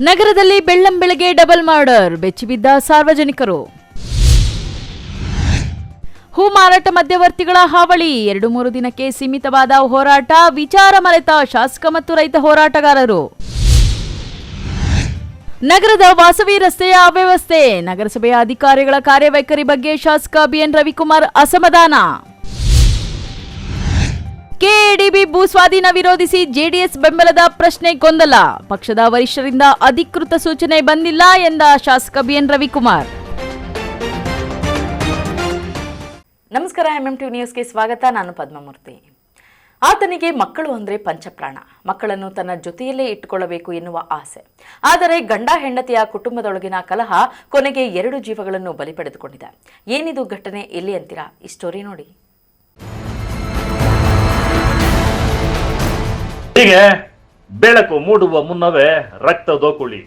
ನಗರದಲ್ಲಿ ಬೆಳ್ಳಂಬೆಳಗ್ಗೆ double murder, ಬೆಚ್ಚಿಬಿದ್ದ ಸಾರ್ವಜನಿಕರು. ಹೂ ಮಾರಾಟ ಮಧ್ಯವರ್ತಿಗಳ ಹಾವಳಿ, 2-3 ದಿನಕ್ಕೆ ಸೀಮಿತವಾದ ಹೋರಾಟ, ವಿಚಾರ ಮರೆತ ಶಾಸಕ ಮತ್ತು ರೈತ ಹೋರಾಟಗಾರರು. ನಗರದ ವಾಸವಿ ರಸ್ತೆಯ ಅವ್ಯವಸ್ಥೆ, ನಗರಸಭೆಯ ಅಧಿಕಾರಿಗಳ ಕಾರ್ಯವೈಖರಿ ಬಗ್ಗೆ ಶಾಸಕ ಬಿಎನ್ ರವಿಕುಮಾರ್ ಅಸಮಾಧಾನ. ಕೆಎಡಿಬಿ ಭೂ ಸ್ವಾಧೀನ ವಿರೋಧಿಸಿ ಜೆಡಿಎಸ್ ಬೆಂಬಲದ ಪ್ರಶ್ನೆ ಗೊಂದಲ, ಪಕ್ಷದ ವರಿಷ್ಠರಿಂದ ಅಧಿಕೃತ ಸೂಚನೆ ಬಂದಿಲ್ಲ ಎಂದ ಶಾಸಕ ಬಿಎನ್ ರವಿಕುಮಾರ್. ನಮಸ್ಕಾರ, ಎಂಎಂಟಿವಿ ನ್ಯೂಸ್ಗೆ ಸ್ವಾಗತ. ನಾನು ಪದ್ಮಮೂರ್ತಿ. ಆತನಿಗೆ ಮಕ್ಕಳು ಅಂದರೆ ಪಂಚಪ್ರಾಣ. ಮಕ್ಕಳನ್ನು ತನ್ನ ಜೊತೆಯಲ್ಲೇ ಇಟ್ಟುಕೊಳ್ಳಬೇಕು ಎನ್ನುವ ಆಸೆ. ಆದರೆ ಗಂಡ ಹೆಂಡತಿಯ ಕುಟುಂಬದೊಳಗಿನ ಕಲಹ ಕೊನೆಗೆ 2 ಜೀವಗಳನ್ನು ಬಲಿ ಪಡೆದುಕೊಂಡಿದೆ. ಏನಿದು ಘಟನೆ, ಎಲ್ಲಿ ಅಂತೀರಾ? ಈ ಸ್ಟೋರಿ ನೋಡಿ. ಹೀಗೆ ಬೆಳಕು ಮೂಡುವ ಮುನ್ನವೇ ರಕ್ತ ದೋಕುಳಿ.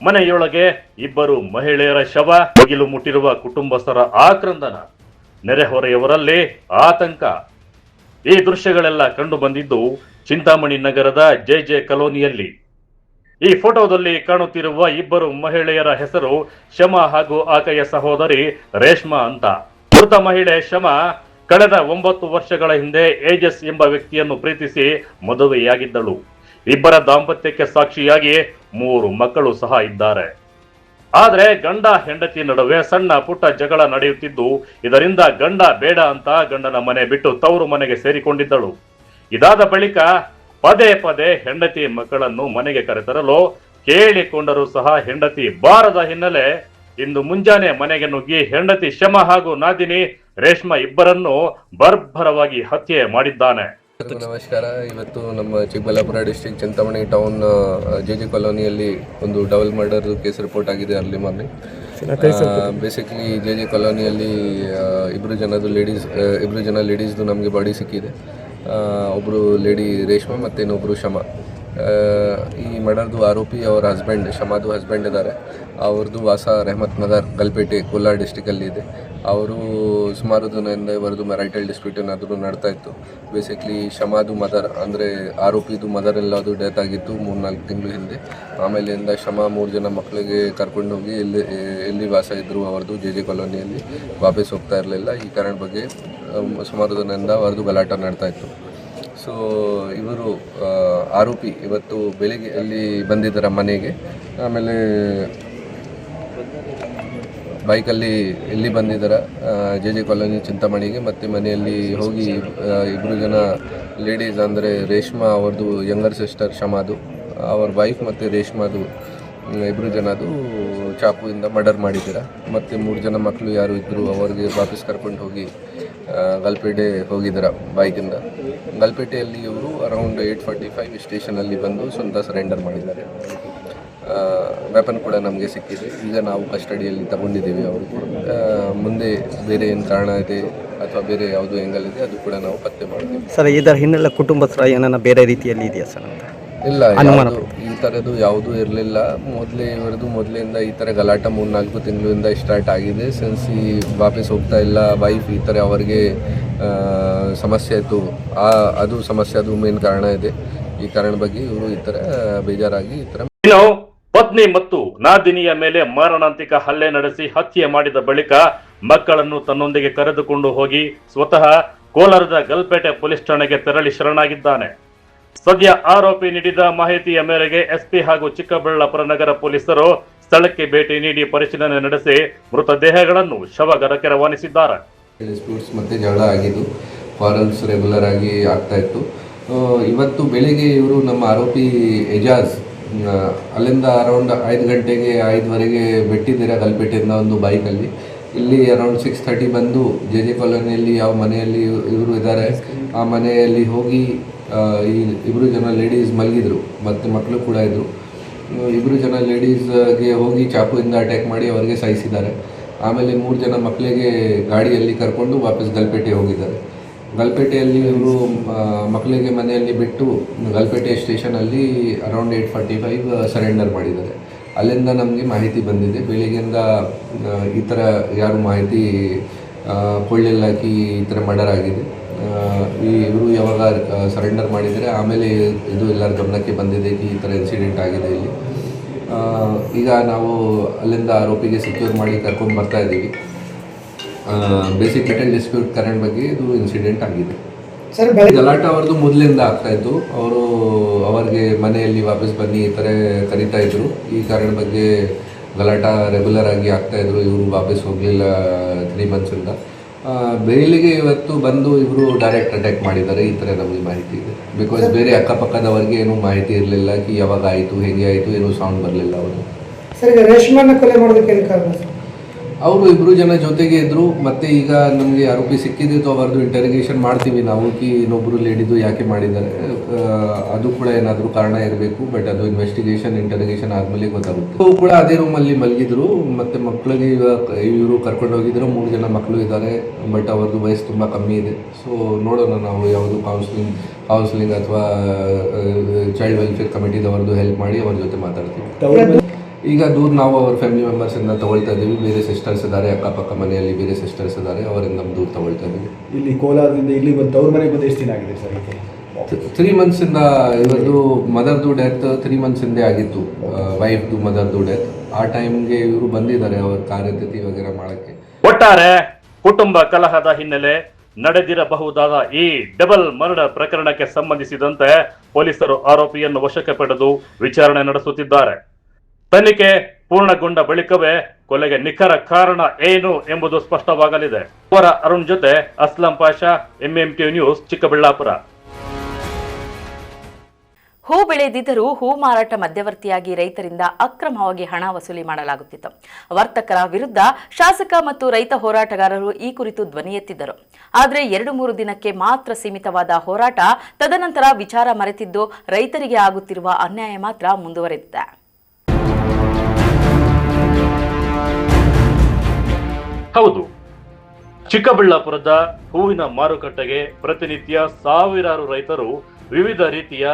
ಮನೆಯೊಳಗೆ 2 ಮಹಿಳೆಯರ ಶವ, ಮುಗಿಲು ಮುಟ್ಟಿರುವ ಕುಟುಂಬಸ್ಥರ ಆಕ್ರಂದನ, ನೆರೆಹೊರೆಯವರಲ್ಲಿ ಆತಂಕ. ಈ ದೃಶ್ಯಗಳೆಲ್ಲ ಕಂಡು ಬಂದಿದ್ದು ಚಿಂತಾಮಣಿ ನಗರದ ಜೆ ಕಾಲೋನಿಯಲ್ಲಿ. ಈ ಫೋಟೋದಲ್ಲಿ ಕಾಣುತ್ತಿರುವ 2 ಮಹಿಳೆಯರ ಹೆಸರು ಶಮಾ ಹಾಗೂ ಆಕೆಯ ಸಹೋದರಿ ರೇಷ್ಮಾ ಅಂತ. ಮೃತ ಮಹಿಳೆ ಶಮಾ ಕಳೆದ 9 ವರ್ಷಗಳ ಹಿಂದೆ ಏಜಸ್ ಎಂಬ ವ್ಯಕ್ತಿಯನ್ನು ಪ್ರೀತಿಸಿ ಮದುವೆಯಾಗಿದ್ದಳು. ಇಬ್ಬರ ದಾಂಪತ್ಯಕ್ಕೆ ಸಾಕ್ಷಿಯಾಗಿ 3 ಮಕ್ಕಳು ಸಹ ಇದ್ದಾರೆ. ಆದ್ರೆ ಗಂಡ ಹೆಂಡತಿ ನಡುವೆ ಸಣ್ಣ ಪುಟ್ಟ ಜಗಳ ನಡೆಯುತ್ತಿದ್ದು, ಇದರಿಂದ ಗಂಡ ಬೇಡ ಅಂತ ಗಂಡನ ಮನೆ ಬಿಟ್ಟು ತವರು ಮನೆಗೆ ಸೇರಿಕೊಂಡಿದ್ದಳು. ಇದಾದ ಬಳಿಕ ಪದೇ ಪದೇ ಹೆಂಡತಿ ಮಕ್ಕಳನ್ನು ಮನೆಗೆ ಕರೆತರಲು ಕೇಳಿಕೊಂಡರೂ ಸಹ ಹೆಂಡತಿ ಬಾರದ ಹಿನ್ನೆಲೆ ಇಂದು ಮುಂಜಾನೆ ಮನೆಗೆ ನುಗ್ಗಿ ಹೆಂಡತಿ ಶಮಾ ಹಾಗೂ ನಾದಿನಿ ರೇಷ್ಮಾ ಇಬ್ಬರನ್ನು ಬರ್ಬರವಾಗಿ ಹತ್ಯೆ ಮಾಡಿದ್ದಾನೆ. ನಮಸ್ಕಾರ. ಇವತ್ತು ನಮ್ಮ Chikkaballapura district Chintamani town J ಕಾಲೋನಿಯಲ್ಲಿ ಒಂದು ಡಬಲ್ ಮರ್ಡರ್ ಕೇಸ್ ರಿಪೋರ್ಟ್ ಆಗಿದೆ ಅರ್ಲಿ ಮಾರ್ನಿಂಗ್. ಬೇಸಿಕಲಿ ಜೆ ಕಾಲೋನಿಯಲ್ಲಿ ಇಬ್ಬರು ಜನ ಲೇಡೀಸ್ದು ನಮಗೆ ಬಾಡಿ ಸಿಕ್ಕಿದೆ. ಒಬ್ಬರು ಲೇಡಿ ರೇಷ್ಮಾ ಮತ್ತು ಇನ್ನೊಬ್ಬರು ಶಮಾ. ಈ ಮರ್ಡರ್ದು ಆರೋಪಿ ಅವರ ಹಸ್ಬೆಂಡ್, ಶಮಾದು ಹಸ್ಬೆಂಡ್ ಇದ್ದಾರೆ. ಅವ್ರದ್ದು ವಾಸ ರೆಹಮತ್ ನಗರ್, ಗಲ್ಪೇಟೆ, ಕೋಲಾರ ಡಿಸ್ಟಿಕಲ್ಲಿ ಇದೆ. ಅವರು ಸುಮಾರು ದಿನದಿಂದ ಇವರದು ಮ್ಯಾರಿಟಲ್ ಡಿಸ್ಪ್ಯೂಟ್ ಏನಾದರೂ ನಡ್ತಾ ಇತ್ತು. ಬೇಸಿಕ್ಲಿ ಶಮಾದು ಮದರ್ ಅಂದರೆ ಆರೋಪಿದು ಮದರ್ ಎಲ್ಲದು ಡೆತ್ ಆಗಿತ್ತು 3-4 ತಿಂಗಳು ಹಿಂದೆ. ಆಮೇಲಿಂದ ಶಮಾ 3 ಜನ ಮಕ್ಕಳಿಗೆ ಕರ್ಕೊಂಡು ಹೋಗಿ ಎಲ್ಲಿ ವಾಸ ಇದ್ದರು ಅವ್ರದ್ದು ಜೆ ಕಾಲೋನಿಯಲ್ಲಿ ವಾಪಸ್ ಹೋಗ್ತಾ ಇರಲಿಲ್ಲ. ಈ ಕಾರಣ ಬಗ್ಗೆ ಸುಮಾರು ದಿನದಿಂದ ಅವ್ರದ್ದು ಗಲಾಟ ನಡ್ತಾ ಇತ್ತು. ಸೊ ಇವರು ಆರೋಪಿ ಇವತ್ತು ಬೆಳಿಗ್ಗೆ ಅಲ್ಲಿ ಬಂದಿದ್ದಾರೆ ಮನೆಗೆ. ಆಮೇಲೆ ಬೈಕಲ್ಲಿ ಇಲ್ಲಿ ಬಂದಿದ್ದಾರೆ ಜೆ ಕಾಲೋನಿ ಚಿಂತಾಮಣಿಗೆ. ಮತ್ತು ಮನೆಯಲ್ಲಿ ಹೋಗಿ 2 ಜನ ಲೇಡೀಸ್ ಅಂದರೆ ರೇಷ್ಮಾ ಅವ್ರದ್ದು ಯಂಗರ್ ಸಿಸ್ಟರ್ ಶಮಾದು, ಅವ್ರ ವೈಫ್ ಮತ್ತು ರೇಷ್ಮಾದು 2 ಜನದು ಚಾಕುವಿಂದ ಮರ್ಡರ್ ಮಾಡಿದ್ದೀರ. ಮತ್ತು 3 ಜನ ಮಕ್ಕಳು ಯಾರು ಇದ್ದರು ಅವ್ರಿಗೆ ವಾಪಸ್ ಕರ್ಕೊಂಡು ಹೋಗಿ ಗಲ್ಪೇಟೆ ಹೋಗಿದ್ದಾರೆ ಬೈಕಿಂದ. ಗಲ್ಪೇಟೆಯಲ್ಲಿ ಇವರು ಅರೌಂಡ್ 8:45 ಸ್ಟೇಷನಲ್ಲಿ ಬಂದು ಸ್ವಂತ ಸರೆಂಡರ್ ಮಾಡಿದ್ದಾರೆ. ವೆಪನ್ ಕೂಡ ನಮಗೆ ಸಿಕ್ಕಿದೆ. ಈಗ ನಾವು ಕಸ್ಟಡಿಯಲ್ಲಿ ತಗೊಂಡಿದ್ದೀವಿ. ಅವ್ರಿಗೆ ಮುಂದೆ ಬೇರೆ ಏನು ಕಾರಣ ಇದೆ ಅಥವಾ ಬೇರೆ ಯಾವುದು ಆ್ಯಂಗಲ್ ಇದೆ ಅದು ಕೂಡ ನಾವು ಪತ್ತೆ ಮಾಡ್ತೀವಿ. ಸರ್, ಇದರ ಹಿನ್ನೆಲೆ ಕುಟುಂಬಸ್ಥರ ಏನನ್ನ ಬೇರೆ ರೀತಿಯಲ್ಲಿ ಇದೆಯಾ ಸರ್ ಅಂತ? ಇಲ್ಲ, ಈ ಥರದ್ದು ಯಾವುದೂ ಇರಲಿಲ್ಲ. ಮೊದಲಿಂದ ಈ ಥರ ಗಲಾಟ 3-4 ತಿಂಗಳಿಂದ ಸ್ಟಾರ್ಟ್ ಆಗಿದೆ. ಸಿನ್ಸ್ ಈ ವಾಪಸ್ ಹೋಗ್ತಾ ಇಲ್ಲ ವೈಫ್, ಈ ಥರ ಅವರಿಗೆ ಸಮಸ್ಯೆ ಇತ್ತು. ಅದು ಸಮಸ್ಯೆ, ಅದು ಮೇನ್ ಕಾರಣ ಇದೆ. ಈ ಕಾರಣ ಬಗ್ಗೆ ಇವರು ಈ ಥರ ಬೇಜಾರಾಗಿ ಈ ಥರ ಪತ್ನಿ ಮತ್ತು ನಾದಿನಿಯ ಮೇಲೆ ಮಾರಣಾಂತಿಕ ಹಲ್ಲೆ ನಡೆಸಿ ಹತ್ಯೆ ಮಾಡಿದ ಬಳಿಕ ಮಕ್ಕಳನ್ನು ತನ್ನೊಂದಿಗೆ ಕರೆದುಕೊಂಡು ಹೋಗಿ ಸ್ವತಃ ಕೋಲಾರದ ಗಲ್ಪೇಟೆ ಪೊಲೀಸ್ ಠಾಣೆಗೆ ತೆರಳಿ ಶರಣಾಗಿದ್ದಾನೆ. ಸದ್ಯ ಆರೋಪಿ ನೀಡಿದ ಮಾಹಿತಿಯ ಮೇರೆಗೆ ಎಸ್ಪಿ ಹಾಗೂ ಚಿಕ್ಕಬಳ್ಳಾಪುರ ನಗರ ಪೊಲೀಸರು ಸ್ಥಳಕ್ಕೆ ಭೇಟಿ ನೀಡಿ ಪರಿಶೀಲನೆ ನಡೆಸಿ ಮೃತದೇಹಗಳನ್ನು ಶವಗಾರಕ್ಕೆ ರವಾನಿಸಿದ್ದಾರೆ. ಡಿಸ್ಪ್ಯೂಟ್ಸ್ ಮತ್ತು ಜಗಳ ಆಗಿದ್ದು ಕ್ವಾರಲ್ಸ್ ರೆಗ್ಯುಲರ್ ಆಗಿ ಆಗ್ತಾ ಇತ್ತು. ಇವತ್ತು ಬೆಳಿಗ್ಗೆ ಇವರು ನಮ್ಮ ಆರೋಪಿ ಎಜಾಜ್ ಅಲ್ಲಿಂದ ಅರೌಂಡ್ 5 ಗಂಟೆಗೆ 5ವರೆಗೆ ಬಿಟ್ಟಿದ್ದೀರಾ ಗಲ್ಪೇಟೆಯಿಂದ ಒಂದು ಬೈಕಲ್ಲಿ. ಇಲ್ಲಿ ಅರೌಂಡ್ 6:30 ಬಂದು ಜೆ ಕಾಲೋನಿಯಲ್ಲಿ ಯಾವ ಮನೆಯಲ್ಲಿ ಇವರು ಇದ್ದಾರೆ ಆ ಮನೆಯಲ್ಲಿ ಹೋಗಿ ಈ 2 ಜನ ಲೇಡೀಸ್ ಮಲಗಿದ್ರು ಮತ್ತು ಮಕ್ಕಳು ಕೂಡ ಇದ್ದರು. 2 ಜನ ಲೇಡೀಸ್ಗೆ ಹೋಗಿ ಚಾಕುವಿಂದ ಅಟ್ಯಾಕ್ ಮಾಡಿ ಅವರಿಗೆ ಸಾಯಿಸಿದ್ದಾರೆ. ಆಮೇಲೆ 3 ಜನ ಮಕ್ಕಳಿಗೆ ಗಾಡಿಯಲ್ಲಿ ಕರ್ಕೊಂಡು ವಾಪಸ್ ಗಲ್ಪೇಟೆ ಹೋಗಿದ್ದಾರೆ. ಗಲ್ಪೇಟೆಯಲ್ಲಿ ಇವರು ಮಕ್ಕಳಿಗೆ ಮನೆಯಲ್ಲಿ ಬಿಟ್ಟು ಗಲ್ಪೇಟೆ ಸ್ಟೇಷನಲ್ಲಿ ಅರೌಂಡ್ 8:45 ಸರೆಂಡರ್ ಮಾಡಿದ್ದಾರೆ. ಅಲ್ಲಿಂದ ನಮಗೆ ಮಾಹಿತಿ ಬಂದಿದೆ. ಬೆಳಿಗ್ಗೆಯಿಂದ ಈ ಥರ ಯಾರು ಮಾಹಿತಿ ಕೊಳ್ಳಿಲ್ಲ ಈ ಥರ ಮರ್ಡರ್ ಆಗಿದೆ. ಇವರು ಯಾವಾಗ ಸರೆಂಡರ್ ಮಾಡಿದರೆ ಆಮೇಲೆ ಇದು ಎಲ್ಲರ ಗಮನಕ್ಕೆ ಬಂದಿದೆ ಈ ಥರ ಇನ್ಸಿಡೆಂಟ್ ಆಗಿದೆ ಇಲ್ಲಿ. ಈಗ ನಾವು ಅಲ್ಲಿಂದ ಆರೋಪಿಗೆ ಸೆಕ್ಯೂರ್ ಮಾಡಿ ಕರ್ಕೊಂಡು ಬರ್ತಾ ಇದ್ದೀವಿ. ಬೇಸಿಕ್ ಮೆಟಲ್ ಡಿಸ್ಪ್ಯೂಟ್ ಕರೆಂಟ್ ಬಗ್ಗೆ ಇದು ಇನ್ಸಿಡೆಂಟ್ ಆಗಿದೆ. ಗಲಾಟ ಅವ್ರದ್ದು ಮೊದಲಿಂದ ಆಗ್ತಾಯಿತ್ತು. ಅವ್ರಿಗೆ ಮನೆಯಲ್ಲಿ ವಾಪಸ್ ಬನ್ನಿ ಈ ಥರ ಕರೀತಾ ಇದ್ರು. ಈ ಕಾರಣ ಬಗ್ಗೆ ಗಲಾಟ ರೆಗ್ಯುಲರ್ ಆಗಿ ಆಗ್ತಾಯಿದ್ರು. ಇವರು ವಾಪಸ್ ಹೋಗಲಿಲ್ಲ 3 ಮಂತ್ಸಿಂದ. ಬೇಲಿಗೆ ಇವತ್ತು ಬಂದು ಇವರು ಡೈರೆಕ್ಟ್ ಅಟ್ಯಾಕ್ ಮಾಡಿದ್ದಾರೆ, ಈ ಥರ ನಮಗೆ ಮಾಹಿತಿ ಇದೆ. ಬಿಕಾಸ್ ಬೇರೆ ಅಕ್ಕಪಕ್ಕದವರಿಗೆ ಏನೂ ಮಾಹಿತಿ ಇರಲಿಲ್ಲ ಕಿ ಯಾವಾಗ ಆಯಿತು, ಹೇಗೆ ಆಯಿತು, ಏನೂ ಸೌಂಡ್ ಬರಲಿಲ್ಲ ಅವರು. ಸರ್, ಈಗ ರೇಷ್ಮನ್ನ ಕೊಲೆ ಮಾಡೋದಕ್ಕೆ ಏನು ಕಾರಣ ಸರ್? ಅವರು 2 ಜನ ಜೊತೆಗೆ ಇದ್ದರು. ಮತ್ತು ಈಗ ನಮಗೆ ಆರೋಪಿ ಸಿಕ್ಕಿದ್ದು ಅವ್ರದ್ದು ಇಂಟರಿಗೇಷನ್ ಮಾಡ್ತೀವಿ ನಾವು ಕಿ ಇನ್ನೊಬ್ಬರು ಲೇಡಿದು ಯಾಕೆ ಮಾಡಿದ್ದಾರೆ, ಅದು ಕೂಡ ಏನಾದರೂ ಕಾರಣ ಇರಬೇಕು. ಬಟ್ ಅದು ಇಂಟರಿಗೇಷನ್ ಆದಮೇಲೆ ಗೊತ್ತಾಗುತ್ತೆ. ಅವರು ಕೂಡ ಅದೇ ರೂಮಲ್ಲಿ ಮಲಗಿದ್ರು. ಮತ್ತು ಮಕ್ಕಳಿಗೆ ಇವರು ಕರ್ಕೊಂಡು ಹೋಗಿದ್ರು. 3 ಜನ ಮಕ್ಕಳು ಇದ್ದಾರೆ. ಬಟ್ ಅವ್ರದ್ದು ವಯಸ್ಸು ತುಂಬ ಕಮ್ಮಿ ಇದೆ. ಸೊ ನೋಡೋಣ ನಾವು ಯಾವುದು ಕೌನ್ಸಿಲಿಂಗ್ ಅಥವಾ ಚೈಲ್ಡ್ ವೆಲ್ಫೇರ್ ಕಮಿಟಿದವ್ರದ್ದು ಹೆಲ್ಪ್ ಮಾಡಿ ಅವ್ರ ಜೊತೆ ಮಾತಾಡ್ತೀವಿ. ಈಗ ದೂರ ನಾವು ಅವ್ರ ಫ್ಯಾಮಿಲಿ ಮೆಂಬರ್ಸಿಂದ ತಗೊಳ್ತಾ ಇದ್ದೀವಿ. ಬೇರೆ ಸಿಸ್ಟರ್ಸ್ ಇದ್ದಾರೆ, ಅಕ್ಕಪಕ್ಕ ಮನೆಯಲ್ಲಿ ಬೇರೆ ಸಿಸ್ಟರ್ಸ್ ಇದ್ದಾರೆ, ಅವರಿಂದ ನಮ್ಮ ದೂರ ತಗೊಳ್ತಾ ಇದ್ದೀವಿ. ಇಲ್ಲಿ ಕೋಲಾರದಿಂದ ಇಲ್ಲಿ ಬಂದು ಅವ್ರ ಮನೆಗೆ ಬಂದು ಎಷ್ಟು ದಿನ ಆಗಿದೆ ಸರ್? 3 ಮಂತ್ಸಿಂದ ಇವತ್ತು ಮದರ್ದು ಡೆತ್ 3 ಮಂತ್ಸಿಂದೇ ಆಗಿತ್ತು. ವೈಫ್ದು ಮದರ್ದು ಡೆತ್. ಆ ಟೈಮ್ಗೆ ಇವರು ಬಂದಿದ್ದಾರೆ ಅವ್ರ ಕಾರ್ಯತತಿ ವಗೇರೆ ಮಾಡೋಕ್ಕೆ. ಒಟ್ಟಾರೆ ಕುಟುಂಬ ಕಲಹದ ಹಿನ್ನೆಲೆ ನಡೆದಿರಬಹುದಾದ ಈ ಡಬಲ್ ಮರ್ಡರ್ ಪ್ರಕರಣಕ್ಕೆ ಸಂಬಂಧಿಸಿದಂತೆ ಪೊಲೀಸರು ಆರೋಪಿಯನ್ನು ವಶಕ್ಕೆ ಪಡೆದು ವಿಚಾರಣೆ ನಡೆಸುತ್ತಿದ್ದಾರೆ. ತನಿಖೆ ಪೂರ್ಣಗೊಂಡ ಬಳಿಕವೇ ಕೊಲೆಗೆ ನಿಖರ ಕಾರಣ ಏನು ಎಂಬುದು ಸ್ಪಷ್ಟವಾಗಲಿದೆ. ಅರುಣ್ ಜೊತೆ ಅಸ್ಲಂ ಪಾಷಾ, MMT ನ್ಯೂಸ್, ಚಿಕ್ಕಬಳ್ಳಾಪುರ. ಹೂ ಬೆಳೆದಿದ್ದರೂ ಹೂ ಮಾರಾಟ ಮಧ್ಯವರ್ತಿಯಾಗಿ ರೈತರಿಂದ ಅಕ್ರಮವಾಗಿ ಹಣ ವಸೂಲಿ ಮಾಡಲಾಗುತ್ತಿತ್ತು. ವರ್ತಕರ ವಿರುದ್ಧ ಶಾಸಕ ಮತ್ತು ರೈತ ಹೋರಾಟಗಾರರು ಈ ಕುರಿತು ಧ್ವನಿ ಎತ್ತಿದ್ದರು. ಆದರೆ 2-3 ದಿನಕ್ಕೆ ಮಾತ್ರ ಸೀಮಿತವಾದ ಹೋರಾಟ ತದನಂತರ ವಿಚಾರ ಮರೆತಿದ್ದು ರೈತರಿಗೆ ಆಗುತ್ತಿರುವ ಅನ್ಯಾಯ ಮಾತ್ರ ಮುಂದುವರೆದಿದೆ. ಹೌದು, ಚಿಕ್ಕಬಳ್ಳಾಪುರದ ಹೂವಿನ ಮಾರುಕಟ್ಟೆಗೆ ಪ್ರತಿನಿತ್ಯ ಸಾವಿರಾರು ರೈತರು ವಿವಿಧ ರೀತಿಯ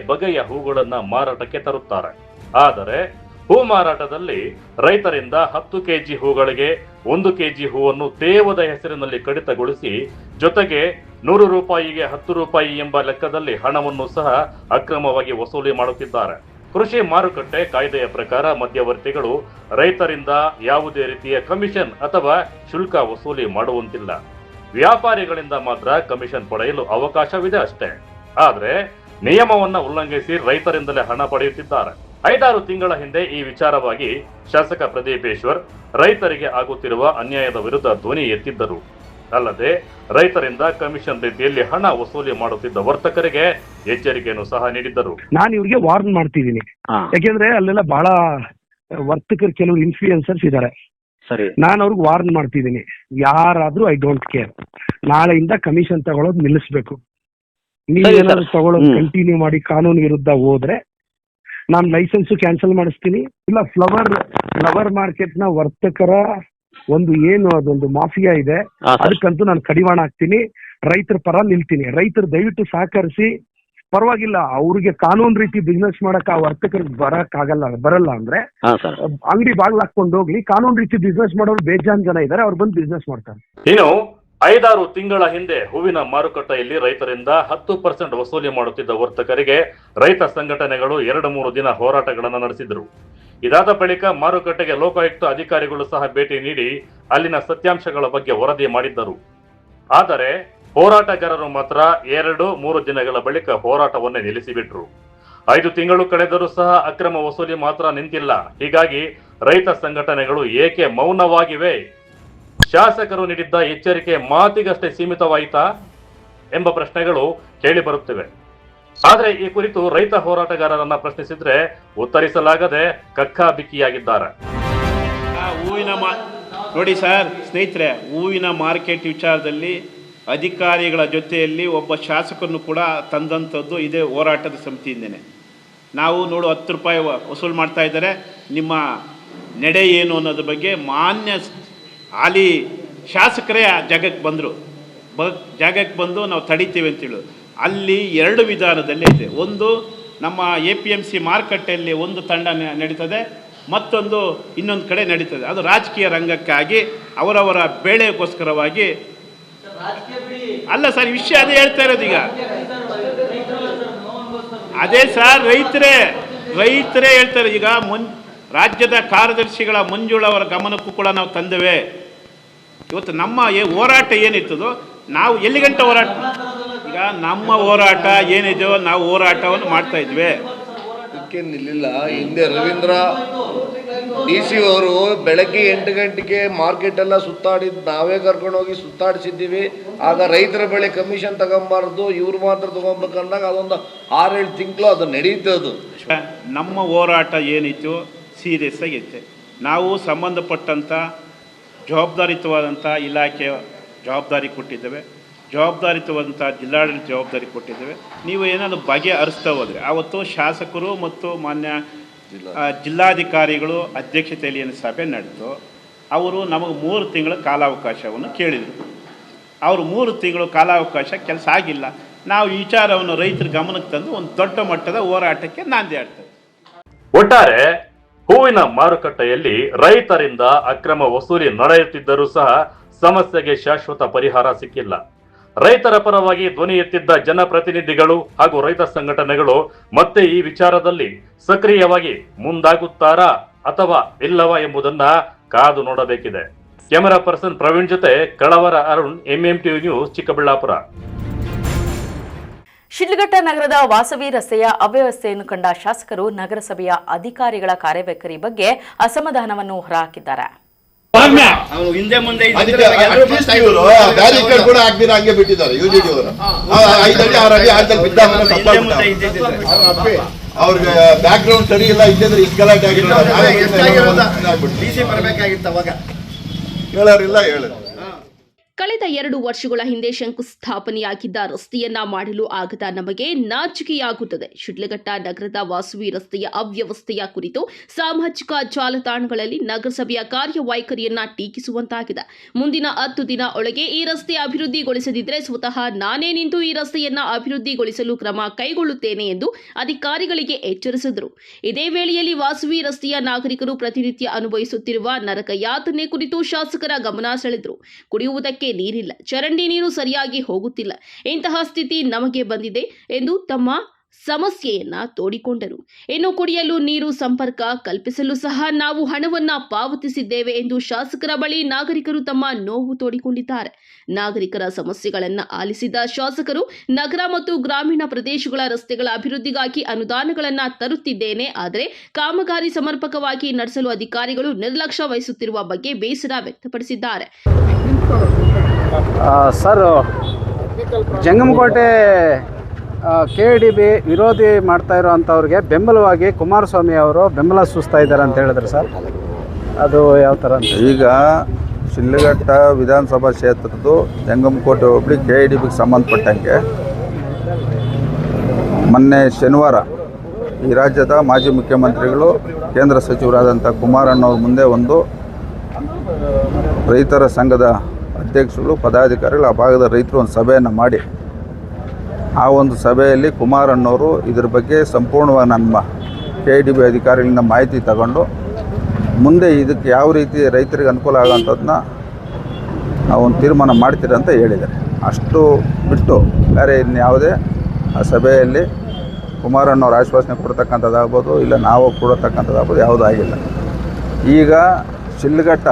ಬಗೆಯ ಹೂಗಳನ್ನ ಮಾರಾಟಕ್ಕೆ ತರುತ್ತಾರೆ. ಆದರೆ ಹೂ ಮಾರಾಟದಲ್ಲಿ ರೈತರಿಂದ 10 ಕೆಜಿ ಹೂಗಳಿಗೆ 1 ಕೆಜಿ ಹೂವನ್ನು ತೇವದ ಹೆಸರಿನಲ್ಲಿ ಕಡಿತಗೊಳಿಸಿ ಜೊತೆಗೆ 100 ರೂಪಾಯಿಗೆ 10 ರೂಪಾಯಿ ಎಂಬ ಲೆಕ್ಕದಲ್ಲಿ ಹಣವನ್ನು ಸಹ ಅಕ್ರಮವಾಗಿ ವಸೂಲಿ ಮಾಡುತ್ತಿದ್ದಾರೆ. ಕೃಷಿ ಮಾರುಕಟ್ಟೆ ಕಾಯ್ದೆಯ ಪ್ರಕಾರ ಮಧ್ಯವರ್ತಿಗಳು ರೈತರಿಂದ ಯಾವುದೇ ರೀತಿಯ ಕಮಿಷನ್ ಅಥವಾ ಶುಲ್ಕ ವಸೂಲಿ ಮಾಡುವಂತಿಲ್ಲ. ವ್ಯಾಪಾರಿಗಳಿಂದ ಮಾತ್ರ ಕಮಿಷನ್ ಪಡೆಯಲು ಅವಕಾಶವಿದೆ ಅಷ್ಟೇ. ಆದರೆ ನಿಯಮವನ್ನ ಉಲ್ಲಂಘಿಸಿ ರೈತರಿಂದಲೇ ಹಣ ಪಡೆಯುತ್ತಿದ್ದಾರೆ. 5-6 ತಿಂಗಳ ಹಿಂದೆ ಈ ವಿಚಾರವಾಗಿ ಶಾಸಕ ಪ್ರದೀಪೇಶ್ವರ್ ರೈತರಿಗೆ ಆಗುತ್ತಿರುವ ಅನ್ಯಾಯದ ವಿರುದ್ಧ ಧ್ವನಿ ಎತ್ತಿದ್ದರು. ಅಲ್ಲದೆ ರೈತರಿಂದ ಕಮಿಷನ್ ರೀತಿಯಲ್ಲಿ ಹಣ ವಸೂಲಿ ಮಾಡುತ್ತಿದ್ದ ವರ್ತಕರಿಗೆ ಎಚ್ಚರಿಕೆಯನ್ನು ಸಹ ನೀಡಿದ್ದರು. ನಾನು ಇವ್ರಿಗೆ ವಾರ್ನ್ ಮಾಡ್ತಿದ್ದೀನಿ, ಯಾಕೆಂದ್ರೆ ಅಲ್ಲೆಲ್ಲ ಬಹಳ ವರ್ತಕರು ಕೆಲವರು ಇನ್ಫ್ಲೂಯೆನ್ಸರ್ಸ್ ಇದ್ದಾರೆ. ಸರಿ, ನಾನು ಅವ್ರಿಗೆ ವಾರ್ನ್ ಮಾಡ್ತಿದ್ದೀನಿ, ಯಾರಾದ್ರೂ ಐ ಡೋಂಟ್ ಕೇರ್, ನಾಳೆಯಿಂದ ಕಮಿಷನ್ ತಗೊಳ್ಳೋದು ನಿಲ್ಲಿಸ್ಬೇಕು. ನೀವೇನಾದ್ರು ತಗೊಳ್ಳೋದು ಕಂಟಿನ್ಯೂ ಮಾಡಿ ಕಾನೂನು ವಿರುದ್ಧ ಹೋದ್ರೆ ನಾನು ಲೈಸೆನ್ಸ್ ಕ್ಯಾನ್ಸಲ್ ಮಾಡಿಸ್ತೀನಿ. ಇಲ್ಲ ಫ್ಲವರ್ ಮಾರ್ಕೆಟ್ ನ ವರ್ತಕರ ಅದೊಂದು ಮಾಫಿಯಾ ಇದೆ, ಅದಕ್ಕಂತೂ ನಾನು ಕಡಿವಾಣ ಹಾಕ್ತೀನಿ. ರೈತರ ಪರ ನಿಲ್ತೀನಿ. ರೈತರು ದಯವಿಟ್ಟು ಸಹಕರಿಸಿ. ಪರವಾಗಿಲ್ಲ, ಅವ್ರಿಗೆ ಕಾನೂನು ರೀತಿ ಬಿಸ್ನೆಸ್ ಮಾಡಕ್ ಆ ವರ್ತಕರಿಗೆ ಬರಲ್ಲ ಅಂದ್ರೆ ಅಂಗಡಿ ಬಾಗ್ಲು ಹಾಕೊಂಡು ಹೋಗ್ಲಿ. ಕಾನೂನು ರೀತಿ ಬಿಸ್ನೆಸ್ ಮಾಡೋರು ಬೇಜಾನ್ ಜನ ಇದ್ದಾರೆ, ಅವ್ರು ಬಂದು ಬಿಸ್ನೆಸ್ ಮಾಡ್ತಾರೆ. ಇನ್ನು 5-6 ತಿಂಗಳ ಹಿಂದೆ ಹೂವಿನ ಮಾರುಕಟ್ಟೆಯಲ್ಲಿ ರೈತರಿಂದ 10% ವಸೂಲಿ ಮಾಡುತ್ತಿದ್ದ ವರ್ತಕರಿಗೆ ರೈತ ಸಂಘಟನೆಗಳು 2-3 ದಿನ ಹೋರಾಟಗಳನ್ನು ನಡೆಸಿದರು. ಇದಾದ ಬಳಿಕ ಮಾರುಕಟ್ಟೆಗೆ ಲೋಕಾಯುಕ್ತ ಅಧಿಕಾರಿಗಳು ಸಹ ಭೇಟಿ ನೀಡಿ ಅಲ್ಲಿನ ಸತ್ಯಾಂಶಗಳ ಬಗ್ಗೆ ವರದಿ ಮಾಡಿದ್ದರು. ಆದರೆ ಹೋರಾಟಗಾರರು ಮಾತ್ರ 2-3 ದಿನಗಳ ಬಳಿಕ ಹೋರಾಟವನ್ನೇ ನಿಲ್ಲಿಸಿಬಿಟ್ರು. 5 ತಿಂಗಳು ಕಳೆದರೂ ಸಹ ಅಕ್ರಮ ವಸೂಲಿ ಮಾತ್ರ ನಿಂತಿಲ್ಲ. ಹೀಗಾಗಿ ರೈತ ಸಂಘಟನೆಗಳು ಏಕೆ ಮೌನವಾಗಿವೆ? ಶಾಸಕರು ನೀಡಿದ್ದ ಎಚ್ಚರಿಕೆ ಮಾತಿಗಷ್ಟೇ ಸೀಮಿತವಾಯಿತಾ ಎಂಬ ಪ್ರಶ್ನೆಗಳು ಕೇಳಿ ಬರುತ್ತಿವೆ. ಆದರೆ ಈ ಕುರಿತು ರೈತ ಹೋರಾಟಗಾರರನ್ನ ಪ್ರಶ್ನಿಸಿದ್ರೆ ಉತ್ತರಿಸಲಾಗದೆ ಕಕ್ಕಾಬಿಕ್ಕಿಯಾಗಿದ್ದಾರೆ. ನೋಡಿ ಸರ್ ಸ್ನೇಹಿತರೆ, ಹೂವಿನ ಮಾರ್ಕೆಟ್ ವಿಚಾರದಲ್ಲಿ ಅಧಿಕಾರಿಗಳ ಜೊತೆಯಲ್ಲಿ ಒಬ್ಬ ಶಾಸಕರನ್ನು ಕೂಡ ತಂದಂಥದ್ದು ಇದೇ ಹೋರಾಟದ ಸಮಿತಿಯಿಂದನೇ. ನಾವು ನೋಡು 10 ರೂಪಾಯಿ ವಸೂಲು ಮಾಡ್ತಾ ಇದ್ದಾರೆ, ನಿಮ್ಮ ನಡೆ ಏನು ಅನ್ನೋದ್ರ ಬಗ್ಗೆ ಮಾನ್ಯ ಹಾಲಿ ಶಾಸಕರೇ ಆ ಜಾಗಕ್ಕೆ ಬಂದು ನಾವು ತಡಿತೀವಿ ಅಂತೇಳಿ ಅಲ್ಲಿ 2 ವಿಧಾನದಲ್ಲೇ ಇದೆ. ಒಂದು ನಮ್ಮ APMC ಮಾರುಕಟ್ಟೆಯಲ್ಲಿ ಒಂದು ತಂಡ ನಡೀತದೆ, ಮತ್ತೊಂದು ಇನ್ನೊಂದು ಕಡೆ ನಡೀತದೆ. ಅದು ರಾಜಕೀಯ ರಂಗಕ್ಕಾಗಿ ಅವರವರ ಬೇಳೆಗೋಸ್ಕರವಾಗಿ ಅಲ್ಲ ಸರ್, ವಿಷಯ ಅದೇ ಹೇಳ್ತಾ ಇರೋದು. ಈಗ ಅದೇ ಸರ್ ರೈತರೇ ಹೇಳ್ತಾರೆ. ಈಗ ರಾಜ್ಯದ ಕಾರ್ಯದರ್ಶಿಗಳ ಮಂಜುಳವರ ಗಮನಕ್ಕೂ ಕೂಡ ನಾವು ತಂದೆವೆ. ಇವತ್ತು ನಮ್ಮ ಹೋರಾಟ ಏನಿತ್ತದೋ ನಾವು ಎಲ್ಲಿಗಂಟ ಹೋರಾಟ, ಈಗ ನಮ್ಮ ಹೋರಾಟ ಏನಿದೆಯೋ ನಾವು ಹೋರಾಟವನ್ನು ಮಾಡ್ತಾ ಇದ್ವಿ. ಅದಕ್ಕೆ ನಿಲ್ಲಿಲ್ಲ. ಹಿಂದೆ ರವೀಂದ್ರ DC ಅವರು ಬೆಳಗ್ಗೆ 8 ಗಂಟೆಗೆ ಮಾರ್ಕೆಟ್ ಎಲ್ಲ ಸುತ್ತಾಡಿದ್ದು ನಾವೇ ಕರ್ಕೊಂಡೋಗಿ ಸುತ್ತಾಡಿಸಿದ್ದೀವಿ. ಆಗ ರೈತರ ಬೆಳೆ ಕಮಿಷನ್ ತಗೊಂಬಾರ್ದು, ಇವ್ರು ಮಾತ್ರ ತಗೊಬೇಕಂದಾಗ ಅದೊಂದು 6-7 ತಿಂಗಳು ಅದು ನಡೀತದು. ನಮ್ಮ ಹೋರಾಟ ಏನಿತ್ತು ಸೀರಿಯಸ್ ಆಗಿತ್ತು. ನಾವು ಸಂಬಂಧಪಟ್ಟಂಥ ಜವಾಬ್ದಾರಿತವಾದಂಥ ಇಲಾಖೆಯ ಜವಾಬ್ದಾರಿ ಕೊಟ್ಟಿದ್ದೇವೆ, ಜವಾಬ್ದಾರಿತವಾದಂಥ ಜಿಲ್ಲಾಡಳಿತ ಜವಾಬ್ದಾರಿ ಕೊಟ್ಟಿದ್ದೇವೆ. ನೀವು ಏನಾದರೂ ಬಗೆಹರಿಸ್ತಾ ಹೋದರೆ ಆವತ್ತು ಶಾಸಕರು ಮತ್ತು ಮಾನ್ಯ ಜಿಲ್ಲಾಧಿಕಾರಿಗಳು ಅಧ್ಯಕ್ಷತೆಯಲ್ಲಿ ಏನು ಸಭೆ ನಡೆದು ಅವರು ನಮಗೆ 3 ತಿಂಗಳ ಕಾಲಾವಕಾಶವನ್ನು ಕೇಳಿದರು. ಅವರು 3 ತಿಂಗಳು ಕಾಲಾವಕಾಶ ಕೆಲಸ ಆಗಿಲ್ಲ. ನಾವು ಈ ವಿಚಾರವನ್ನು ರೈತರ ಗಮನಕ್ಕೆ ತಂದು ಒಂದು ದೊಡ್ಡ ಮಟ್ಟದ ಹೋರಾಟಕ್ಕೆ ನಾಂದಿ ಹಾಡ್ತೇವೆ. ಒಟ್ಟಾರೆ ಹೂವಿನ ಮಾರುಕಟ್ಟೆಯಲ್ಲಿ ರೈತರಿಂದ ಅಕ್ರಮ ವಸೂಲಿ ನಡೆಯುತ್ತಿದ್ದರೂ ಸಹ ಸಮಸ್ಯೆಗೆ ಶಾಶ್ವತ ಪರಿಹಾರ ಸಿಕ್ಕಿಲ್ಲ. ರೈತರ ಪರವಾಗಿ ಧ್ವನಿ ಎತ್ತಿದ್ದ ಜನಪ್ರತಿನಿಧಿಗಳು ಹಾಗೂ ರೈತ ಸಂಘಟನೆಗಳು ಮತ್ತೆ ಈ ವಿಚಾರದಲ್ಲಿ ಸಕ್ರಿಯವಾಗಿ ಮುಂದಾಗುತ್ತಾರಾ ಅಥವಾ ಇಲ್ಲವಾ ಎಂಬುದನ್ನ ಕಾದು ನೋಡಬೇಕಿದೆ. ಕ್ಯಾಮೆರಾ ಪರ್ಸನ್ ಪ್ರವೀಣ್ ಜೊತೆ ಕಳವರ ಅರುಣ್, MMTV ನ್ಯೂಸ್, ಚಿಕ್ಕಬಳ್ಳಾಪುರ. ಶಿಡ್ಲಘಟ್ಟ ನಗರದ ವಾಸವಿ ರಸ್ತೆಯ ಅವ್ಯವಸ್ಥೆಯನ್ನು ಕಂಡ ಶಾಸಕರು ನಗರಸಭೆಯ ಅಧಿಕಾರಿಗಳ ಕಾರ್ಯವೈಖರಿ ಬಗ್ಗೆ ಅಸಮಾಧಾನವನ್ನು ಹೊರಹಾಕಿದ್ದಾರೆ. ಹಿಂದೆ ಮುಂದೆ ಬ್ಯಾರಿಕೇಡ್ ಕೂಡ ಹಾಕ್ದಿರ ಹಂಗೆ ಬಿಟ್ಟಿದ್ದಾರೆ UGD ಅವರು. 5 ಅಡಿ 6 ಅಡಿ ಆಚೆ ಬಿದ್ದ ಅವ್ರಿಗೆ ಬ್ಯಾಕ್ ಗ್ರೌಂಡ್ ಸರಿ ಇಲ್ಲ, ಇದ್ದಿದ್ರೆ ಇಷ್ಟು ಗಲಾಟೆ ಆಗಿರೋದು. DC ಬರಬೇಕಾಗಿತ್ತು ಅವಾಗ. ಹೇಳೋರಿಲ್ಲ ಹೇಳೋದು. ಕಳೆದ 2 ವರ್ಷಗಳ ಹಿಂದೆ ಶಂಕುಸ್ಥಾಪನೆಯಾಗಿದ್ದ ರಸ್ತೆಯನ್ನ ಮಾಡಲು ಆಗದ ನಮಗೆ ನಾಚಿಕೆಯಾಗುತ್ತದೆ. ಶಿಡ್ಲಘಟ್ಟ ನಗರದ ವಾಸವಿ ರಸ್ತೆಯ ಅವ್ಯವಸ್ಥೆಯ ಕುರಿತು ಸಾಮಾಜಿಕ ಜಾಲತಾಣಗಳಲ್ಲಿ ನಗರಸಭೆಯ ಕಾರ್ಯವೈಖರಿಯನ್ನ ಟೀಕಿಸುವಂತಾಗಿದೆ. ಮುಂದಿನ 10 ದಿನ ಒಳಗೆ ಈ ರಸ್ತೆ ಅಭಿವೃದ್ಧಿಗೊಳಿಸದಿದ್ದರೆ ಸ್ವತಃ ನಾನೇ ನಿಂತು ಈ ರಸ್ತೆಯನ್ನ ಅಭಿವೃದ್ಧಿಗೊಳಿಸಲು ಕ್ರಮ ಕೈಗೊಳ್ಳುತ್ತೇನೆ ಎಂದು ಅಧಿಕಾರಿಗಳಿಗೆ ಎಚ್ಚರಿಸಿದರು. ಇದೇ ವೇಳೆಯಲ್ಲಿ ವಾಸವಿ ರಸ್ತೆಯ ನಾಗರಿಕರು ಪ್ರತಿನಿತ್ಯ ಅನುಭವಿಸುತ್ತಿರುವ ನರಕ ಯಾತನೆ ಕುರಿತು ಶಾಸಕರ ಗಮನ ಸೆಳೆದರು. ಕುಡಿಯುವುದಕ್ಕೆ ನೀರಿಲ್ಲ, ಚರಂಡಿ ನೀರು ಸರಿಯಾಗಿ ಹೋಗುತ್ತಿಲ್ಲ, ಇಂತಹ ಸ್ಥಿತಿ ನಮಗೆ ಬಂದಿದೆ ಎಂದು ತಮ್ಮ ಸಮಸ್ಯೆಯನ್ನ ತೋಡಿಕೊಂಡರು. ಇನ್ನು ಕುಡಿಯಲು ನೀರು ಸಂಪರ್ಕ ಕಲ್ಪಿಸಲು ಸಹ ನಾವು ಹಣವನ್ನ ಪಾವತಿಸಿದ್ದೇವೆ ಎಂದು ಶಾಸಕರ ಬಳಿ ನಾಗರಿಕರು ತಮ್ಮ ನೋವು ತೋಡಿಕೊಂಡಿದ್ದಾರೆ. ನಾಗರಿಕರ ಸಮಸ್ಯೆಗಳನ್ನ ಆಲಿಸಿದ ಶಾಸಕರು ನಗರ ಮತ್ತು ಗ್ರಾಮೀಣ ಪ್ರದೇಶಗಳ ರಸ್ತೆಗಳ ಅಭಿವೃದ್ಧಿಗಾಗಿ ಅನುದಾನಗಳನ್ನ ತರುತ್ತಿದ್ದೇನೆ, ಆದರೆ ಕಾಮಗಾರಿ ಸಮರ್ಪಕವಾಗಿ ನಡೆಸಲು ಅಧಿಕಾರಿಗಳು ನಿರ್ಲಕ್ಷ್ಯ ವಹಿಸುತ್ತಿರುವ ಬಗ್ಗೆ ಬೇಸರ ವ್ಯಕ್ತಪಡಿಸಿದ್ದಾರೆ. ಸರ್, ಜಂಗಮಕೋಟೆ KDB ವಿರೋಧಿ ಮಾಡ್ತಾ ಇರೋವಂಥವ್ರಿಗೆ ಬೆಂಬಲವಾಗಿ ಕುಮಾರಸ್ವಾಮಿ ಅವರು ಬೆಂಬಲ ಸೂಸ್ತಾ ಇದ್ದಾರೆ ಅಂತ ಹೇಳಿದ್ರು ಸರ್. ಅದು ಯಾವ ಥರ ಅಂತ? ಈಗ ಶಿಡ್ಲಘಟ್ಟ ವಿಧಾನಸಭಾ ಕ್ಷೇತ್ರದ್ದು ಜಂಗಮಕೋಟೆ ಹೋಬಳಿ KDBಗೆ ಸಂಬಂಧಪಟ್ಟಂಗೆ ಮೊನ್ನೆ ಶನಿವಾರ ಈ ರಾಜ್ಯದ ಮಾಜಿ ಮುಖ್ಯಮಂತ್ರಿಗಳು ಕೇಂದ್ರ ಸಚಿವರಾದಂಥ ಕುಮಾರಣ್ಣವ್ರ ಮುಂದೆ ಒಂದು ರೈತರ ಸಂಘದ ಅಧ್ಯಕ್ಷರು ಪದಾಧಿಕಾರಿಗಳು ಆ ಭಾಗದ ರೈತರು ಒಂದು ಸಭೆಯನ್ನು ಮಾಡಿ ಆ ಒಂದು ಸಭೆಯಲ್ಲಿ ಕುಮಾರಣ್ಣವರು ಇದ್ರ ಬಗ್ಗೆ ಸಂಪೂರ್ಣವಾಗಿ ನಮ್ಮ KDB ಅಧಿಕಾರಿಗಳಿಂದ ಮಾಹಿತಿ ತಗೊಂಡು ಮುಂದೆ ಇದಕ್ಕೆ ಯಾವ ರೀತಿ ರೈತರಿಗೆ ಅನುಕೂಲ ಆಗೋಂಥದ್ದನ್ನ ನಾವು ಒಂದು ತೀರ್ಮಾನ ಮಾಡ್ತೀರಿ ಅಂತ ಹೇಳಿದ್ದಾರೆ. ಅಷ್ಟು ಬಿಟ್ಟು ಬೇರೆ ಇನ್ಯಾವುದೇ ಆ ಸಭೆಯಲ್ಲಿ ಕುಮಾರಣ್ಣವ್ರು ಆಶ್ವಾಸನೆ ಕೊಡ್ತಕ್ಕಂಥದ್ದಾಗ್ಬೋದು, ಇಲ್ಲ ನಾವು ಕೊಡತಕ್ಕಂಥದ್ದಾಗ್ಬೋದು, ಯಾವುದೂ ಆಗಿಲ್ಲ. ಈಗ ಶಿಡ್ಲಘಟ್ಟ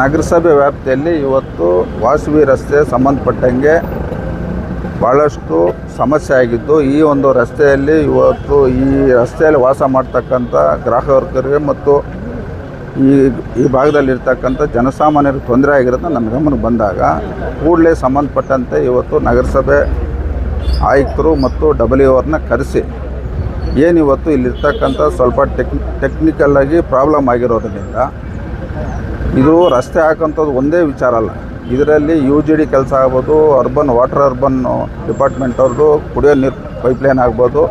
ನಗರಸಭೆ ವ್ಯಾಪ್ತಿಯಲ್ಲಿ ಇವತ್ತು ವಾಸವಿ ರಸ್ತೆ ಸಂಬಂಧಪಟ್ಟಂಗೆ ಭಾಳಷ್ಟು ಸಮಸ್ಯೆ ಆಗಿದ್ದು, ಈ ಒಂದು ರಸ್ತೆಯಲ್ಲಿ ಇವತ್ತು ಈ ರಸ್ತೆಯಲ್ಲಿ ವಾಸ ಮಾಡ್ತಕ್ಕಂಥ ಗ್ರಾಹಕರಿಗೆ ಮತ್ತು ಈ ಭಾಗದಲ್ಲಿರ್ತಕ್ಕಂಥ ಜನಸಾಮಾನ್ಯರಿಗೆ ತೊಂದರೆ ಆಗಿರೋದನ್ನ ನನ್ನ ಗಮನಕ್ಕೆ ಬಂದಾಗ ಕೂಡಲೇ ಸಂಬಂಧಪಟ್ಟಂತೆ ಇವತ್ತು ನಗರಸಭೆ ಆಯುಕ್ತರು ಮತ್ತು WO ಕರೆಸಿ ಏನಿವತ್ತು ಇಲ್ಲಿರ್ತಕ್ಕಂಥ ಸ್ವಲ್ಪ ಟೆಕ್ನಿಕಲ್ಲಾಗಿ ಪ್ರಾಬ್ಲಮ್ ಆಗಿರೋದ್ರಿಂದ ಇದು ರಸ್ತೆ ಹಾಕೋಂಥದ್ದು ಒಂದೇ ವಿಚಾರ ಅಲ್ಲ, ಇದರಲ್ಲಿ UGD ಕೆಲಸ ಆಗ್ಬೋದು, ಅರ್ಬನ್ ಡಿಪಾರ್ಟ್ಮೆಂಟ್ ಅವ್ರದ್ದು ಕುಡಿಯೋ ನೀರು ಪೈಪ್ಲೈನ್ ಆಗ್ಬೋದು,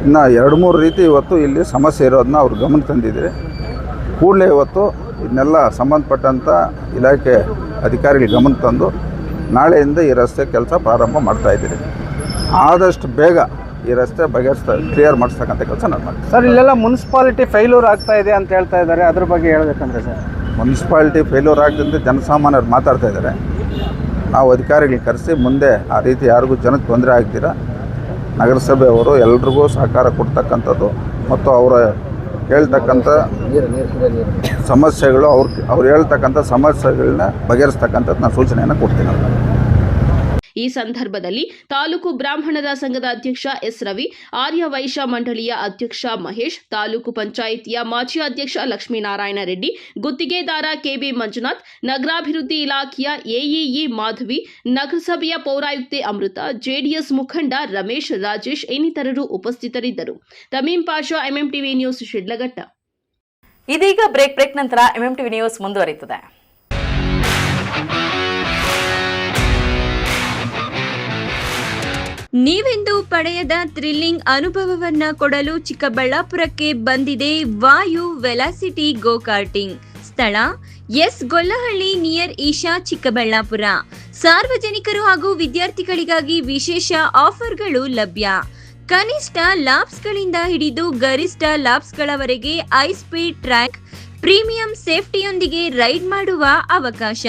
ಇನ್ನು 2-3 ರೀತಿ ಇವತ್ತು ಇಲ್ಲಿ ಸಮಸ್ಯೆ ಇರೋದನ್ನ ಅವ್ರು ಗಮನ ತಂದಿದ್ದೀರಿ. ಕೂಡಲೇ ಇವತ್ತು ಇದನ್ನೆಲ್ಲ ಸಂಬಂಧಪಟ್ಟಂಥ ಇಲಾಖೆ ಅಧಿಕಾರಿಗಳು ಗಮನ ತಂದು ನಾಳೆಯಿಂದ ಈ ರಸ್ತೆ ಕೆಲಸ ಪ್ರಾರಂಭ ಮಾಡ್ತಾಯಿದ್ದೀರಿ. ಆದಷ್ಟು ಬೇಗ ಈ ರಸ್ತೆ ಕ್ಲಿಯರ್ ಮಾಡಿಸ್ತಕ್ಕಂಥ ಕೆಲಸ ನಾನು ಮಾಡ್ತೀನಿ. ಸರ್, ಇಲ್ಲೆಲ್ಲ ಮುನ್ಸಿಪಾಲಿಟಿ ಫೇಲ್ಯೂರ್ ಆಗ್ತಾ ಇದೆ ಅಂತ ಹೇಳ್ತಾ ಇದ್ದಾರೆ, ಅದ್ರ ಬಗ್ಗೆ ಹೇಳಬೇಕಂದ್ರೆ ಸರ್? ಮುನ್ಸಿಪಾಲಿಟಿ ಫೇಲ್ಯೂರ್ ಆಗದಂತೆ ಜನಸಾಮಾನ್ಯರು ಮಾತಾಡ್ತಾ ಇದ್ದಾರೆ. ನಾವು ಅಧಿಕಾರಿಗಳಿಗೆ ಕರೆಸಿ ಮುಂದೆ ಆ ರೀತಿ ಯಾರಿಗೂ ಜನಕ್ಕೆ ತೊಂದರೆ ಆಗ್ತೀರ ನಗರಸಭೆಯವರು ಎಲ್ರಿಗೂ ಸಹಕಾರ ಕೊಡ್ತಕ್ಕಂಥದ್ದು ಮತ್ತು ಅವರ ಹೇಳ್ತಕ್ಕಂಥ ಸಮಸ್ಯೆಗಳು ಅವ್ರು ಹೇಳ್ತಕ್ಕಂಥ ಸಮಸ್ಯೆಗಳನ್ನ ಬಗೆಹರಿಸ್ತಕ್ಕಂಥದ್ದು ನಾನು ಸೂಚನೆಯನ್ನು ಕೊಡ್ತೀನಿ. ಈ ಸಂದರ್ಭದಲ್ಲಿ ತಾಲೂಕು ಬ್ರಾಹ್ಮಣರ ಸಂಘದ ಅಧ್ಯಕ್ಷ ಎಸ್ ರವಿ, ಆರ್ಯ ವೈಶ್ಯ ಮಂಡಳಿಯ ಅಧ್ಯಕ್ಷ ಮಹೇಶ್, ತಾಲೂಕು ಪಂಚಾಯಿತಿಯ ಮಾಜಿ ಅಧ್ಯಕ್ಷ ಲಕ್ಷ್ಮೀನಾರಾಯಣ ರೆಡ್ಡಿ, ಗುತ್ತಿಗೆದಾರ ಕೆಬಿ ಮಂಜುನಾಥ್, ನಗರಾಭಿವೃದ್ಧಿ ಇಲಾಖೆಯ ಎಇಇ ಮಾಧವಿ, ನಗರಸಭೆಯ ಪೌರಾಯುಕ್ತೆ ಅಮೃತ, ಜೆಡಿಎಸ್ ಮುಖಂಡ ರಮೇಶ್, ರಾಜೇಶ್ ಇನ್ನಿತರರು ಉಪಸ್ಥಿತರಿದ್ದರು. ತಮೀಂ ಪಾಷಾ, ಎಂಎಂಟಿವಿ ನ್ಯೂಸ್, ಶಿಡ್ಲಘಟ್ಟ. ಇದೀಗ ಬ್ರೇಕ್ ನಂತರ ಎಂಎಂಟಿವಿ ನ್ಯೂಸ್ ಮುಂದುವರಿಯುತ್ತದೆ. ನೀವೆಂದು ಪಡೆಯದ ಥ್ರಿಲ್ಲಿಂಗ್ ಅನುಭವವನ್ನ ಕೊಡಲು ಚಿಕ್ಕಬಳ್ಳಾಪುರಕ್ಕೆ ಬಂದಿದೆ ವಾಯು ವೆಲಾಸಿಟಿ ಗೋ ಕಾರ್ಟಿಂಗ್. ಸ್ಥಳ ಎಸ್ ಗೊಲ್ಲಹಳ್ಳಿ ನಿಯರ್ ಈಶಾ, ಚಿಕ್ಕಬಳ್ಳಾಪುರ. ಸಾರ್ವಜನಿಕರು ಹಾಗೂ ವಿದ್ಯಾರ್ಥಿಗಳಿಗಾಗಿ ವಿಶೇಷ ಆಫರ್ಗಳು ಲಭ್ಯ. ಕನಿಷ್ಠ ಲಾಪ್ಸ್ಗಳಿಂದ ಹಿಡಿದು ಗರಿಷ್ಠ ಲಾಪ್ಸ್ಗಳವರೆಗೆ ಹೈ ಸ್ಪೀಡ್ ಟ್ರ್ಯಾಕ್, ಪ್ರೀಮಿಯಂ ಸೇಫ್ಟಿಯೊಂದಿಗೆ ರೈಡ್ ಮಾಡುವ ಅವಕಾಶ.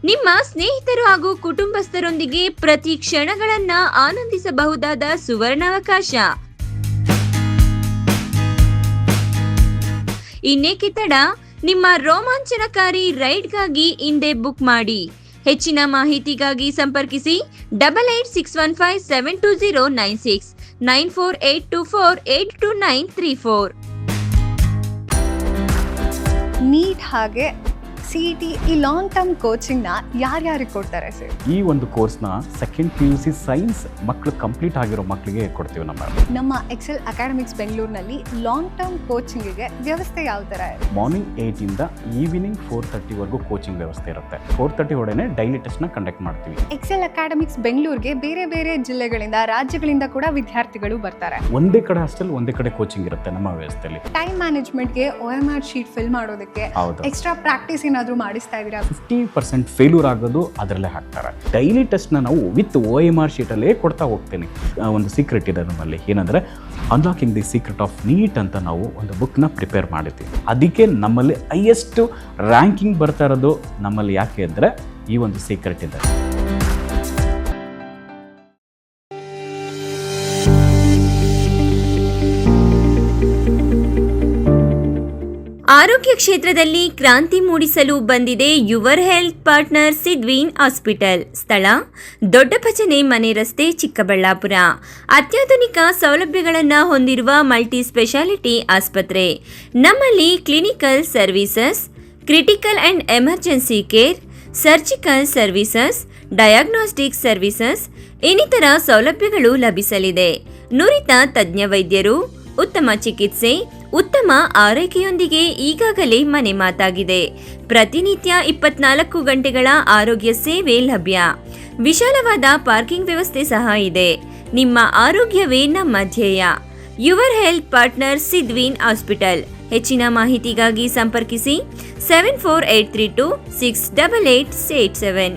ನಿಮ್ಮ ಸ್ನೇಹಿತರು ಹಾಗೂ ಕುಟುಂಬಸ್ಥರೊಂದಿಗೆ ಪ್ರತಿ ಕ್ಷಣಗಳನ್ನ ಆನಂದಿಸಬಹುದಾದ ಸುವರ್ಣಾವಕಾಶ. ಇನ್ನೇಕೆ ತಡ, ನಿಮ್ಮ ರೋಮಾಂಚನಕಾರಿ ರೈಡ್ಗಾಗಿ ಹಿಂದೆ ಬುಕ್ ಮಾಡಿ. ಹೆಚ್ಚಿನ ಮಾಹಿತಿಗಾಗಿ ಸಂಪರ್ಕಿಸಿ 8861572096 9482482934. ನೀಟ್ ಹಾಗೆ CET ಈ ಲಾಂಗ್ ಟರ್ಮ್ ಕೋಚಿಂಗ್ನ ಯಾರ್ಯಾರಿಗೆ ಕೊಡ್ತಾರೆ ಸರ್? ಈ ಒಂದು ಕೋರ್ಸ್ನ ಸೆಕೆಂಡ್ PUC ಸೈನ್ಸ್ ಮಕ್ಕಳು ಕಂಪ್ಲೀಟ್ ಆಗಿರೋ ಮಕ್ಕಳಿಗೆ ಕೊಡ್ತೀವಿ. ನಮ್ಮ ಎಕ್ಸೆಲ್ ಅಕಾಡೆಮಿಕ್ಸ್ ಬೆಂಗಳೂರಿನಲ್ಲಿ ಲಾಂಗ್ ಟರ್ಮ್ ಕೋಚಿಂಗಿಗೆ ವ್ಯವಸ್ಥೆ ಯಾವ ಥರ ಇದೆ? ಮಾರ್ನಿಂಗ್ 8 ಇಂದ ಈವ್ನಿಂಗ್ 4:30ವರೆಗೂ ಕೋಚಿಂಗ್ ವ್ಯವಸ್ಥೆ ಇರುತ್ತೆ. 4:30 ಒಳಗಡೆ ಡೈಲಿ ಟೆಸ್ಟ್ನ ಕಂಡಕ್ಟ್ ಮಾಡ್ತೀವಿ. ಎಕ್ಸೆಲ್ ಅಕಾಡೆಮಿಕ್ಸ್ ಬೆಂಗಳೂರಿಗೆ ಬೇರೆ ಬೇರೆ ಜಿಲ್ಲೆಗಳಿಂದ, ರಾಜ್ಯಗಳಿಂದ ಕೂಡ ವಿದ್ಯಾರ್ಥಿಗಳು ಬರ್ತಾರೆ. ಒಂದೇ ಕಡೆ ಹಾಸ್ಟೆಲ್, ಒಂದೇ ಕಡೆ ಕೋಚಿಂಗ್ ಇರುತ್ತೆ ನಮ್ಮ ವ್ಯವಸ್ಥೆಯಲ್ಲಿ. ಟೈಮ್ ಮ್ಯಾನೇಜ್ಮೆಂಟ್ಗೆ OMR ಶೀಟ್ ಫಿಲ್ ಮಾಡೋದಕ್ಕೆ ಎಕ್ಸ್ಟ್ರಾ ಪ್ರಾಕ್ಟೀಸ್ ಏನಾದರೂ ಮಾಡಿಸ್ತಾ ಇದ್ದೀರಾ? 50% ಫೇಲ್ಯೂರ್ ಆಗೋದು ಅದರಲ್ಲೇ ಹಾಕ್ತಾರೆ. ಡೈಲಿ ಟೆಸ್ಟ್ನ ನಾವು ವಿತ್ OMR ಶೀಟಲ್ಲೇ ಕೊಡ್ತಾ ಹೋಗ್ತೀನಿ. ಒಂದು ಸೀಕ್ರೆಟ್ ಇದೆ ನಮ್ಮಲ್ಲಿ, ಏನಂದರೆ unlocking the secret of NEET ಅಂತ ನಾವು ಒಂದು ಬುಕ್ನ ಪ್ರಿಪೇರ್ ಮಾಡಿದ್ದೀವಿ. ಅದಕ್ಕೆ ನಮ್ಮಲ್ಲಿ ಹೈಯೆಸ್ಟ್ ರ್ಯಾಂಕಿಂಗ್ ಬರ್ತಾ ಇರೋದು ನಮ್ಮಲ್ಲಿ. ಯಾಕೆ ಅಂದರೆ ಈ ಒಂದು ಸೀಕ್ರೆಟ್ ಇದೆ. ಆರೋಗ್ಯ ಕ್ಷೇತ್ರದಲ್ಲಿ ಕ್ರಾಂತಿ ಮೂಡಿಸಲು ಬಂದಿದೆ ಯುವರ್ ಹೆಲ್ತ್ ಪಾರ್ಟ್ನರ್ ಸಿದ್ವೀನ್ ಹಾಸ್ಪಿಟಲ್. ಸ್ಥಳ ದೊಡ್ಡಪಚನೆ ಮನೆ ರಸ್ತೆ, ಚಿಕ್ಕಬಳ್ಳಾಪುರ. ಅತ್ಯಾಧುನಿಕ ಸೌಲಭ್ಯಗಳನ್ನು ಹೊಂದಿರುವ ಮಲ್ಟಿ ಸ್ಪೆಷಾಲಿಟಿ ಆಸ್ಪತ್ರೆ. ನಮ್ಮಲ್ಲಿ clinical services, critical and emergency care, surgical services, diagnostic services ಇನ್ನಿತರ ಸೌಲಭ್ಯಗಳು ಲಭಿಸಲಿದೆ. ನುರಿತ ತಜ್ಞ ವೈದ್ಯರು, ಉತ್ತಮ ಚಿಕಿತ್ಸೆ, ಉತ್ತಮ ಆರೈಕೆಯೊಂದಿಗೆ ಈಗಾಗಲೇ ಮನೆ ಮಾತಾಗಿದೆ. ಪ್ರತಿನಿತ್ಯ 24 ಗಂಟೆಗಳ ಆರೋಗ್ಯ ಸೇವೆ ಲಭ್ಯ. ವಿಶಾಲವಾದ ಪಾರ್ಕಿಂಗ್ ವ್ಯವಸ್ಥೆ ಸಹ ಇದೆ. ನಿಮ್ಮ ಆರೋಗ್ಯವೇ ನಮ್ಮ ಧ್ಯೇಯ. ಯುವರ್ ಹೆಲ್ತ್ ಪಾರ್ಟ್ನರ್ ಸಿದ್ವೀನ್ ಹಾಸ್ಪಿಟಲ್. ಹೆಚ್ಚಿನ ಮಾಹಿತಿಗಾಗಿ ಸಂಪರ್ಕಿಸಿ 7483268887.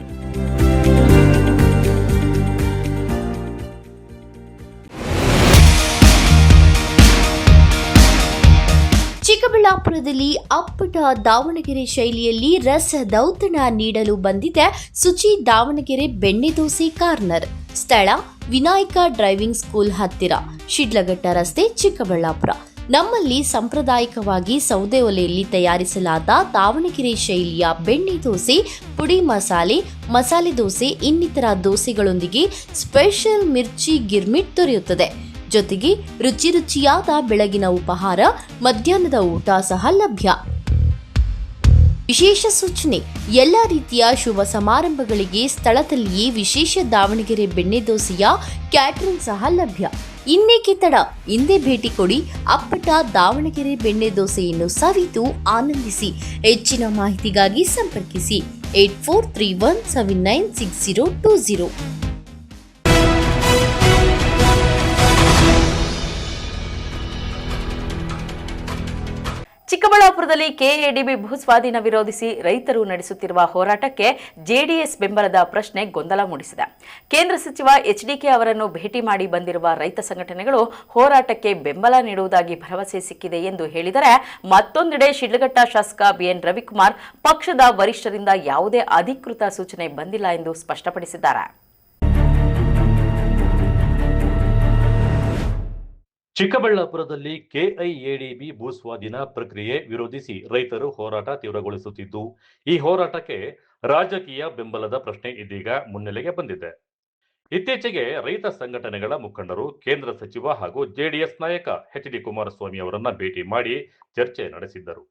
ಚಿಕ್ಕಬಳ್ಳಾಪುರದಲ್ಲಿ ಅಪ್ಪಟ ದಾವಣಗೆರೆ ಶೈಲಿಯಲ್ಲಿ ರಸದೌತಣ ನೀಡಲು ಬಂದಿದೆ ಸುಚಿ ದಾವಣಗೆರೆ ಬೆಣ್ಣೆ ದೋಸೆ ಕಾರ್ನರ್. ಸ್ಥಳ ವಿನಾಯಕ ಡ್ರೈವಿಂಗ್ ಸ್ಕೂಲ್ ಹತ್ತಿರ, ಶಿಡ್ಲಘಟ್ಟ ರಸ್ತೆ, ಚಿಕ್ಕಬಳ್ಳಾಪುರ. ನಮ್ಮಲ್ಲಿ ಸಾಂಪ್ರದಾಯಿಕವಾಗಿ ಸೌದೆ ಒಲೆಯಲ್ಲಿ ತಯಾರಿಸಲಾದ ದಾವಣಗೆರೆ ಶೈಲಿಯ ಬೆಣ್ಣೆ ದೋಸೆ, ಪುಡಿ ಮಸಾಲೆ, ಮಸಾಲೆ ದೋಸೆ ಇನ್ನಿತರ ದೋಸೆಗಳೊಂದಿಗೆ ಸ್ಪೆಷಲ್ ಮಿರ್ಚಿ ಗಿರ್ಮಿಟ್ ದೊರೆಯುತ್ತದೆ. ಜೊತೆಗೆ ರುಚಿ ರುಚಿಯಾದ ಬೆಳಗಿನ ಉಪಹಾರ, ಮಧ್ಯಾಹ್ನದ ಊಟ ಸಹ ಲಭ್ಯ. ವಿಶೇಷ ಸೂಚನೆ: ಎಲ್ಲ ರೀತಿಯ ಶುಭ ಸಮಾರಂಭಗಳಿಗೆ ಸ್ಥಳದಲ್ಲಿಯೇ ವಿಶೇಷ ದಾವಣಗೆರೆ ಬೆಣ್ಣೆ ದೋಸೆಯ ಕ್ಯಾಟರಿಂಗ್ ಸಹ ಲಭ್ಯ. ಇನ್ನೇಕೆ ತಡ, ಹಿಂದೆ ಭೇಟಿ ಕೊಡಿ. ಅಪ್ಪಟ ದಾವಣಗೆರೆ ಬೆಣ್ಣೆ ದೋಸೆಯನ್ನು ಸವಿದು ಆನಂದಿಸಿ. ಹೆಚ್ಚಿನ ಮಾಹಿತಿಗಾಗಿ ಸಂಪರ್ಕಿಸಿ 8431796020. ಚಿಕ್ಕಬಳ್ಳಾಪುರದಲ್ಲಿ ಕೆಎಡಿಬಿ ಭೂಸ್ವಾಧೀನ ವಿರೋಧಿಸಿ ರೈತರು ನಡೆಸುತ್ತಿರುವ ಹೋರಾಟಕ್ಕೆ ಜೆಡಿಎಸ್ ಬೆಂಬಲದ ಪ್ರಶ್ನೆ ಗೊಂದಲ ಮೂಡಿಸಿದೆ. ಕೇಂದ್ರ ಸಚಿವ ಎಚ್ಡಿಕೆ ಅವರನ್ನು ಭೇಟಿ ಮಾಡಿ ಬಂದಿರುವ ರೈತ ಸಂಘಟನೆಗಳು ಹೋರಾಟಕ್ಕೆ ಬೆಂಬಲ ನೀಡುವುದಾಗಿ ಭರವಸೆ ಸಿಕ್ಕಿದೆ ಎಂದು ಹೇಳಿದರೆ, ಮತ್ತೊಂದೆಡೆ ಶಿಡ್ಲಘಟ್ಟ ಶಾಸಕ ಬಿಎನ್ ರವಿಕುಮಾರ್ ಪಕ್ಷದ ವರಿಷ್ಠರಿಂದ ಯಾವುದೇ ಅಧಿಕೃತ ಸೂಚನೆ ಬಂದಿಲ್ಲ ಎಂದು ಸ್ಪಷ್ಟಪಡಿಸಿದ್ದಾರೆ. ಚಿಕ್ಕಬಳ್ಳಾಪುರದಲ್ಲಿ ಕೆಐಎಡಿಬಿ ಭೂಸ್ವಾಧೀನ ಪ್ರಕ್ರಿಯೆ ವಿರೋಧಿಸಿ ರೈತರು ಹೋರಾಟ ತೀವ್ರಗೊಳಿಸುತ್ತಿದ್ದು, ಈ ಹೋರಾಟಕ್ಕೆ ರಾಜಕೀಯ ಬೆಂಬಲದ ಪ್ರಶ್ನೆ ಇದೀಗ ಮುನ್ನೆಲೆಗೆ ಬಂದಿದೆ. ಇತ್ತೀಚೆಗೆ ರೈತ ಸಂಘಟನೆಗಳ ಮುಖಂಡರು ಕೇಂದ್ರ ಸಚಿವ ಹಾಗೂ ಜೆಡಿಎಸ್ ನಾಯಕ ಎಚ್.ಡಿ. ಕುಮಾರಸ್ವಾಮಿ ಅವರನ್ನ ಭೇಟಿ ಮಾಡಿ ಚರ್ಚೆ ನಡೆಸಿದ್ದರು.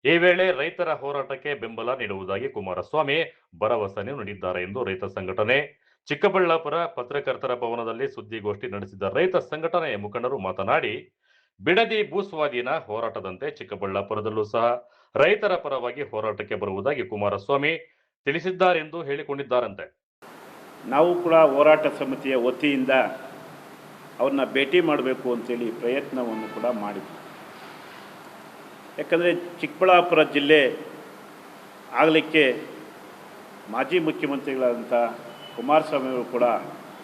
ಈ ವೇಳೆ ರೈತರ ಹೋರಾಟಕ್ಕೆ ಬೆಂಬಲ ನೀಡುವುದಾಗಿ ಕುಮಾರಸ್ವಾಮಿ ಭರವಸೆ ನೀಡಿದ್ದಾರೆ ಎಂದು ರೈತ ಸಂಘಟನೆ ಚಿಕ್ಕಬಳ್ಳಾಪುರ ಪತ್ರಕರ್ತರ ಭವನದಲ್ಲಿ ಸುದ್ದಿಗೋಷ್ಠಿ ನಡೆಸಿದ ರೈತ ಸಂಘಟನೆಯ ಮುಖಂಡರು ಮಾತನಾಡಿ, ಬಿಡದಿ ಭೂಸ್ವಾಧೀನ ಹೋರಾಟದಂತೆ ಚಿಕ್ಕಬಳ್ಳಾಪುರದಲ್ಲೂ ಸಹ ರೈತರ ಪರವಾಗಿ ಹೋರಾಟಕ್ಕೆ ಬರುವುದಾಗಿ ಕುಮಾರಸ್ವಾಮಿ ತಿಳಿಸಿದ್ದಾರೆಂದು ಹೇಳಿಕೊಂಡಿದ್ದಾರಂತೆ. ನಾವು ಕೂಡ ಹೋರಾಟ ಸಮಿತಿಯ ವತಿಯಿಂದ ಅವ್ರನ್ನ ಭೇಟಿ ಮಾಡಬೇಕು ಅಂತೇಳಿ ಪ್ರಯತ್ನವನ್ನು ಕೂಡ ಮಾಡಿದ್ವಿ. ಯಾಕಂದರೆ ಚಿಕ್ಕಬಳ್ಳಾಪುರ ಜಿಲ್ಲೆ ಆಗಲಿಕ್ಕೆ ಮಾಜಿ ಮುಖ್ಯಮಂತ್ರಿಗಳಾದಂಥ ಕುಮಾರಸ್ವಾಮಿ ಅವರು ಕೂಡ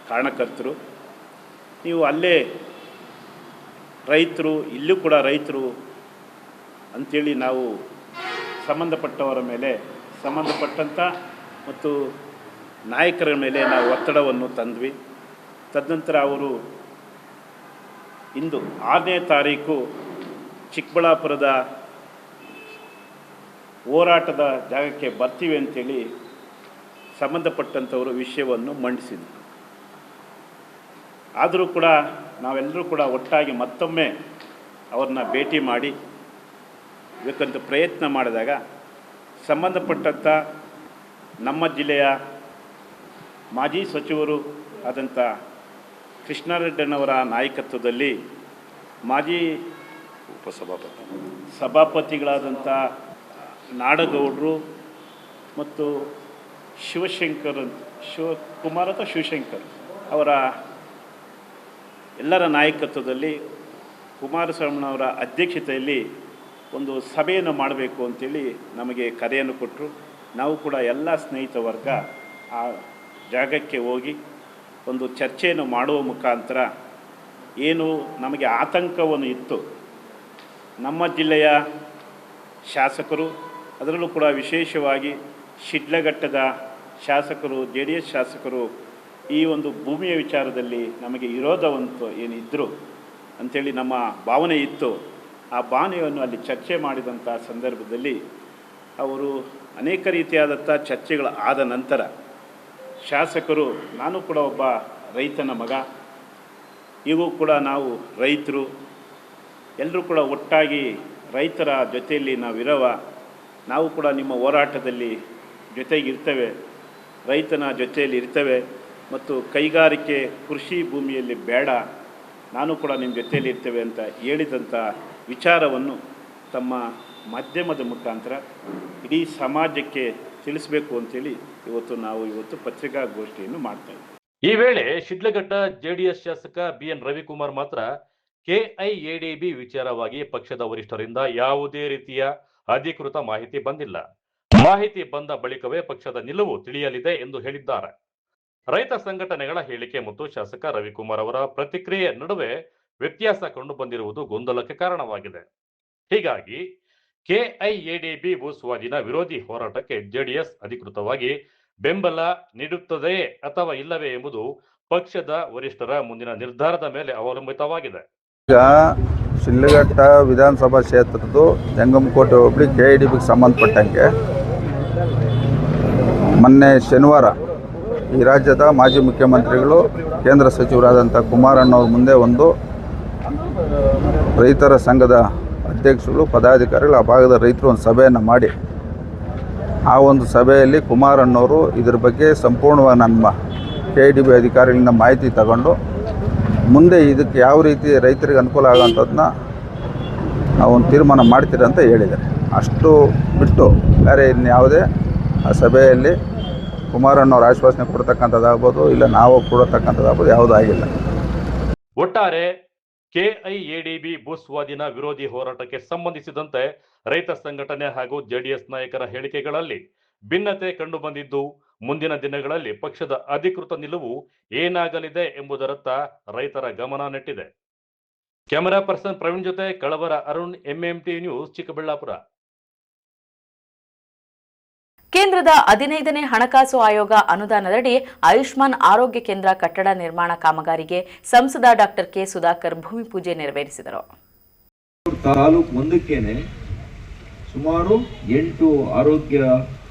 ಕಾರಣಕರ್ತರು. ನೀವು ಅಲ್ಲೇ ರೈತರು, ಇಲ್ಲೂ ಕೂಡ ರೈತರು ಅಂಥೇಳಿ ನಾವು ಸಂಬಂಧಪಟ್ಟವರ ಮೇಲೆ, ಸಂಬಂಧಪಟ್ಟಂಥ ಮತ್ತು ನಾಯಕರ ಮೇಲೆ ನಾವು ಒತ್ತಡವನ್ನು ತಂದ್ವಿ. ತದನಂತರ ಅವರು ಇಂದು 6ನೇ ತಾರೀಕು ಚಿಕ್ಕಬಳ್ಳಾಪುರದ ಹೋರಾಟದ ಜಾಗಕ್ಕೆ ಬರ್ತೀವಿ ಅಂತೇಳಿ ಸಂಬಂಧಪಟ್ಟಂಥವರು ವಿಷಯವನ್ನು ಮಂಡಿಸಿದರು. ಆದರೂ ಕೂಡ ನಾವೆಲ್ಲರೂ ಕೂಡ ಒಟ್ಟಾಗಿ ಮತ್ತೊಮ್ಮೆ ಅವ್ರನ್ನ ಭೇಟಿ ಮಾಡಿ ಬೇಕಂತ ಪ್ರಯತ್ನ ಮಾಡಿದಾಗ ಸಂಬಂಧಪಟ್ಟಂಥ ನಮ್ಮ ಜಿಲ್ಲೆಯ ಮಾಜಿ ಸಚಿವರು ಆದಂಥ ಕೃಷ್ಣಾರೆಡ್ಡಿನವರ ನಾಯಕತ್ವದಲ್ಲಿ ಮಾಜಿ ಸಭಾಪತಿಗಳಾದಂಥ ನಾಡಗೌಡರು ಮತ್ತು ಶಿವಕುಮಾರ್ ಅಥವಾ ಶಿವಶಂಕರ್ ಅವರ ಎಲ್ಲರ ನಾಯಕತ್ವದಲ್ಲಿ ಕುಮಾರಸ್ವಾಮಿಯವರ ಅಧ್ಯಕ್ಷತೆಯಲ್ಲಿ ಒಂದು ಸಭೆಯನ್ನು ಮಾಡಬೇಕು ಅಂತೇಳಿ ನಮಗೆ ಕರೆಯನ್ನು ಕೊಟ್ಟರು. ನಾವು ಕೂಡ ಎಲ್ಲ ಸ್ನೇಹಿತ ವರ್ಗ ಆ ಜಾಗಕ್ಕೆ ಹೋಗಿ ಒಂದು ಚರ್ಚೆಯನ್ನು ಮಾಡುವ ಮುಖಾಂತರ ಏನು ನಮಗೆ ಆತಂಕವನ್ನು ಇತ್ತು, ನಮ್ಮ ಜಿಲ್ಲೆಯ ಶಾಸಕರು, ಅದರಲ್ಲೂ ಕೂಡ ವಿಶೇಷವಾಗಿ ಶಿಡ್ಲಘಟ್ಟದ ಶಾಸಕರು, JDS ಶಾಸಕರು ಈ ಒಂದು ಭೂಮಿಯ ವಿಚಾರದಲ್ಲಿ ನಮಗೆ ವಿರೋಧವಂತೂ ಏನಿದ್ದರು ಅಂಥೇಳಿ ನಮ್ಮ ಭಾವನೆ ಇತ್ತು. ಆ ಭಾವನೆಯನ್ನು ಅಲ್ಲಿ ಚರ್ಚೆ ಮಾಡಿದಂಥ ಸಂದರ್ಭದಲ್ಲಿ ಅವರು ಅನೇಕ ರೀತಿಯಾದಂಥ ಚರ್ಚೆಗಳು ಆದ ನಂತರ ಶಾಸಕರು, ನಾನು ಕೂಡ ಒಬ್ಬ ರೈತನ ಮಗ, ಈಗೂ ಕೂಡ ನಾವು ರೈತರು, ಎಲ್ಲರೂ ಕೂಡ ಒಟ್ಟಾಗಿ ರೈತರ ಜೊತೆಯಲ್ಲಿ ನಾವಿರವ, ನಾವು ಕೂಡ ನಿಮ್ಮ ಹೋರಾಟದಲ್ಲಿ ಜೊತೆಗಿರ್ತೇವೆ, ರೈತನ ಜೊತೆಯಲ್ಲಿ ಇರ್ತೇವೆ ಮತ್ತು ಕೈಗಾರಿಕೆ ಕೃಷಿ ಭೂಮಿಯಲ್ಲಿ ಬೇಡ, ನಾನು ಕೂಡ ನಿಮ್ಮ ಜೊತೆಯಲ್ಲಿ ಇರ್ತೇವೆ ಅಂತ ಹೇಳಿದಂಥ ವಿಚಾರವನ್ನು ತಮ್ಮ ಮಾಧ್ಯಮದ ಮುಖಾಂತರ ಇಡೀ ಸಮಾಜಕ್ಕೆ ತಿಳಿಸಬೇಕು ಅಂತೇಳಿ ಇವತ್ತು ಪತ್ರಿಕಾಗೋಷ್ಠಿಯನ್ನು ಮಾಡ್ತಾಯಿದ್ದೀವಿ. ಈ ವೇಳೆ ಶಿಡ್ಲಘಟ್ಟ JDS ಶಾಸಕ BN ರವಿಕುಮಾರ್ ಮಾತ್ರ ಕೆಐಎಡಿಬಿ ವಿಚಾರವಾಗಿ ಪಕ್ಷದ ವರಿಷ್ಠರಿಂದ ಯಾವುದೇ ರೀತಿಯ ಅಧಿಕೃತ ಮಾಹಿತಿ ಬಂದಿಲ್ಲ, ಮಾಹಿತಿ ಬಂದ ಬಳಿಕವೇ ಪಕ್ಷದ ನಿಲುವು ತಿಳಿಯಲಿದೆ ಎಂದು ಹೇಳಿದ್ದಾರೆ. ರೈತ ಸಂಘಟನೆಗಳ ಹೇಳಿಕೆ ಮತ್ತು ಶಾಸಕ ರವಿಕುಮಾರ್ ಅವರ ಪ್ರತಿಕ್ರಿಯೆ ನಡುವೆ ವ್ಯತ್ಯಾಸ ಕಂಡು ಬಂದಿರುವುದು ಗೊಂದಲಕ್ಕೆ ಕಾರಣವಾಗಿದೆ. ಹೀಗಾಗಿ ಕೆಐಎಡಿಬಿ ಭೂಸ್ವಾಧೀನ ವಿರೋಧಿ ಹೋರಾಟಕ್ಕೆ JDS ಅಧಿಕೃತವಾಗಿ ಬೆಂಬಲ ನೀಡುತ್ತದೆಯೇ ಅಥವಾ ಇಲ್ಲವೇ ಎಂಬುದು ಪಕ್ಷದ ವರಿಷ್ಠರ ಮುಂದಿನ ನಿರ್ಧಾರದ ಮೇಲೆ ಅವಲಂಬಿತವಾಗಿದೆ. ಈಗ ಶಿಡ್ಲಘಟ್ಟ ವಿಧಾನಸಭಾ ಕ್ಷೇತ್ರದ್ದು ಜಂಗಮಕೋಟೆ ಹೋಬಳಿ KIDBಗೆ ಸಂಬಂಧಪಟ್ಟಂಗೆ ಮೊನ್ನೆ ಶನಿವಾರ ಈ ರಾಜ್ಯದ ಮಾಜಿ ಮುಖ್ಯಮಂತ್ರಿಗಳು ಕೇಂದ್ರ ಸಚಿವರಾದಂಥ ಕುಮಾರಣ್ಣವ್ರ ಮುಂದೆ ಒಂದು ರೈತರ ಸಂಘದ ಅಧ್ಯಕ್ಷರು, ಪದಾಧಿಕಾರಿಗಳು, ಆ ಭಾಗದ ರೈತರು ಒಂದು ಸಭೆಯನ್ನು ಮಾಡಿ ಆ ಒಂದು ಸಭೆಯಲ್ಲಿ ಕುಮಾರಣ್ಣವರು ಇದ್ರ ಬಗ್ಗೆ ಸಂಪೂರ್ಣವಾಗಿ ನಮ್ಮ KIDB ಅಧಿಕಾರಿಗಳಿಂದ ಮಾಹಿತಿ ತಗೊಂಡು ಮುಂದೆ ಇದಕ್ಕೆ ಯಾವ ರೀತಿ ರೈತರಿಗೆ ಅನುಕೂಲ ಆಗೋಂಥದ್ದನ್ನ ನಾವೊಂದು ತೀರ್ಮಾನ ಮಾಡ್ತೀರ ಅಂತ ಹೇಳಿದ್ದಾರೆ. ಅಷ್ಟು ಬಿಟ್ಟು ಬೇರೆ ಇನ್ಯಾವುದೇ ಆ ಸಭೆಯಲ್ಲಿ ಕುಮಾರಣ್ಣವ್ರ ಆಶ್ವಾಸನೆ ಕೊಡ್ತಕ್ಕಂಥದ್ದಾಗ್ಬೋದು, ಇಲ್ಲ ನಾವು ಕೊಡತಕ್ಕಂಥದ್ದಾಗ್ಬೋದು, ಯಾವುದೂ ಆಗಿಲ್ಲ. ಒಟ್ಟಾರೆ ಕೆಐಎಡಿಬಿ ಭೂಸ್ವಾಧೀನ ವಿರೋಧಿ ಹೋರಾಟಕ್ಕೆ ಸಂಬಂಧಿಸಿದಂತೆ ರೈತ ಸಂಘಟನೆ ಹಾಗೂ JDS ನಾಯಕರ ಹೇಳಿಕೆಗಳಲ್ಲಿ ಭಿನ್ನತೆ ಕಂಡುಬಂದಿದ್ದು, ಮುಂದಿನ ದಿನಗಳಲ್ಲಿ ಪಕ್ಷದ ಅಧಿಕೃತ ನಿಲುವು ಏನಾಗಲಿದೆ ಎಂಬುದರತ್ತ ರೈತರ ಗಮನ ನೆಟ್ಟಿದೆ. ಕ್ಯಾಮೆರಾ ಪರ್ಸನ್ ಪ್ರವೀಣ್ ಜೊತೆ ಕಳವರ ಅರುಣ್, MMT ನ್ಯೂಸ್, ಚಿಕ್ಕಬಳ್ಳಾಪುರ. ಕೇಂದ್ರದ 15ನೇ ಹಣಕಾಸು ಆಯೋಗ ಅನುದಾನದಡಿ ಆಯುಷ್ಮಾನ್ ಆರೋಗ್ಯ ಕೇಂದ್ರ ಕಟ್ಟಡ ನಿರ್ಮಾಣ ಕಾಮಗಾರಿಗೆ ಸಂಸದ ಡಾಕ್ಟರ್ ಕೆ ಸುಧಾಕರ್ ಭೂಮಿ ಪೂಜೆ ನೆರವೇರಿಸಿದರು. ತಾಲೂಕು ಒಂದಕ್ಕೇನೆ ಸುಮಾರು 8 ಆರೋಗ್ಯ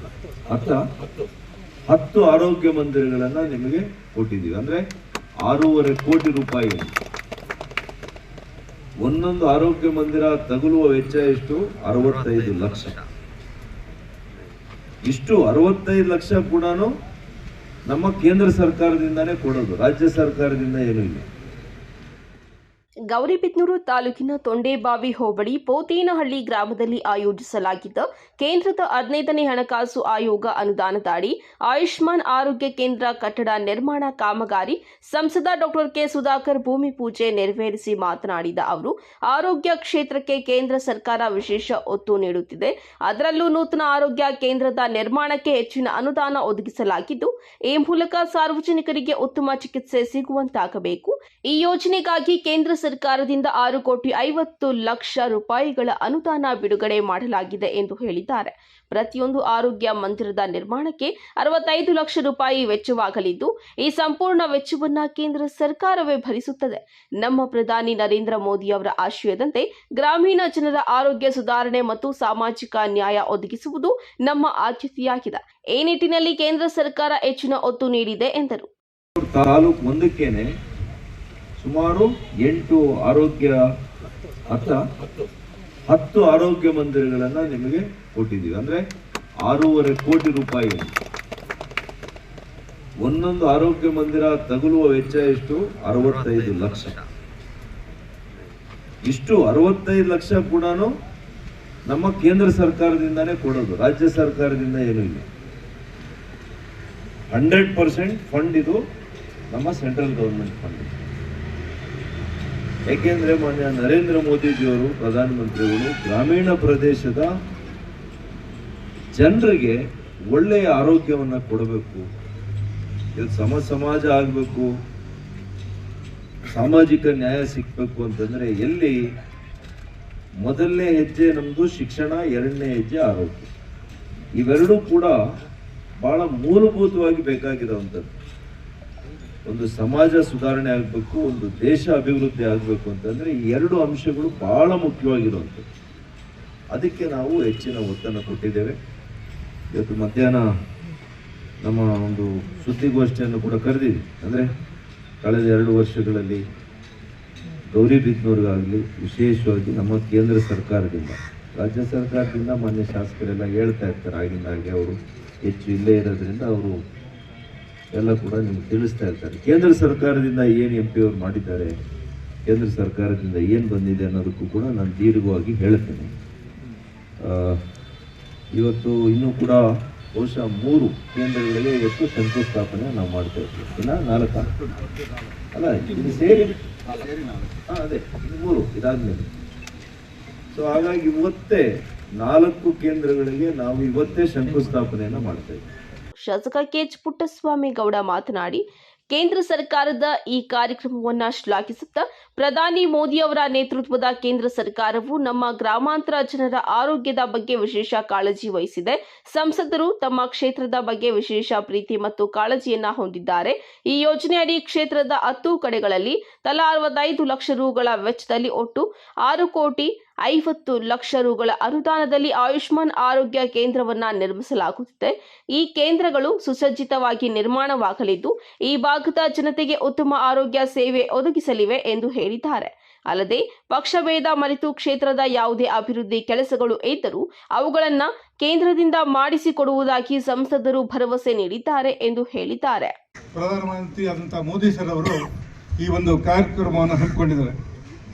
10 ಆರೋಗ್ಯ ಮಂದಿರಗಳನ್ನು ನಿಮಗೆ ಕೊಟ್ಟಿದ್ದೀವಿ. ಅಂದರೆ 6.5 ಕೋಟಿ ರೂಪಾಯಿ. ಒಂದೊಂದು ಆರೋಗ್ಯ ಮಂದಿರ ತಗುಲುವ ವೆಚ್ಚ ಎಷ್ಟು? 65 ಲಕ್ಷ. ಇಷ್ಟು 65 ಲಕ್ಷ ಕೂಡ ನಮ್ಮ ಕೇಂದ್ರ ಸರ್ಕಾರದಿಂದಾನೇ ಕೊಡೋದು, ರಾಜ್ಯ ಸರ್ಕಾರದಿಂದ ಏನೂ ಇಲ್ಲ. ಗೌರಿಬಿದನೂರು ತಾಲೂಕಿನ ತೊಂಡೇಬಾವಿ ಹೋಬಳಿ ಪೋತೇನಹಳ್ಳಿ ಗ್ರಾಮದಲ್ಲಿ ಆಯೋಜಿಸಲಾಗಿದ್ದ ಕೇಂದ್ರದ 15ನೇ ಹಣಕಾಸು ಆಯೋಗ ಅನುದಾನದಡಿ ಆಯುಷ್ಮಾನ್ ಆರೋಗ್ಯ ಕೇಂದ್ರ ಕಟ್ಟಡ ನಿರ್ಮಾಣ ಕಾಮಗಾರಿ ಸಂಸದ ಡಾಕ್ಟರ್ ಕೆ ಸುಧಾಕರ್ ಭೂಮಿ ಪೂಜೆ ನೆರವೇರಿಸಿ ಮಾತನಾಡಿದ ಅವರು, ಆರೋಗ್ಯ ಕ್ಷೇತ್ರಕ್ಕೆ ಕೇಂದ್ರ ಸರ್ಕಾರ ವಿಶೇಷ ಒತ್ತು ನೀಡುತ್ತಿದೆ. ಅದರಲ್ಲೂ ನೂತನ ಆರೋಗ್ಯ ಕೇಂದ್ರದ ನಿರ್ಮಾಣಕ್ಕೆ ಹೆಚ್ಚಿನ ಅನುದಾನ ಒದಗಿಸಲಾಗಿದ್ದು, ಈ ಮೂಲಕ ಸಾರ್ವಜನಿಕರಿಗೆ ಉತ್ತಮ ಚಿಕಿತ್ಸೆ ಸಿಗುವಂತಾಗಬೇಕು. ಈ ಯೋಜನೆಗಾಗಿ ಕೇಂದ್ರ ಸರ್ಕಾರದಿಂದ 6,50,00,000 ರೂಪಾಯಿಗಳ ಅನುದಾನ ಬಿಡುಗಡೆ ಮಾಡಲಾಗಿದೆ ಎಂದು ಹೇಳಿದ್ದಾರೆ. ಪ್ರತಿಯೊಂದು ಆರೋಗ್ಯ ಮಂದಿರದ ನಿರ್ಮಾಣಕ್ಕೆ 65 ಲಕ್ಷ ರೂಪಾಯಿ ವೆಚ್ಚವಾಗಲಿದ್ದು, ಈ ಸಂಪೂರ್ಣ ವೆಚ್ಚವನ್ನು ಕೇಂದ್ರ ಸರ್ಕಾರವೇ ಭರಿಸುತ್ತದೆ. ನಮ್ಮ ಪ್ರಧಾನಿ ನರೇಂದ್ರ ಮೋದಿ ಅವರ ಆಶಯದಂತೆ ಗ್ರಾಮೀಣ ಜನರ ಆರೋಗ್ಯ ಸುಧಾರಣೆ ಮತ್ತು ಸಾಮಾಜಿಕ ನ್ಯಾಯ ಒದಗಿಸುವುದು ನಮ್ಮ ಆದ್ಯತೆಯಾಗಿದೆ. ಈ ನಿಟ್ಟಿನಲ್ಲಿ ಕೇಂದ್ರ ಸರ್ಕಾರ ಹೆಚ್ಚಿನ ಒತ್ತು ನೀಡಿದೆ ಎಂದರು. ತಾಲೂಕು ಒಂದಕ್ಕೇನೆ ಸುಮಾರು 8 ಆರೋಗ್ಯ 10 ಆರೋಗ್ಯ ಮಂದಿರಗಳನ್ನು ನಿಮಗೆ ಕೊಟ್ಟಿದ್ದೀವಿ. ಅಂದರೆ 6.5 ಕೋಟಿ ರೂಪಾಯಿ. ಒಂದೊಂದು ಆರೋಗ್ಯ ಮಂದಿರ ತಗುಲುವ ವೆಚ್ಚ ಎಷ್ಟು? 65 ಲಕ್ಷ. ಇಷ್ಟು 65 ಲಕ್ಷ ಕೂಡ ನಮ್ಮ ಕೇಂದ್ರ ಸರ್ಕಾರದಿಂದಾನೇ ಕೊಡೋದು, ರಾಜ್ಯ ಸರ್ಕಾರದಿಂದ ಏನೂ ಇಲ್ಲ. 100% ಫಂಡ್ ಇದು ನಮ್ಮ ಸೆಂಟ್ರಲ್ ಗವರ್ಮೆಂಟ್ ಫಂಡ್. ಏಕೆಂದರೆ ಮಾನ್ಯ ನರೇಂದ್ರ ಮೋದಿಜಿಯವರು ಪ್ರಧಾನಮಂತ್ರಿಗಳು ಗ್ರಾಮೀಣ ಪ್ರದೇಶದ ಜನರಿಗೆ ಒಳ್ಳೆಯ ಆರೋಗ್ಯವನ್ನು ಕೊಡಬೇಕು, ಇದು ಸಮಾಜ ಆಗಬೇಕು, ಸಾಮಾಜಿಕ ನ್ಯಾಯ ಸಿಗಬೇಕು ಅಂತಂದರೆ ಎಲ್ಲಿ ಮೊದಲನೇ ಹೆಜ್ಜೆ ನಮ್ಮದು ಶಿಕ್ಷಣ, ಎರಡನೇ ಹೆಜ್ಜೆ ಆರೋಗ್ಯ. ಇವೆರಡೂ ಕೂಡ ಬಹಳ ಮೂಲಭೂತವಾಗಿ ಬೇಕಾಗಿರುವಂಥದ್ದು. ಒಂದು ಸಮಾಜ ಸುಧಾರಣೆ ಆಗಬೇಕು, ಒಂದು ದೇಶ ಅಭಿವೃದ್ಧಿ ಆಗಬೇಕು ಅಂತಂದರೆ ಈ 2 ಅಂಶಗಳು ಬಹಳ ಮುಖ್ಯವಾಗಿರುವಂಥದ್ದು. ಅದಕ್ಕೆ ನಾವು ಹೆಚ್ಚಿನ ಒತ್ತನ್ನು ಕೊಟ್ಟಿದ್ದೇವೆ. ಇವತ್ತು ಮಧ್ಯಾಹ್ನ ನಮ್ಮ ಒಂದು ಸುದ್ದಿಗೋಷ್ಠಿಯನ್ನು ಕೂಡ ಕರೆದಿದ್ವಿ. ಅಂದರೆ ಕಳೆದ 2 ವರ್ಷಗಳಲ್ಲಿ ಗೌರಿಬಿದನೂರಿಗಾಗಲಿ ವಿಶೇಷವಾಗಿ ನಮ್ಮ ಕೇಂದ್ರ ಸರ್ಕಾರದಿಂದ, ರಾಜ್ಯ ಸರ್ಕಾರದಿಂದ ಮಾನ್ಯ ಶಾಸಕರೆಲ್ಲ ಹೇಳ್ತಾ ಇರ್ತಾರೆ ಆಗಿಂದಾಗೆ, ಅವರು ಹೆಚ್ಚು ಇಲ್ಲೇ ಇರೋದ್ರಿಂದ ಅವರು ಎಲ್ಲ ಕೂಡ ನಿಮ್ಗೆ ತಿಳಿಸ್ತಾ ಇರ್ತಾರೆ. ಕೇಂದ್ರ ಸರ್ಕಾರದಿಂದ ಏನು MP ಅವರು ಮಾಡಿದ್ದಾರೆ, ಕೇಂದ್ರ ಸರ್ಕಾರದಿಂದ ಏನು ಬಂದಿದೆ ಅನ್ನೋದಕ್ಕೂ ಕೂಡ ನಾನು ದೀರ್ಘವಾಗಿ ಹೇಳ್ತೇನೆ. ಇವತ್ತು ಇನ್ನೂ ಕೂಡ ಬಹುಶಃ 3 ಕೇಂದ್ರಗಳಿಗೆ ಇವತ್ತು ಶಂಕುಸ್ಥಾಪನೆ ನಾವು ಮಾಡ್ತಾ ಇರ್ತೀವಿ. ಇನ್ನು 4 ಅಲ್ಲ, ಇದು ಸೇರಿ ಅದೇ ಇದು 3 ಇದಾದ್ಮೇಲೆ. ಸೊ ಹಾಗಾಗಿ ಇವತ್ತೇ 4 ಕೇಂದ್ರಗಳಿಗೆ ನಾವು ಇವತ್ತೇ ಶಂಕುಸ್ಥಾಪನೆಯನ್ನು ಮಾಡ್ತಾ ಇದ್ದೀವಿ. ಶಾಸಕ ಕೆಎಚ್ ಪುಟ್ಟಸ್ವಾಮಿ ಗೌಡ ಮಾತನಾಡಿ, ಕೇಂದ್ರ ಸರ್ಕಾರದ ಈ ಕಾರ್ಯಕ್ರಮವನ್ನು ಶ್ಲಾಘಿಸುತ್ತಾ ಪ್ರಧಾನಿ ಮೋದಿ ಅವರ ನೇತೃತ್ವದ ಕೇಂದ್ರ ಸರ್ಕಾರವು ನಮ್ಮ ಗ್ರಾಮಾಂತರ ಜನರ ಆರೋಗ್ಯದ ಬಗ್ಗೆ ವಿಶೇಷ ಕಾಳಜಿ ವಹಿಸಿದೆ. ಸಂಸದರು ತಮ್ಮ ಕ್ಷೇತ್ರದ ಬಗ್ಗೆ ವಿಶೇಷ ಪ್ರೀತಿ ಮತ್ತು ಕಾಳಜಿಯನ್ನ ಹೊಂದಿದ್ದಾರೆ. ಈ ಯೋಜನೆಯಡಿ ಕ್ಷೇತ್ರದ 10 ಕಡೆಗಳಲ್ಲಿ ತಲಾ 65 ಲಕ್ಷ ರೂಗಳ ವೆಚ್ಚದಲ್ಲಿ ಒಟ್ಟು 6,50,00,000 ರೂಗಳ ಅನುದಾನದಲ್ಲಿ ಆಯುಷ್ಮಾನ್ ಆರೋಗ್ಯ ಕೇಂದ್ರವನ್ನ ನಿರ್ಮಿಸಲಾಗುತ್ತಿದೆ. ಈ ಕೇಂದ್ರಗಳು ಸುಸಜ್ಜಿತವಾಗಿ ನಿರ್ಮಾಣವಾಗಲಿದ್ದು, ಈ ಭಾಗದ ಜನತೆಗೆ ಉತ್ತಮ ಆರೋಗ್ಯ ಸೇವೆ ಒದಗಿಸಲಿವೆ ಎಂದು ಹೇಳಿದ್ದಾರೆ. ಅಲ್ಲದೆ ಪಕ್ಷಭೇದ ಮರೆತು ಕ್ಷೇತ್ರದ ಯಾವುದೇ ಅಭಿವೃದ್ಧಿ ಕೆಲಸಗಳು ಇದ್ದರೂ ಅವುಗಳನ್ನು ಕೇಂದ್ರದಿಂದ ಮಾಡಿಸಿಕೊಡುವುದಾಗಿ ಸಂಸದರು ಭರವಸೆ ನೀಡಿದ್ದಾರೆ ಎಂದು ಹೇಳಿದ್ದಾರೆ. ಪ್ರಧಾನಮಂತ್ರಿ ಆದಂತಹ ಮೋದಿ ಸರ್ ಅವರು ಈ ಒಂದು ಕಾರ್ಯಕ್ರಮವನ್ನು ಹಮ್ಮಿಕೊಂಡಿದ್ದಾರೆ.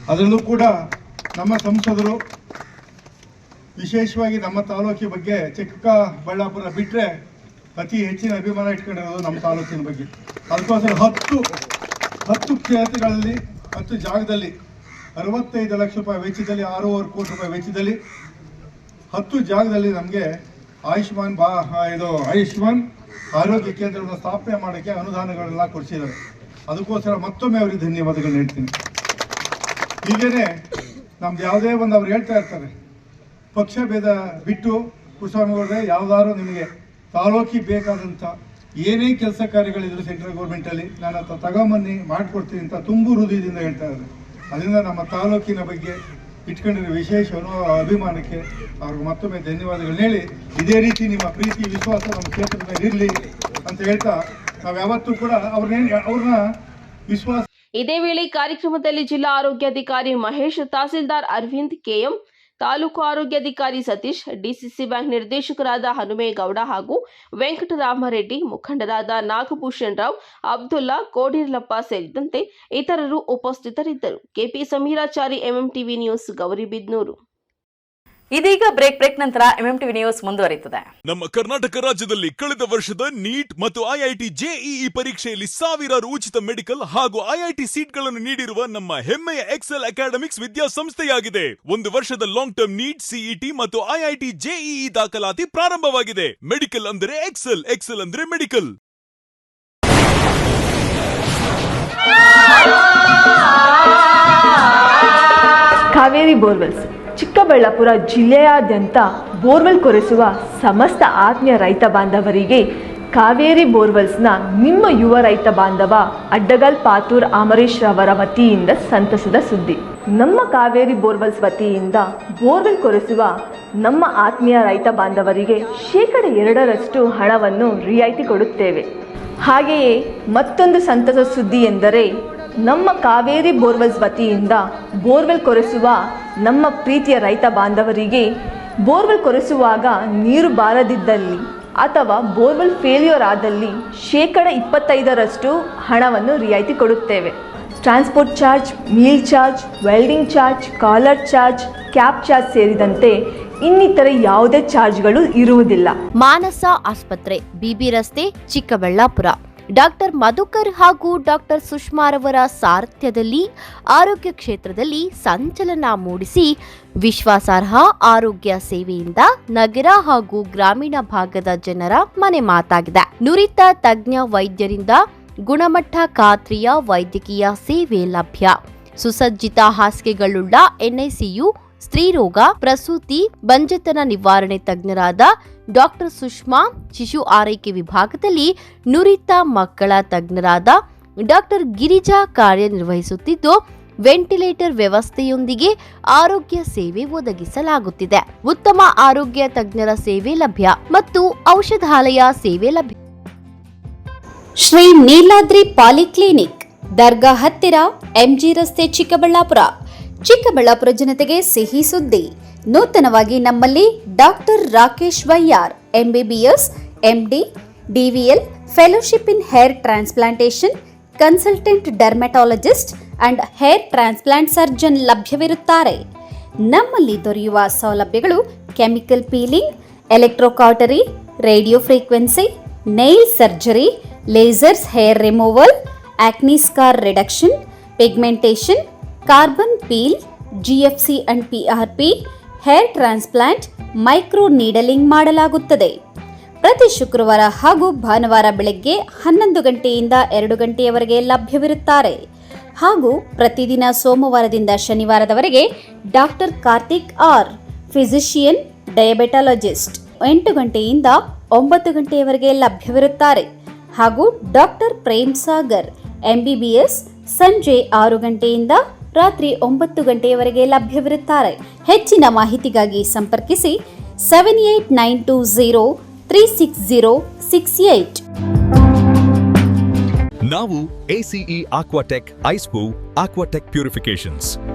ಅದರಲ್ಲೂ ಕೂಡ ನಮ್ಮ ಸಂಸದರು ವಿಶೇಷವಾಗಿ ನಮ್ಮ ತಾಲೂಕಿನ ಬಗ್ಗೆ ಚಿಕ್ಕಬಳ್ಳಾಪುರ ಬಿಟ್ಟರೆ ಅತಿ ಹೆಚ್ಚಿನ ಅಭಿಮಾನ ಇಟ್ಕೊಂಡಿರೋದು ನಮ್ಮ ತಾಲೂಕಿನ ಬಗ್ಗೆ. ಅದಕ್ಕೋಸ್ಕರ 10 ಕ್ಷೇತ್ರಗಳಲ್ಲಿ 10 ಜಾಗದಲ್ಲಿ 65 ಲಕ್ಷ ರೂಪಾಯಿ ವೆಚ್ಚದಲ್ಲಿ 6.5 ಕೋಟಿ ರೂಪಾಯಿ ವೆಚ್ಚದಲ್ಲಿ 10 ಜಾಗದಲ್ಲಿ ನಮಗೆ ಆಯುಷ್ಮಾನ್ ಆರೋಗ್ಯ ಕೇಂದ್ರವನ್ನು ಸ್ಥಾಪನೆ ಮಾಡೋಕ್ಕೆ ಅನುದಾನಗಳೆಲ್ಲ ಕೊಡಿಸಿದ್ದಾರೆ. ಅದಕ್ಕೋಸ್ಕರ ಮತ್ತೊಮ್ಮೆ ಅವರಿಗೆ ಧನ್ಯವಾದಗಳನ್ನ ಹೇಳ್ತೀನಿ. ಹೀಗೇನೆ ನಮ್ದು ಯಾವುದೇ ಒಂದು ಅವ್ರು ಹೇಳ್ತಾ ಇರ್ತಾರೆ, ಪಕ್ಷ ಭೇದ ಬಿಟ್ಟು ಕುಸ್ವಾಮಿಗೌಡ್ರೆ ಯಾವ್ದಾದ್ರು ನಿಮಗೆ ತಾಲೂಕಿಗೆ ಬೇಕಾದಂಥ ಏನೇ ಕೆಲಸ ಕಾರ್ಯಗಳಿದ್ರು ಸೆಂಟ್ರಲ್ ಗೌರ್ಮೆಂಟಲ್ಲಿ ನಾನು ಅಂತ ತಗೊಂಬನ್ನಿ ಮಾಡಿಕೊಡ್ತೀನಿ ಅಂತ ತುಂಬು ಹೃದಯದಿಂದ ಹೇಳ್ತಾ ಇದ್ದಾರೆ. ಅದರಿಂದ ನಮ್ಮ ತಾಲೂಕಿನ ಬಗ್ಗೆ ಇಟ್ಕೊಂಡಿರೋ ವಿಶೇಷ ಅಭಿಮಾನಕ್ಕೆ ಅವ್ರಿಗೆ ಮತ್ತೊಮ್ಮೆ ಧನ್ಯವಾದಗಳನ್ನ ಹೇಳಿ, ಇದೇ ರೀತಿ ನಿಮ್ಮ ಪ್ರೀತಿ ವಿಶ್ವಾಸ ನಮ್ಮ ಕ್ಷೇತ್ರದ ಮೇಲೆ ಇರಲಿ ಅಂತ ಹೇಳ್ತಾ ನಾವು ಯಾವತ್ತೂ ಕೂಡ ಅವ್ರನ್ನ ವಿಶ್ವಾಸ. ಇದೇ ವೇಳೆ ಕಾರ್ಯಕ್ರಮದಲ್ಲಿ ಜಿಲ್ಲಾ ಆರೋಗ್ಯಾಧಿಕಾರಿ ಮಹೇಶ್, ತಹಸೀಲ್ದಾರ್ ಅರವಿಂದ್ ಕೆಎಂ, ತಾಲೂಕು ಆರೋಗ್ಯಾಧಿಕಾರಿ ಸತೀಶ್, ಡಿಸಿಸಿ ಬ್ಯಾಂಕ್ ನಿರ್ದೇಶಕರಾದ ಹನುಮೇಗೌಡ ಹಾಗೂ ವೆಂಕಟರಾಮರೆಡ್ಡಿ, ಮುಖಂಡರಾದ ನಾಗಭೂಷಣ್ ರಾವ್, ಅಬ್ದುಲ್ಲಾ, ಕೋಡಿರ್ಲಪ್ಪ ಸೇರಿದಂತೆ ಇತರರು ಉಪಸ್ಥಿತರಿದ್ದರು. KP Sameerachari, MMTV news, Gauribidanur. ಇದೀಗ ಬ್ರೇಕ್ ನಂತರ ಎಂಎಂಟಿವಿ ನ್ಯೂಸ್ ಮುಂದುವರಿಯುತ್ತದೆ. ನಮ್ಮ ಕರ್ನಾಟಕ ರಾಜ್ಯದಲ್ಲಿ ಕಳೆದ ವರ್ಷದ ನೀಟ್ ಮತ್ತು ಐಐಟಿ ಜೆಇಇ ಪರೀಕ್ಷೆಯಲ್ಲಿ ಸಾವಿರಾರು ಉಚಿತ ಮೆಡಿಕಲ್ ಹಾಗೂ ಐಐಟಿ ಸೀಟ್ಗಳನ್ನು ನೀಡಿರುವ ನಮ್ಮ ಹೆಮ್ಮೆಯ ಎಕ್ಸೆಲ್ ಅಕಾಡೆಮಿಕ್ಸ್ ವಿದ್ಯಾಸಂಸ್ಥೆಯಾಗಿದೆ. 1 ವರ್ಷದ ಲಾಂಗ್ ಟರ್ಮ್ ನೀಟ್, ಸಿಇಟಿ ಮತ್ತು ಐಐಟಿ ಜೆಇಇ ದಾಖಲಾತಿ ಪ್ರಾರಂಭವಾಗಿದೆ. ಮೆಡಿಕಲ್ ಅಂದರೆ ಎಕ್ಸೆಲ್, ಎಕ್ಸೆಲ್ ಅಂದರೆ ಮೆಡಿಕಲ್. ಕಾವೇರಿ ಬೋರ್ವೆಲ್ಸ್ ಚಿಕ್ಕಬಳ್ಳಾಪುರ ಜಿಲ್ಲೆಯಾದ್ಯಂತ ಬೋರ್ವೆಲ್ ಕೊರೆಸುವ ಸಮಸ್ತ ಆತ್ಮೀಯ ರೈತ ಬಾಂಧವರಿಗೆ ಕಾವೇರಿ ಬೋರ್ವೆಲ್ಸ್ನ ನಿಮ್ಮ ಯುವ ರೈತ ಬಾಂಧವ ಅಡ್ಡಗಲ್ ಪಾತೂರ್ ಅಮರೀಶ್ ರವರ ವತಿಯಿಂದ ಸಂತಸದ ಸುದ್ದಿ. ನಮ್ಮ ಕಾವೇರಿ ಬೋರ್ವೆಲ್ಸ್ ವತಿಯಿಂದ ಬೋರ್ವೆಲ್ ಕೊರೆಸುವ ನಮ್ಮ ಆತ್ಮೀಯ ರೈತ ಬಾಂಧವರಿಗೆ 2% ಹಣವನ್ನು ರಿಯಾಯಿತಿ ಕೊಡುತ್ತೇವೆ. ಹಾಗೆಯೇ ಮತ್ತೊಂದು ಸಂತಸ ಸುದ್ದಿ ಎಂದರೆ ನಮ್ಮ ಕಾವೇರಿ ಬೋರ್ವೆಲ್ಸ್ ವತಿಯಿಂದ ಬೋರ್ವೆಲ್ ಕೊರೆಸುವ ನಮ್ಮ ಪ್ರೀತಿಯ ರೈತ ಬಾಂಧವರಿಗೆ ಬೋರ್ವೆಲ್ ಕೊರೆಸುವಾಗ ನೀರು ಬಾರದಿದ್ದಲ್ಲಿ ಅಥವಾ ಬೋರ್ವೆಲ್ ಫೇಲ್ಯೂರ್ ಆದಲ್ಲಿ 25% ಹಣವನ್ನು ರಿಯಾಯಿತಿ ಕೊಡುತ್ತೇವೆ. Transport charge, meal charge, welding charge, collar charge, cab charge ಸೇರಿದಂತೆ ಇನ್ನಿತರ ಯಾವುದೇ ಚಾರ್ಜ್ಗಳು ಇರುವುದಿಲ್ಲ. ಮಾನಸ ಆಸ್ಪತ್ರೆ, ಬಿಬಿ ರಸ್ತೆ, ಚಿಕ್ಕಬಳ್ಳಾಪುರ. ಡಾಕ್ಟರ್ ಮಧುಕರ್ ಹಾಗೂ ಡಾಕ್ಟರ್ ಸುಷ್ಮಾರವರ ಸಾರಥ್ಯದಲ್ಲಿ ಆರೋಗ್ಯ ಕ್ಷೇತ್ರದಲ್ಲಿ ಸಂಚಲನ ಮೂಡಿಸಿ ವಿಶ್ವಾಸಾರ್ಹ ಆರೋಗ್ಯ ಸೇವೆಯಿಂದ ನಗರ ಹಾಗೂ ಗ್ರಾಮೀಣ ಭಾಗದ ಜನರ ಮನೆ ಮಾತಾಗಿದೆ. ನುರಿತ ತಜ್ಞ ವೈದ್ಯರಿಂದ ಗುಣಮಟ್ಟ ಖಾತ್ರಿಯ ವೈದ್ಯಕೀಯ ಸೇವೆ ಲಭ್ಯ. ಸುಸಜ್ಜಿತ ಹಾಸಿಗೆಗಳುಳ್ಳ ಎನ್ಐಸಿಯು, ಸ್ತ್ರೀರೋಗ, ಪ್ರಸೂತಿ, ಬಂಜೆತನ ನಿವಾರಣೆ ತಜ್ಞರಾದ ಡಾಕ್ಟರ್ ಸುಷ್ಮಾ, ಶಿಶು ಆರೈಕೆ ವಿಭಾಗದಲ್ಲಿ ನುರಿತ ಮಕ್ಕಳ ತಜ್ಞರಾದ ಡಾಕ್ಟರ್ ಗಿರಿಜಾ ಕಾರ್ಯನಿರ್ವಹಿಸುತ್ತಿದ್ದು, ವೆಂಟಿಲೇಟರ್ ವ್ಯವಸ್ಥೆಯೊಂದಿಗೆ ಆರೋಗ್ಯ ಸೇವೆ ಒದಗಿಸಲಾಗುತ್ತಿದೆ. ಉತ್ತಮ ಆರೋಗ್ಯ ತಜ್ಞರ ಸೇವೆ ಲಭ್ಯ ಮತ್ತು ಔಷಧಾಲಯ ಸೇವೆ ಲಭ್ಯ. ಶ್ರೀ ನೀಲಾದ್ರಿ ಪಾಲಿಕ್ಲಿನಿಕ್, ದರ್ಗಾ ಹತ್ತಿರ, ಎಂಜಿ ರಸ್ತೆ, ಚಿಕ್ಕಬಳ್ಳಾಪುರ. ಚಿಕ್ಕಬಳ್ಳಾಪುರ ಜನತೆಗೆ ಸಿಹಿ ಸುದ್ದಿ. ನೂತನವಾಗಿ ನಮ್ಮಲ್ಲಿ ಡಾಕ್ಟರ್ ರಾಕೇಶ್ ವೈಯಾರ್, MBBS, MD, DVL, fellowship in hair transplantation, consultant dermatologist and hair transplant surgeon ಲಭ್ಯವಿರುತ್ತಾರೆ. ನಮ್ಮಲ್ಲಿ ದೊರೆಯುವ ಸೌಲಭ್ಯಗಳು chemical peeling, electrocautery, radio frequency, nail surgery, lasers hair removal, acne scar reduction, pigmentation, carbon peel, GFC and PRP, hair transplant, micro needling ಮಾಡಲಾಗುತ್ತದೆ. ಪ್ರತಿ ಶುಕ್ರವಾರ ಹಾಗೂ ಭಾನುವಾರ ಬೆಳಗ್ಗೆ 11 ಗಂಟೆಯಿಂದ 2 ಗಂಟೆಯವರೆಗೆ ಲಭ್ಯವಿರುತ್ತಾರೆ. ಹಾಗೂ ಪ್ರತಿದಿನ ಸೋಮವಾರದಿಂದ ಶನಿವಾರದವರೆಗೆ ಡಾಕ್ಟರ್ ಕಾರ್ತಿಕ್ ಆರ್, ಫಿಸಿಷಿಯನ್, ಡಯಾಬೆಟಾಲಜಿಸ್ಟ್ 8 ಗಂಟೆಯಿಂದ 9 ಗಂಟೆಯವರೆಗೆ ಲಭ್ಯವಿರುತ್ತಾರೆ. ಹಾಗೂ ಡಾಕ್ಟರ್ ಪ್ರೇಮ್ ಸಾಗರ್, ಎಂಬಿಬಿಎಸ್, ಸಂಜೆ 6 ಗಂಟೆಯಿಂದ ರಾತ್ರಿ 9 ಗಂಟೆಯವರೆಗೆ ಲಭ್ಯವಿರುತ್ತಾರೆ. ಹೆಚ್ಚಿನ ಮಾಹಿತಿಗಾಗಿ ಸಂಪರ್ಕಿಸಿ 7892036068. ನಾವು ACE Aquatech ಐಸ್ಪೂ Aquatech ಪ್ಯೂರಿಫಿಕೇಶನ್ಸ್,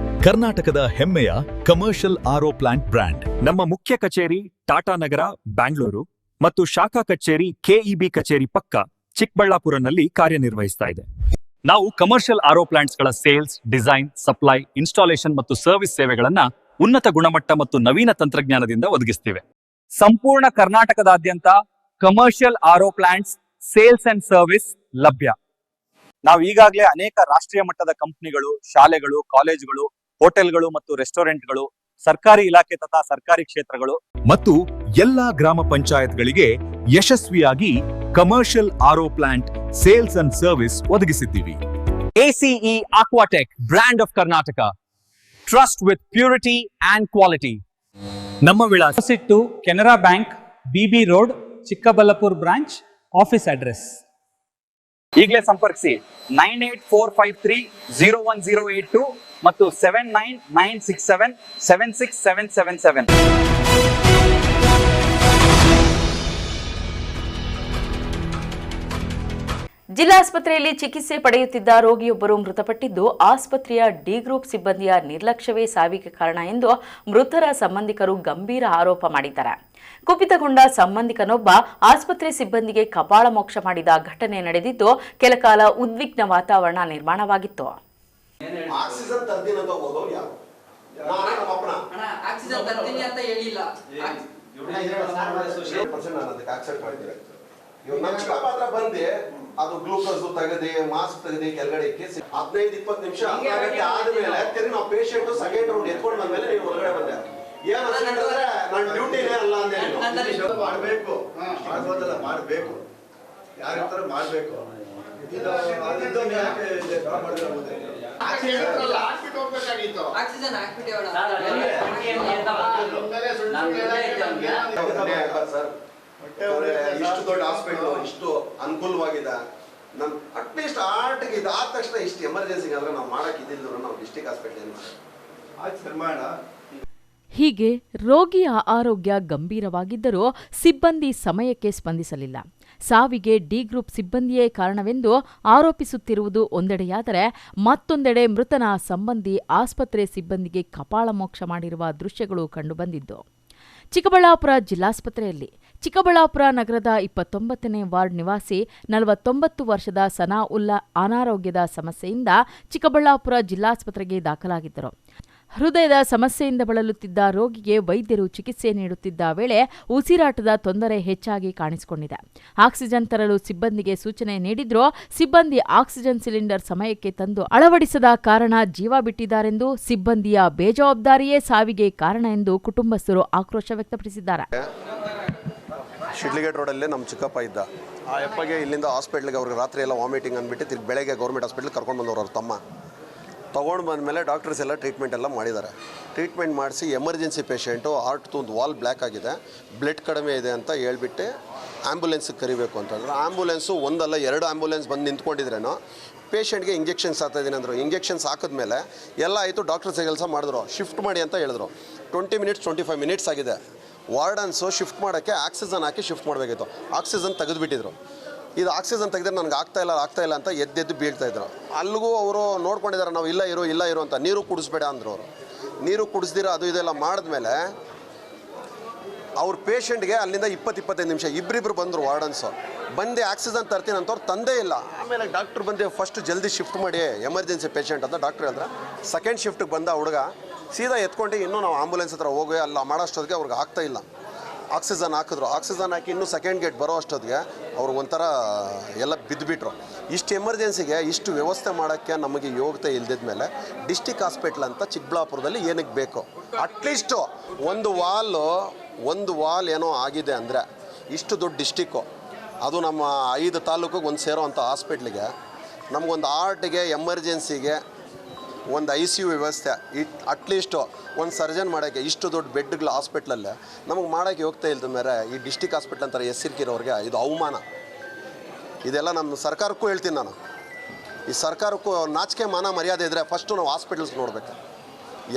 ಕರ್ನಾಟಕದ ಹೆಮ್ಮೆಯ ಕಮರ್ಷಿಯಲ್ ಆರ್ಒ ಪ್ಲಾಂಟ್ ಬ್ರ್ಯಾಂಡ್. ನಮ್ಮ ಮುಖ್ಯ ಕಚೇರಿ ಟಾಟಾ ನಗರ, ಬ್ಯಾಂಗ್ಳೂರು ಮತ್ತು ಶಾಖಾ ಕಚೇರಿ KEB ಕಚೇರಿ ಪಕ್ಕ ಚಿಕ್ಕಬಳ್ಳಾಪುರನಲ್ಲಿ ಕಾರ್ಯನಿರ್ವಹಿಸ್ತಾ ಇದೆ. ನಾವು ಕಮರ್ಷಿಯಲ್ ಆರ್ಒ ಪ್ಲಾಂಟ್ಸ್ಗಳ ಸೇಲ್ಸ್, ಡಿಸೈನ್, ಸಪ್ಲೈ, ಇನ್ಸ್ಟಾಲೇಷನ್ ಮತ್ತು ಸರ್ವಿಸ್ ಸೇವೆಗಳನ್ನ ಉನ್ನತ ಗುಣಮಟ್ಟ ಮತ್ತು ನವೀನ ತಂತ್ರಜ್ಞಾನದಿಂದ ಒದಗಿಸ್ತಿವೆ. ಸಂಪೂರ್ಣ ಕರ್ನಾಟಕದಾದ್ಯಂತ commercial RO plants sales and service ಲಭ್ಯ. ನಾವು ಈಗಾಗಲೇ ಅನೇಕ ರಾಷ್ಟ್ರೀಯ ಮಟ್ಟದ ಕಂಪನಿಗಳು, ಶಾಲೆಗಳು, ಕಾಲೇಜುಗಳು, ಹೋಟೆಲ್ಗಳು ಮತ್ತು ರೆಸ್ಟೋರೆಂಟ್ಗಳು, ಸರ್ಕಾರಿ ಇಲಾಖೆ ತಥಾ ಸರ್ಕಾರಿ ಕ್ಷೇತ್ರಗಳು ಮತ್ತು ಎಲ್ಲಾ ಗ್ರಾಮ ಪಂಚಾಯತ್ಗಳಿಗೆ ಯಶಸ್ವಿಯಾಗಿ commercial RO plant sales and service ಒದಗಿಸಿದ್ದೀವಿ. ACE Aquatech, brand of Karnataka. Trust with purity and quality. ನಮ್ಮ ವಿಳಾಸ Canara bank, BB road, Chikkaballapura branch, office address. ಈಗಲೇ ಸಂಪರ್ಕಿಸಿ 9845301082 ಮತ್ತು 7996776777. ಜಿಲ್ಲಾಸ್ಪತ್ರೆಯಲ್ಲಿ ಚಿಕಿತ್ಸೆ ಪಡೆಯುತ್ತಿದ್ದ ರೋಗಿಯೊಬ್ಬರು ಮೃತಪಟ್ಟಿದ್ದು, ಆಸ್ಪತ್ರೆಯ ಡಿ ಗ್ರೂಪ್ ಸಿಬ್ಬಂದಿಯ ನಿರ್ಲಕ್ಷ್ಯವೇ ಸಾವಿಗೆ ಕಾರಣ ಎಂದು ಮೃತರ ಸಂಬಂಧಿಕರು ಗಂಭೀರ ಆರೋಪ ಮಾಡಿದ್ದಾರೆ. ಕುಪಿತಗೊಂಡ ಸಂಬಂಧಿಕನೊಬ್ಬ ಆಸ್ಪತ್ರೆ ಸಿಬ್ಬಂದಿಗೆ ಕಪಾಳ ಮೋಕ್ಷ ಮಾಡಿದ ಘಟನೆ ನಡೆದಿದ್ದು, ಕೆಲಕಾಲ ಉದ್ವಿಗ್ನ ವಾತಾವರಣ ನಿರ್ಮಾಣವಾಗಿತ್ತು. ಬಂದೆ ಅದು ಗ್ಲೂಕೋಸ್ ತೆಗೆದಿ, ಮಾಸ್ಕ್ ತೆಗೆದಿ, ಕೆಳಗಡೆ 15-20 ನಿಮಿಷ ಆದ್ಮೇಲೆ ತಿರುಗಿ ನಾವು ಪೇಷಂಟ್ ಸೆಕೆಂಡ್ ರೌಂಡ್ ಎತ್ಕೊಂಡು ಬಂದ್ಮೇಲೆ ನೀವು ಹೊರಗಡೆ ಬಂದೆ. ಏನ್ ನನ್ನ ಡ್ಯೂಟಿನೇ ಅಲ್ಲ ಅಂದೆ. ಮಾಡ್ಬೇಕು, ಮಾಡ್ಬೇಕು, ಯಾರಿರ್ತಾರ ಮಾಡ್ಬೇಕು. ಇಷ್ಟು ದೊಡ್ಡ ಹಾಸ್ಪಿಟಲ್, ಇಷ್ಟು ಅನುಕೂಲವಾಗಿದೆ. ನಮ್ ಅಟ್ಲೀಸ್ಟ್ ಆರ್ಟ್ಗೆ ಇದಾದ ತಕ್ಷಣ ಇಷ್ಟು ಎಮರ್ಜೆನ್ಸಿಗೆ ಆದ್ರೆ ನಾವು ಮಾಡಕ್ ಇದ್ದಿಲ್ಲ. ನಾವು ಡಿಸ್ಟ್ರಿಕ್ಟ್ ಹಾಸ್ಪಿಟಲ್ ಮಾಡ. ಹೀಗೆ ರೋಗಿಯ ಆರೋಗ್ಯ ಗಂಭೀರವಾಗಿದ್ದರೂ ಸಿಬ್ಬಂದಿ ಸಮಯಕ್ಕೆ ಸ್ಪಂದಿಸಲಿಲ್ಲ. ಸಾವಿಗೆ ಡಿ ಗ್ರೂಪ್ ಸಿಬ್ಬಂದಿಯೇ ಕಾರಣವೆಂದು ಆರೋಪಿಸುತ್ತಿರುವುದು ಒಂದೆಡೆಯಾದರೆ, ಮತ್ತೊಂದೆಡೆ ಮೃತನ ಸಂಬಂಧಿ ಆಸ್ಪತ್ರೆ ಸಿಬ್ಬಂದಿಗೆ ಕಪಾಳ ಮೋಕ್ಷ ಮಾಡಿರುವ ದೃಶ್ಯಗಳು ಕಂಡುಬಂದಿದ್ದು. ಚಿಕ್ಕಬಳ್ಳಾಪುರ ಜಿಲ್ಲಾಸ್ಪತ್ರೆಯಲ್ಲಿ ಚಿಕ್ಕಬಳ್ಳಾಪುರ ನಗರದ 29ನೇ ವಾರ್ಡ್ ನಿವಾಸಿ 49 ವರ್ಷದ ಸನಾ ಉಲ್ಲಾ ಅನಾರೋಗ್ಯದ ಸಮಸ್ಯೆಯಿಂದ ಚಿಕ್ಕಬಳ್ಳಾಪುರ ಜಿಲ್ಲಾಸ್ಪತ್ರೆಗೆ ದಾಖಲಾಗಿದ್ದರು. ಹೃದಯದ ಸಮಸ್ಯೆಯಿಂದ ಬಳಲುತ್ತಿದ್ದ ರೋಗಿಗೆ ವೈದ್ಯರು ಚಿಕಿತ್ಸೆ ನೀಡುತ್ತಿದ್ದ ವೇಳೆ ಉಸಿರಾಟದ ತೊಂದರೆ ಹೆಚ್ಚಾಗಿ ಕಾಣಿಸಿಕೊಂಡಿದೆ. ಆಕ್ಸಿಜನ್ ತರಲು ಸಿಬ್ಬಂದಿಗೆ ಸೂಚನೆ ನೀಡಿದ್ರೂ ಸಿಬ್ಬಂದಿ ಆಕ್ಸಿಜನ್ ಸಿಲಿಂಡರ್ ಸಮಯಕ್ಕೆ ತಂದು ಅಳವಡಿಸದ ಕಾರಣ ಜೀವ ಬಿಟ್ಟಿದ್ದಾರೆಂದು, ಸಿಬ್ಬಂದಿಯ ಬೇಜವಾಬ್ದಾರಿಯೇ ಸಾವಿಗೆ ಕಾರಣ ಎಂದು ಕುಟುಂಬಸ್ಥರು ಆಕ್ರೋಶ ವ್ಯಕ್ತಪಡಿಸಿದ್ದಾರೆ. ಶಿಡ್ಲಘಟ್ಟ ರೋಡಲ್ಲೇ ನಮ್ಮ ಚಿಕ್ಕಪ್ಪ ಇದ್ದ. ಆ ಅಪ್ಪಗೆ ಇಲ್ಲಿಂದ ಹಾಸ್ಪಿಟ್ಲಿಗೆ ಅವ್ರಿಗೆ ರಾತ್ರಿ ಎಲ್ಲ ವಾಮಿಟಿಂಗ್ ಅಂದ್ಬಿಟ್ಟು ತಿರ್ಗಿ ಬೆಳಗ್ಗೆ ಗೌರ್ಮೆಂಟ್ ಹಾಸ್ಪಿಟ್ಲಿಗೆ ಕರ್ಕೊಂಡು ಬಂದವರು ಅವ್ರ ತಮ್ಮ. ತೊಗೊಂಡು ಬಂದಮೇಲೆ ಡಾಕ್ಟರ್ಸ್ ಎಲ್ಲ ಟ್ರೀಟ್ಮೆಂಟ್ ಎಲ್ಲ ಮಾಡಿದ್ದಾರೆ. ಟ್ರೀಟ್ಮೆಂಟ್ ಮಾಡಿಸಿ ಎಮರ್ಜೆನ್ಸಿ ಪೇಷೆಂಟು ಹಾರ್ಟ್ದು ಒಂದು ವಾಲ್ ಬ್ಲ್ಯಾಕ್ ಆಗಿದೆ, ಬ್ಲಡ್ ಕಡಿಮೆ ಇದೆ ಅಂತ ಹೇಳ್ಬಿಟ್ಟು ಆ್ಯಂಬುಲೆನ್ಸಿಗೆ ಕರಿಬೇಕು ಅಂತಂದ್ರೆ, ಆ್ಯಂಬುಲೆನ್ಸು ಒಂದಲ್ಲ 2 ಆ್ಯಂಬುಲೆನ್ಸ್ ಬಂದು ನಿಂತ್ಕೊಂಡಿದ್ರೇನೋ ಪೇಷೆಂಟ್ಗೆ ಇಂಜೆಕ್ಷನ್ಸ್ ಹಾಕ್ತಾಯಿದ್ದೀನಿ ಅಂದರು. ಇಂಜೆಕ್ಷನ್ಸ್ ಹಾಕಿದ್ಮೇಲೆ ಎಲ್ಲ ಆಯಿತು, ಡಾಕ್ಟರ್ಸ್ ಕೆಲಸ ಮಾಡಿದ್ರು, ಶಿಫ್ಟ್ ಮಾಡಿ ಅಂತ ಹೇಳಿದ್ರು. 20 ಮಿನಿಟ್ಸ್ 25 ಮಿನಿಟ್ಸ್ ಆಗಿದೆ. ವಾರ್ಡನ್ಸು ಶಿಫ್ಟ್ ಮಾಡೋಕ್ಕೆ ಆಕ್ಸಿಜನ್ ಹಾಕಿ ಶಿಫ್ಟ್ ಮಾಡಬೇಕಿತ್ತು. ಆಕ್ಸಿಜನ್ ತೆಗೆದುಬಿಟ್ಟಿದ್ರು. ಇದು ಆಕ್ಸಿಜನ್ ತೆಗೆದ್ರೆ ನನಗೆ ಆಗ್ತಾ ಇಲ್ಲ ಅಂತ ಎದ್ದೆದ್ದು ಬೀಳ್ತಾಯಿದ್ರು. ಅಲ್ಲಿಗೂ ಅವರು ನೋಡ್ಕೊಂಡಿದ್ದಾರೆ, ನಾವು ಇಲ್ಲ ಇರು ಅಂತ. ನೀರು ಕುಡಿಸ್ಬೇಡ ಅಂದರು ಅವರು. ನೀರು ಕುಡಿಸ್ದಿರ ಅದು ಇದೆಲ್ಲ ಮಾಡಿದ್ಮೇಲೆ ಅವ್ರ ಪೇಷೆಂಟ್ಗೆ ಅಲ್ಲಿಂದ 20-25 ನಿಮಿಷ ಇಬ್ಬರಿಬ್ರು ಬಂದರು ವಾರ್ಡನ್ಸು. ಬಂದು ಆಕ್ಸಿಜನ್ ತರ್ತೀನಿ ಅಂತವ್ರು ತಂದೇ ಇಲ್ಲ. ಆಮೇಲೆ ಡಾಕ್ಟ್ರ್ ಬಂದು ಫಸ್ಟ್ ಜಲ್ದಿ ಶಿಫ್ಟ್ ಮಾಡಿ ಎಮರ್ಜೆನ್ಸಿ ಪೇಷೆಂಟ್ ಅಂತ ಡಾಕ್ಟ್ರ್ ಹೇಳಿದ್ರೆ, ಸೆಕೆಂಡ್ ಶಿಫ್ಟಿಗೆ ಬಂದ ಹುಡುಗ ಸೀದಾ ಎತ್ಕೊಂಡು ಇನ್ನೂ ನಾವು ಆಂಬುಲೆನ್ಸ್ ಹತ್ರ ಹೋಗಿ ಅಲ್ಲ ಮಾಡೋಷ್ಟೊತ್ತಿಗೆ ಅವ್ರಿಗೆ ಆಗ್ತಾಯಿಲ್ಲ. ಆಕ್ಸಿಜನ್ ಹಾಕಿದ್ರು. ಆಕ್ಸಿಜನ್ ಹಾಕಿ ಇನ್ನೂ ಸೆಕೆಂಡ್ ಗೇಟ್ ಬರೋ ಅಷ್ಟೊತ್ತಿಗೆ ಅವ್ರಿಗೊಂಥರ ಎಲ್ಲ ಬಿದ್ದುಬಿಟ್ರು. ಇಷ್ಟು ಎಮರ್ಜೆನ್ಸಿಗೆ ಇಷ್ಟು ವ್ಯವಸ್ಥೆ ಮಾಡೋಕ್ಕೆ ನಮಗೆ ಯೋಗ್ಯತೆ ಇಲ್ದಿದ ಮೇಲೆ ಡಿಸ್ಟಿಕ್ ಹಾಸ್ಪಿಟ್ಲ್ ಅಂತ ಚಿಕ್ಕಬಳ್ಳಾಪುರದಲ್ಲಿ ಏನಕ್ಕೆ ಬೇಕು? ಅಟ್ಲೀಸ್ಟು ಒಂದು ವಾಲ್ ಏನೋ ಆಗಿದೆ ಅಂದರೆ, ಇಷ್ಟು ದೊಡ್ಡ ಡಿಸ್ಟಿಕ್ಕು, ಅದು ನಮ್ಮ 5 ತಾಲೂಕಿಗೆ ಒಂದು ಸೇರೋ ಅಂಥ ಹಾಸ್ಪಿಟ್ಲಿಗೆ ನಮಗೊಂದು ಹಾರ್ಟಿಗೆ ಎಮರ್ಜೆನ್ಸಿಗೆ ಒಂದು ICU ವ್ಯವಸ್ಥೆ, ಅಟ್ಲೀಸ್ಟು ಒಂದು ಸರ್ಜನ್ ಮಾಡೋಕ್ಕೆ ಇಷ್ಟು ದೊಡ್ಡ ಬೆಡ್ಗಳ ಹಾಸ್ಪಿಟ್ಲಲ್ಲೇ ನಮಗೆ ಮಾಡೋಕ್ಕೆ ಹೋಗ್ತಾ ಇಲ್ದ ಮೇಲೆ ಈ ಡಿಸ್ಟಿಕ್ ಹಾಸ್ಪಿಟ್ಲ್ ಅಂತಾರೆ ಹೆಸರಿಕಿರೋರಿಗೆ ಇದು ಅವಮಾನ. ಇದೆಲ್ಲ ನಮ್ಮ ಸರ್ಕಾರಕ್ಕೂ ಹೇಳ್ತೀನಿ ನಾನು, ಈ ಸರ್ಕಾರಕ್ಕೂ ನಾಚಿಕೆ ಮಾನ ಮರ್ಯಾದೆ ಇದ್ದರೆ ಫಸ್ಟು ನಾವು ಹಾಸ್ಪಿಟಲ್ಸ್ ನೋಡಬೇಕು.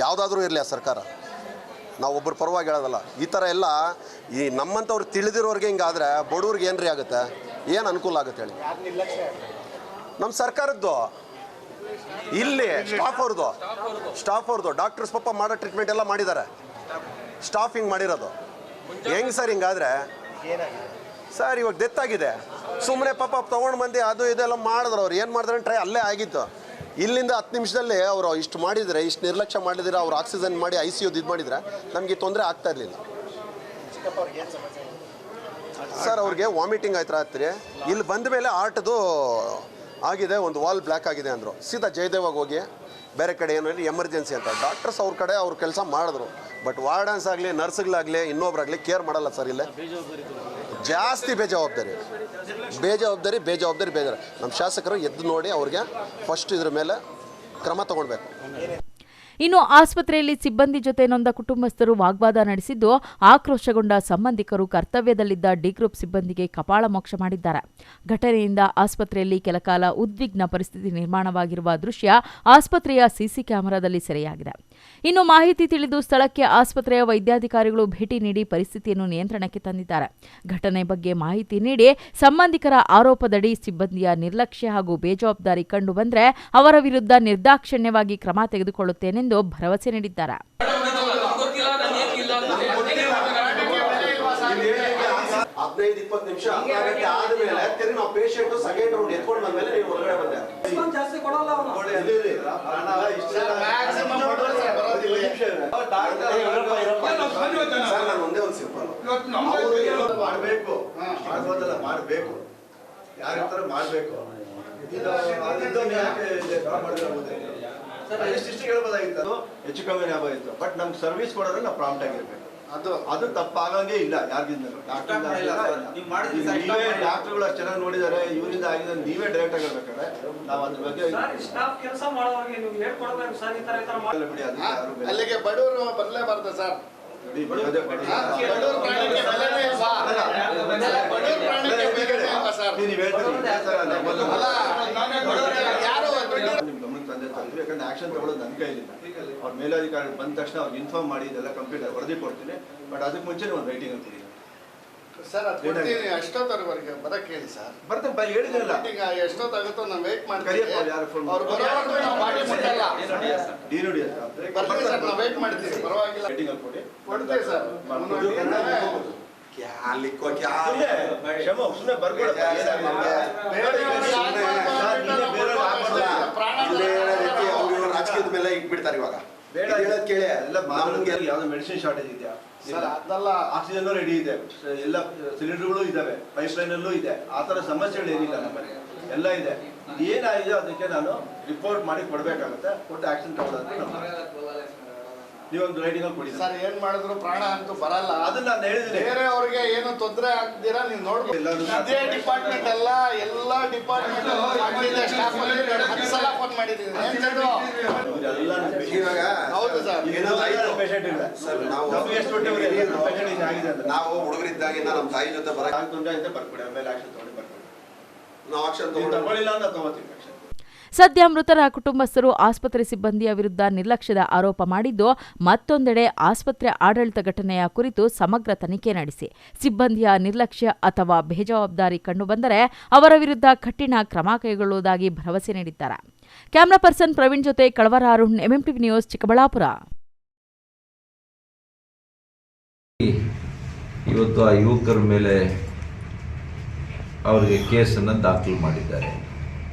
ಯಾವುದಾದ್ರೂ ಇರಲಿ ಆ ಸರ್ಕಾರ, ನಾವು ಒಬ್ಬರು ಪರವಾಗಿ ಹೇಳೋದಲ್ಲ. ಈ ಥರ ಎಲ್ಲ ಈ ನಮ್ಮಂಥವ್ರು ತಿಳಿದಿರೋರಿಗೆ ಹಿಂಗಾದರೆ ಬಡವ್ರಿಗೆ ಏನ್ರಿ ಆಗುತ್ತೆ? ಏನು ಅನುಕೂಲ ಆಗುತ್ತೆ ಹೇಳಿ? ನಮ್ಮ ಸರ್ಕಾರದ್ದು ಇಲ್ಲಿ ಸ್ಟಾಫ್ ಅವ್ರದ್ದು ಡಾಕ್ಟರ್ಸ್ ಪಾಪ ಮಾಡೋ ಟ್ರೀಟ್ಮೆಂಟ್ ಎಲ್ಲ ಮಾಡಿದ್ದಾರೆ. ಸ್ಟಾಫ್ ಹಿಂಗೆ ಮಾಡಿರೋದು ಹೆಂಗೆ ಸರ್? ಹಿಂಗಾದರೆ ಸರ್ ಇವಾಗ ಡೆತ್ ಆಗಿದೆ, ಸುಮ್ಮನೆ ಪಾಪ ತೊಗೊಂಡು ಬಂದು ಅದು ಇದೆಲ್ಲ ಮಾಡಿದ್ರು. ಅವ್ರು ಏನು ಮಾಡಿದ್ರೆ ಅಲ್ಲೇ ಆಗಿತ್ತು. ಇಲ್ಲಿಂದ 10 ನಿಮಿಷದಲ್ಲಿ ಅವರು ಇಷ್ಟು ಮಾಡಿದರೆ, ಇಷ್ಟು ನಿರ್ಲಕ್ಷ್ಯ ಮಾಡಿದರೆ, ಅವ್ರು ಆಕ್ಸಿಜನ್ ಮಾಡಿ ICU ಇದು ಮಾಡಿದರೆ ನಮಗೆ ತೊಂದರೆ ಆಗ್ತಾ ಇರಲಿಲ್ಲ. ಸರ್ ಅವ್ರಿಗೆ ವಾಮಿಟಿಂಗ್ ಆಯ್ತು ರಾತ್ರಿ. ಇಲ್ಲಿ ಬಂದ ಮೇಲೆ ಹಾರ್ಟ್ದು ಆಗಿದೆ, ಒಂದು ವಾಲ್ ಬ್ಲ್ಯಾಕ್ ಆಗಿದೆ ಅಂದರು. ಸೀದಾ ಜಯದೇವಾಗ ಹೋಗಿ ಬೇರೆ ಕಡೆ ಏನಾದ್ರು ಎಮರ್ಜೆನ್ಸಿ ಅಂತ ಡಾಕ್ಟರ್ಸ್ ಅವ್ರ ಕಡೆ ಅವ್ರ ಕೆಲಸ ಮಾಡಿದ್ರು. ಬಟ್ ವಾರ್ಡನ್ಸ್ ಆಗಲಿ, ನರ್ಸ್ಗಳಾಗಲಿ, ಇನ್ನೊಬ್ರಾಗಲಿ ಕೇರ್ ಮಾಡಲ್ಲ ಸರ್. ಇಲ್ಲೇ ಜಾಸ್ತಿ ಬೇಜವಾಬ್ದಾರಿ. ನಮ್ಮ ಶಾಸಕರು ಎದ್ದು ನೋಡಿ ಅವ್ರಿಗೆ ಫಸ್ಟ್ ಇದ್ರ ಮೇಲೆ ಕ್ರಮ ತಗೊಳ್ಬೇಕು. ಇನ್ನು ಆಸ್ಪತ್ರೆಯಲ್ಲಿ ಸಿಬ್ಬಂದಿ ಜೊತೆ ನೊಂದ ಕುಟುಂಬಸ್ಥರು ವಾಗ್ವಾದ ನಡೆಸಿದ್ದು, ಆಕ್ರೋಶಗೊಂಡ ಸಂಬಂಧಿಕರು ಕರ್ತವ್ಯದಲ್ಲಿದ್ದ ಡಿ ಗ್ರೂಪ್ ಸಿಬ್ಬಂದಿಗೆ ಕಪಾಳ ಮೋಕ್ಷ ಮಾಡಿದ್ದಾರೆ. ಘಟನೆಯಿಂದ ಆಸ್ಪತ್ರೆಯಲ್ಲಿ ಕೆಲಕಾಲ ಉದ್ವಿಗ್ನ ಪರಿಸ್ಥಿತಿ ನಿರ್ಮಾಣವಾಗಿರುವ ದೃಶ್ಯ ಆಸ್ಪತ್ರೆಯ ಸಿಸಿ ಕ್ಯಾಮೆರಾದಲ್ಲಿ ಸೆರೆಯಾಗಿದೆ. ಇನ್ನು ಮಾಹಿತಿ ತಿಳಿದು ಸ್ಥಳಕ್ಕೆ ಆಸ್ಪತ್ರೆಯ ವೈದ್ಯಾಧಿಕಾರಿಗಳು ಭೇಟಿ ನೀಡಿ ಪರಿಸ್ಥಿತಿಯನ್ನು ನಿಯಂತ್ರಣಕ್ಕೆ ತಂದಿದ್ದಾರೆ. ಘಟನೆ ಬಗ್ಗೆ ಮಾಹಿತಿ ನೀಡಿ ಸಂಬಂಧಿಕರ ಆರೋಪದಡಿ ಸಿಬ್ಬಂದಿಯ ನಿರ್ಲಕ್ಷ್ಯ ಹಾಗೂ ಬೇಜವಾಬ್ದಾರಿ ಕಂಡು ಬಂದರೆ ಅವರ ವಿರುದ್ಧ ನಿರ್ದಾಕ್ಷಿಣ್ಯವಾಗಿ ಕ್ರಮ ತೆಗೆದುಕೊಳ್ಳುತ್ತೇನೆಂದು ಭರವಸೆ ನೀಡಿದ್ದಾರೆ. 15-20 ನಿಮಿಷ ಆದ್ಮೇಲೆ ತಿರುಗಿ ನಾವು ಪೇಷಂಟ್ ಸೆಕೆಂಡ್ ರೌಂಡ್ ಎತ್ಕೊಂಡು ಬಂದ್ಮೇಲೆ ನೀವು ಹೊರಗಡೆ ಬಂದೆ. ಸರ್ ನಾನು ಒಂದೇ ಒಂದು ಸಿಂಪಲ್ ಮಾಡಬೇಕು, ಮಾಡಬೇಕು, ಯಾರ ಮಾಡಬೇಕು. ಇಷ್ಟು ಹೇಳ್ಬೋದಾಗಿತ್ತು, ಹೆಚ್ಚು ಕಮ್ಮಿ ಆಗೋಗಿತ್ತು. ಬಟ್ ನಮ್ಗೆ ಸರ್ವಿಸ್ ಕೊಡೋದ್ರೆ ನಾವು ಪ್ರಾಂಪ್ಟ್ ಆಗಿರ್ಬೇಕು. ಅದು ತಪ್ಪಾಗಂಗೆ ಇಲ್ಲ. ಯಾರ್ಗಿಂದ ನೀವೇ ಡಾಕ್ಟರ್ಗಳು ಅಷ್ಟು ಚೆನ್ನಾಗಿ ನೋಡಿದ್ದಾರೆ, ಇವರಿಂದ ಆಗಿದೆ, ನೀವೇ ಡೈರೆಕ್ಟ್ ಆಗಿರ್ಬೇಕಾದ್ರೆ ನಾವು ಅದ್ರ ಬಗ್ಗೆ ಅಲ್ಲಿಗೆ ಬಡವರು ಬರಲೇಬಾರ್ದು ಸರ್. ಯಾಕಂದ್ರೆ ಆಕ್ಷನ್ ತಗೊಳ್ಳೋದು ನನ್ನ ಕೈಲಿಲ್ಲ. ಅವ್ರ ಮೇಲಾಧಿಕಾರಿ ಬಂದ ತಕ್ಷಣ ಅವ್ರಿಗೆ ಇನ್ಫಾರ್ಮ್ ಮಾಡಿ ಇದೆಲ್ಲ ಕಂಪ್ಲೀಟ್ ವರದಿ ಕೊಡ್ತೀನಿ. ಬಟ್ ಅದಕ್ಕೆ ಮುಂಚೆ ಒಂದು ರೈಟಿಂಗ್ ಕೊಡಿ ಸರ್. ಅಷ್ಟೊತ್ತವರೆಗೆ ಬರಕ್ಕೆ ಹೇಳಿ ಸರ್. ಬರ್ತೇನೆ ಹೇಳಿದ್ರಲ್ಲ, ಎಷ್ಟೊತ್ತಾಗುತ್ತೋ ನಾವು ವೇಟ್ ಮಾಡ್ತೀವಿ. ನಾವು ವೇಟ್ ಮಾಡ್ತೀವಿ, ಪರವಾಗಿಲ್ಲ. ರೈಟಿಂಗ್ ಕೊಡಿ, ಕೊಡ್ತೀವಿ ಸರ್. ರಾಜಕೀಯದ ಮೇಲೆ ಇಟ್ಬಿಡ್ತಾರೆ ಇವಾಗ. ಕೇಳಿ ಯಾವ್ದು ಮೆಡಿಸಿನ್ ಶಾರ್ಟೇಜ್ ಇದೆಯಾ? ಅದೆಲ್ಲ ಆಕ್ಸಿಜನ್ ರೆಡಿ ಇದೆ, ಎಲ್ಲ ಸಿಲಿಂಡರ್ಗಳು ಇದಾವೆ, ಪೈಪ್ ಲೈನ್ ಅಲ್ಲೂ ಇದೆ. ಆ ತರ ಸಮಸ್ಯೆಗಳು ಏನಿಲ್ಲ ನಮ್ಮಲ್ಲಿ, ಎಲ್ಲ ಇದೆ. ಏನಾಗಿದೆ ಅದಕ್ಕೆ ನಾನು ರಿಪೋರ್ಟ್ ಮಾಡಿ ಕೊಡ್ಬೇಕಾಗುತ್ತೆ. ಕೊಟ್ಟು ಆಕ್ಷನ್ ತಗೊಳ್ಳೋದು ನೀವೊಂದು ರೈಟಿಂಗ್ ಅಲ್ಲಿ ಕೊಡಿ ಸರ್. ಏನ್ ಮಾಡಿದ್ರು ಪ್ರಾಣ ಅಂತೂ ಬರಲ್ಲ. ಅದನ್ನ ನಾನು ಹೇಳಿದ್ದೀನಿ. ಬೇರೆ ಅವ್ರಿಗೆ ಏನು ತೊಂದರೆ ಆಗ್ತೀರಾ ನೀವು ನೋಡ್ಬೋದು. ಇದೇ ಡಿಪಾರ್ಟ್ಮೆಂಟ್ ಅಲ್ಲ, ಎಲ್ಲಾ ಡಿಪಾರ್ಟ್ಮೆಂಟ್ ಸ್ಟಾಫ್ ಅಲ್ಲಿ 10 ಸಲ ಫೋನ್ ಮಾಡಿದ್ದೀನಿ. ಹೌದು ಸರ್. ನಾವು ಹುಡುಗರಿದ್ದಾಗಿಂದ ನಮ್ಮ ತಾಯಿ ಜೊತೆ ಬರ್ಕೊಡಿ, ಆಮೇಲೆ ಆಕ್ಷನ್ ತಗೊಂಡು ಬರ್ಕೊಡಿ. ನಾವು ಆಕ್ಷನ್ ತಗೊಳ್ಳಿಲ್ಲ ಅಂತ ತಗೋತೀವಿ. ಸದ್ಯ ಮೃತರ ಕುಟುಂಬಸ್ಥರು ಆಸ್ಪತ್ರೆ ಸಿಬ್ಬಂದಿಯ ವಿರುದ್ಧ ನಿರ್ಲಕ್ಷ್ಯದ ಆರೋಪ ಮಾಡಿದ್ದು, ಮತ್ತೊಂದೆಡೆ ಆಸ್ಪತ್ರೆ ಆಡಳಿತ ಘಟನೆಯ ಕುರಿತು ಸಮಗ್ರ ತನಿಖೆ ನಡೆಸಿ ಸಿಬ್ಬಂದಿಯ ನಿರ್ಲಕ್ಷ್ಯ ಅಥವಾ ಬೇಜವಾಬ್ದಾರಿ ಕಂಡುಬಂದರೆ ಅವರ ವಿರುದ್ಧ ಕಠಿಣ ಕ್ರಮ ಕೈಗೊಳ್ಳುವುದಾಗಿ ಭರವಸೆ ನೀಡಿದ್ದಾರೆ. ಕ್ಯಾಮರಾ ಪರ್ಸನ್ ಪ್ರವೀಣ್ ಜೊತೆ ಕಳವರ ಅರುಣ್, MMTV ನ್ಯೂಸ್, ಚಿಕ್ಕಬಳ್ಳಾಪುರ. ಇವತ್ತು ಆ ಯುವಕರ ಮೇಲೆ ಅವರಿಗೆ ಕೇಸನ್ನು ದಾಖಲು ಮಾಡಿದ್ದಾರೆ.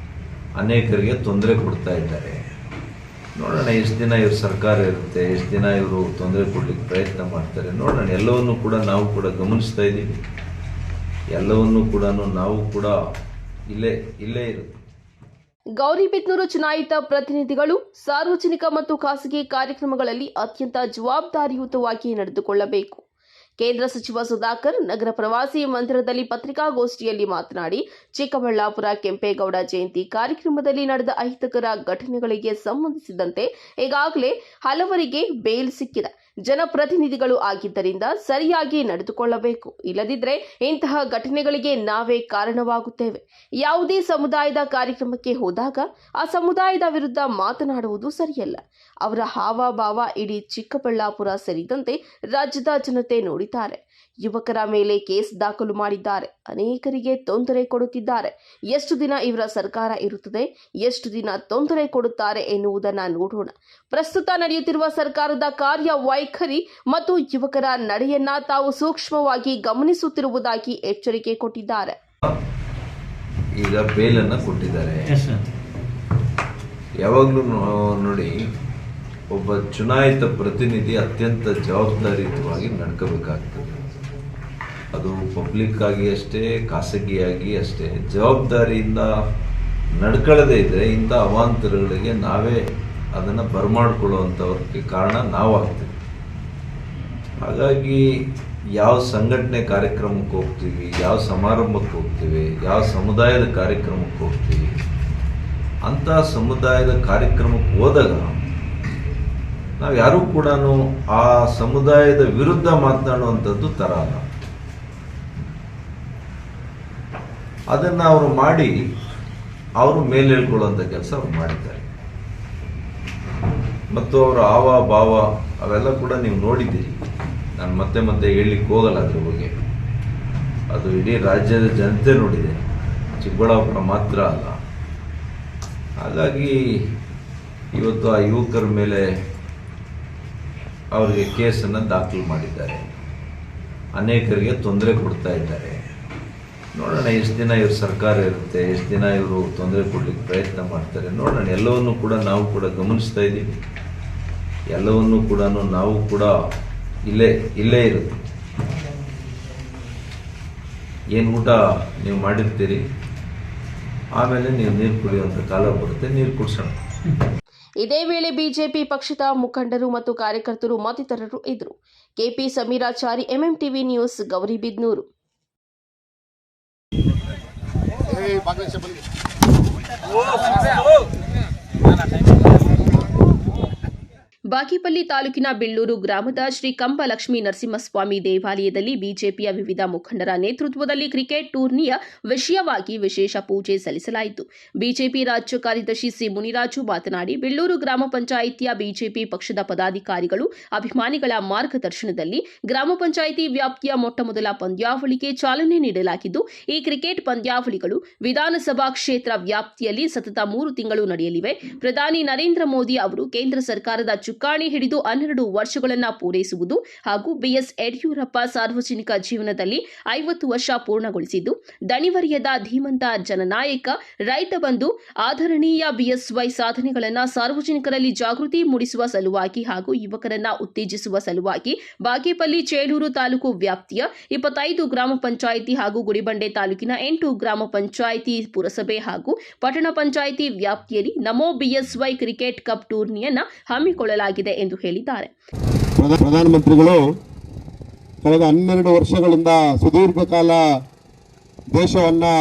ಅನೇಕರಿಗೆ ತೊಂದರೆ ಕೊಡ್ತಾ ಇದ್ದಾರೆ. ನೋಡೋಣ ಎಷ್ಟು ದಿನ ಇವ್ರ ಸರ್ಕಾರ ಇರುತ್ತೆ, ಎಷ್ಟು ದಿನ ಇವರು ತೊಂದರೆ ಕೊಡ್ಲಿಕ್ಕೆ ಪ್ರಯತ್ನ ಮಾಡ್ತಾರೆ. ನೋಡೋಣ. ಎಲ್ಲವನ್ನೂ ಕೂಡ ನಾವು ಕೂಡ ಗಮನಿಸ್ತಾ ಇದ್ದೀವಿ. ಎಲ್ಲವನ್ನೂ ಕೂಡ ನಾವು ಕೂಡ ಇಲ್ಲೇ ಇರುತ್ತೆ. ಗೌರಿಬಿದನೂರು ಚುನಾಯಿತ ಪ್ರತಿನಿಧಿಗಳು ಸಾರ್ವಜನಿಕ ಮತ್ತು ಖಾಸಗಿ ಕಾರ್ಯಕ್ರಮಗಳಲ್ಲಿ ಅತ್ಯಂತ ಜವಾಬ್ದಾರಿಯುತವಾಗಿ ನಡೆದುಕೊಳ್ಳಬೇಕು. ಕೇಂದ್ರ ಸಚಿವ ಸುಧಾಕರ್ ನಗರ ಪ್ರವಾಸಿ ಮಂದಿರದಲ್ಲಿ ಪತ್ರಿಕಾಗೋಷ್ಠಿಯಲ್ಲಿ ಮಾತನಾಡಿ, ಚಿಕ್ಕಬಳ್ಳಾಪುರ ಕೆಂಪೇಗೌಡ ಜಯಂತಿ ಕಾರ್ಯಕ್ರಮದಲ್ಲಿ ನಡೆದ ಅಹಿತಕರ ಘಟನೆಗಳಿಗೆ ಸಂಬಂಧಿಸಿದಂತೆ ಈಗಾಗಲೇ ಹಲವರಿಗೆ ಬೇಲ್ ಸಿಕ್ಕಿದೆ. ಜನಪ್ರತಿನಿಧಿಗಳು ಆಗಿದ್ದರಿಂದ ಸರಿಯಾಗಿ ನಡೆದುಕೊಳ್ಳಬೇಕು, ಇಲ್ಲದಿದ್ದರೆ ಇಂತಹ ಘಟನೆಗಳಿಗೆ ನಾವೇ ಕಾರಣವಾಗುತ್ತೇವೆ. ಯಾವುದೇ ಸಮುದಾಯದ ಕಾರ್ಯಕ್ರಮಕ್ಕೆ ಹೋದಾಗ ಆ ಸಮುದಾಯದ ವಿರುದ್ಧ ಮಾತನಾಡುವುದು ಸರಿಯಲ್ಲ. ಅವರ ಹಾವಭಾವ ಇಡೀ ಚಿಕ್ಕಬಳ್ಳಾಪುರ ಸೇರಿದಂತೆ ರಾಜ್ಯದ ಜನತೆ ನೋಡಿದ್ದಾರೆ. ಯುವಕರ ಮೇಲೆ ಕೇಸ್ ದಾಖಲು ಮಾಡಿದ್ದಾರೆ, ಅನೇಕರಿಗೆ ತೊಂದರೆ ಕೊಡುತ್ತಿದ್ದಾರೆ. ಎಷ್ಟು ದಿನ ಇವರ ಸರ್ಕಾರ ಇರುತ್ತದೆ, ಎಷ್ಟು ದಿನ ತೊಂದರೆ ಕೊಡುತ್ತಾರೆ ಎನ್ನುವುದನ್ನು ನೋಡೋಣ. ಪ್ರಸ್ತುತ ನಡೆಯುತ್ತಿರುವ ಸರ್ಕಾರದ ಕಾರ್ಯವೈಖರಿ ಮತ್ತು ಯುವಕರ ನಡೆಯನ್ನ ತಾವು ಸೂಕ್ಷ್ಮವಾಗಿ ಗಮನಿಸುತ್ತಿರುವುದಾಗಿ ಎಚ್ಚರಿಕೆ ಕೊಟ್ಟಿದ್ದಾರೆ. ಈಗ ಬೇಲನ್ನು ಕೊಟ್ಟಿದ್ದಾರೆ. ಯಾವಾಗಲೂ ನೋಡಿ, ಒಬ್ಬ ಚುನಾಯಿತ ಪ್ರತಿನಿಧಿ ಅತ್ಯಂತ ಜವಾಬ್ದಾರಿಯುತವಾಗಿ ನಡ್ಕೋಬೇಕಾಗ್ತದೆ. ಅದು ಪಬ್ಲಿಕ್ ಆಗಿ ಅಷ್ಟೇ, ಖಾಸಗಿಯಾಗಿ ಅಷ್ಟೇ. ಜವಾಬ್ದಾರಿಯಿಂದ ನಡ್ಕೊಳ್ಳದೇ ಇದ್ದರೆ ಇಂಥ ಅವಾಂತರಗಳಿಗೆ ನಾವೇ ಅದನ್ನು ಬರಮಾಡ್ಕೊಳ್ಳುವಂಥವ್ರಿಗೆ ಕಾರಣ ನಾವಾಗ್ತೀವಿ. ಹಾಗಾಗಿ ಯಾವ ಸಂಘಟನೆ ಕಾರ್ಯಕ್ರಮಕ್ಕೆ ಹೋಗ್ತೀವಿ, ಯಾವ ಸಮಾರಂಭಕ್ಕೆ ಹೋಗ್ತೀವಿ, ಯಾವ ಸಮುದಾಯದ ಕಾರ್ಯಕ್ರಮಕ್ಕೆ ಹೋಗ್ತೀವಿ, ಅಂಥ ಸಮುದಾಯದ ಕಾರ್ಯಕ್ರಮಕ್ಕೆ ಹೋದಾಗ ನಾವು ಯಾರೂ ಕೂಡ ಆ ಸಮುದಾಯದ ವಿರುದ್ಧ ಮಾತನಾಡುವಂಥದ್ದು ಥರ ಅಲ್ಲ. ಅದನ್ನು ಅವರು ಮಾಡಿ ಅವರು ಮೇಲೆ ಹೇಳ್ಕೊಳ್ಳುವಂಥ ಕೆಲಸ ಅವ್ರು ಮಾಡಿದ್ದಾರೆ. ಮತ್ತು ಅವರ ಹಾವ ಭಾವ ಅವೆಲ್ಲ ಕೂಡ ನೀವು ನೋಡಿದ್ದೀರಿ. ನಾನು ಮತ್ತೆ ಮತ್ತೆ ಹೇಳಲಿಕ್ಕೆ ಹೋಗಲ್ಲ ಅದ್ರ ಬಗ್ಗೆ. ಅದು ಇಡೀ ರಾಜ್ಯದ ಜನತೆ ನೋಡಿದೆ, ಚಿಕ್ಕಬಳ್ಳಾಪುರ ಮಾತ್ರ ಅಲ್ಲ. ಹಾಗಾಗಿ ಇವತ್ತು ಆ ಯುವಕರ ಮೇಲೆ ಅವರಿಗೆ ಕೇಸನ್ನು ದಾಖಲು ಮಾಡಿದ್ದಾರೆ. ಅನೇಕರಿಗೆ ತೊಂದರೆ ಕೊಡ್ತಾ ಇದ್ದಾರೆ. ನೋಡೋಣ ಎಷ್ಟು ದಿನ ಇವ್ರ ಸರ್ಕಾರ ಇರುತ್ತೆ, ಎಷ್ಟು ದಿನ ಇವರು ತೊಂದರೆ ಕೊಡ್ಲಿಕ್ಕೆ ಪ್ರಯತ್ನ ಮಾಡ್ತಾರೆ ನೋಡೋಣ. ಎಲ್ಲವನ್ನೂ ಕೂಡ ನಾವು ಕೂಡ ಗಮನಿಸ್ತಾ ಇದ್ದೀವಿ. ಎಲ್ಲವನ್ನೂ ಕೂಡ ನಾವು ಕೂಡ ಇಲ್ಲೇ ಇರುತ್ತೆ. ಏನು ಊಟ ನೀವು ಮಾಡಿರ್ತೀರಿ, ಆಮೇಲೆ ನೀವು ನೀರು ಕುಡಿಯುವಂಥ ಕಾಲ ಬರುತ್ತೆ, ನೀರು ಕುಡಿಸೋಣ. ಇದೇ ವೇಳೆ ಬಿಜೆಪಿ ಪಕ್ಷದ ಮುಖಂಡರು ಮತ್ತು ಕಾರ್ಯಕರ್ತರು ಮತ್ತಿತರರು ಇದ್ದರು. KP Sameerachari, MMTV news, Gauribidanur. Bagepalli ತಾಲೂಕಿನ ಬಿಳ್ಳೂರು ಗ್ರಾಮದ ಶ್ರೀ ಕಂಬಲಕ್ಷ್ಮೀ ನರಸಿಂಹಸ್ವಾಮಿ ದೇವಾಲಯದಲ್ಲಿ ಬಿಜೆಪಿಯ ವಿವಿಧ ಮುಖಂಡರ ನೇತೃತ್ವದಲ್ಲಿ ಕ್ರಿಕೆಟ್ ಟೂರ್ನಿಯ ವಿಷಯವಾಗಿ ವಿಶೇಷ ಪೂಜೆ ಸಲ್ಲಿಸಲಾಯಿತು. ಬಿಜೆಪಿ ರಾಜ್ಯ ಕಾರ್ಯದರ್ಶಿ ಸಿ ಮುನಿರಾಜು ಮಾತನಾಡಿ, ಬಿಳ್ಳೂರು ಗ್ರಾಮ ಪಂಚಾಯಿತಿಯ ಬಿಜೆಪಿ ಪಕ್ಷದ ಪದಾಧಿಕಾರಿಗಳು, ಅಭಿಮಾನಿಗಳ ಮಾರ್ಗದರ್ಶನದಲ್ಲಿ ಗ್ರಾಮ ಪಂಚಾಯಿತಿ ವ್ಯಾಪ್ತಿಯ ಮೊಟ್ಟಮೊದಲ ಪಂದ್ಯಾವಳಿಗೆ ಚಾಲನೆ ನೀಡಲಾಗಿದ್ದು, ಈ ಕ್ರಿಕೆಟ್ ಪಂದ್ಯಾವಳಿಗಳು ವಿಧಾನಸಭಾ ಕ್ಷೇತ್ರ ವ್ಯಾಪ್ತಿಯಲ್ಲಿ ಸತತ 3 ತಿಂಗಳು ನಡೆಯಲಿವೆ. ಪ್ರಧಾನಿ ನರೇಂದ್ರ ಮೋದಿ ಅವರು ಕೇಂದ್ರ ಸರ್ಕಾರದ ಚುಕ್ಕಾಣಿ ಹಿಡಿದು 12 ವರ್ಷಗಳನ್ನು ಪೂರೈಸುವುದು ಹಾಗೂ ಬಿಎಸ್ ಯಡಿಯೂರಪ್ಪ ಸಾರ್ವಜನಿಕ ಜೀವನದಲ್ಲಿ 50 ವರ್ಷ ಪೂರ್ಣಗೊಳಿಸಿದ್ದು, ದಣಿವರಿಯದ ಧೀಮಂತ ಜನನಾಯಕ, ರೈತ ಬಂಧು, ಆದರಣೀಯ ಬಿಎಸ್ವೈ ಸಾಧನೆಗಳನ್ನು ಸಾರ್ವಜನಿಕರಲ್ಲಿ ಜಾಗೃತಿ ಮೂಡಿಸುವ ಸಲುವಾಗಿ ಹಾಗೂ ಯುವಕರನ್ನ ಉತ್ತೇಜಿಸುವ ಸಲುವಾಗಿ ಬಾಗೇಪಲ್ಲಿ ಚೇಳೂರು ತಾಲೂಕು ವ್ಯಾಪ್ತಿಯ 25 ಗ್ರಾಮ ಪಂಚಾಯಿತಿ ಹಾಗೂ ಗುಡಿಬಂಡೆ ತಾಲೂಕಿನ 8 ಗ್ರಾಮ ಪಂಚಾಯಿತಿ, ಪುರಸಭೆ ಹಾಗೂ ಪಟ್ಟಣ ಪಂಚಾಯಿತಿ ವ್ಯಾಪ್ತಿಯಲ್ಲಿ ನಮೋ ಬಿಎಸ್ವೈ ಕ್ರಿಕೆಟ್ ಕಪ್ ಟೂರ್ನಿಯನ್ನು ಹಮ್ಮಿಕೊಳ್ಳಲಾಗಿದೆ ಎಂದು ಹೇಳಿದ್ದಾರೆ. ಪ್ರಧಾನಮಂತ್ರಿಗಳು ಕಳೆದ 12 ವರ್ಷಗಳಿಂದ ಸುದೀರ್ಘ ಕಾಲ ದೇಶವನ್ನು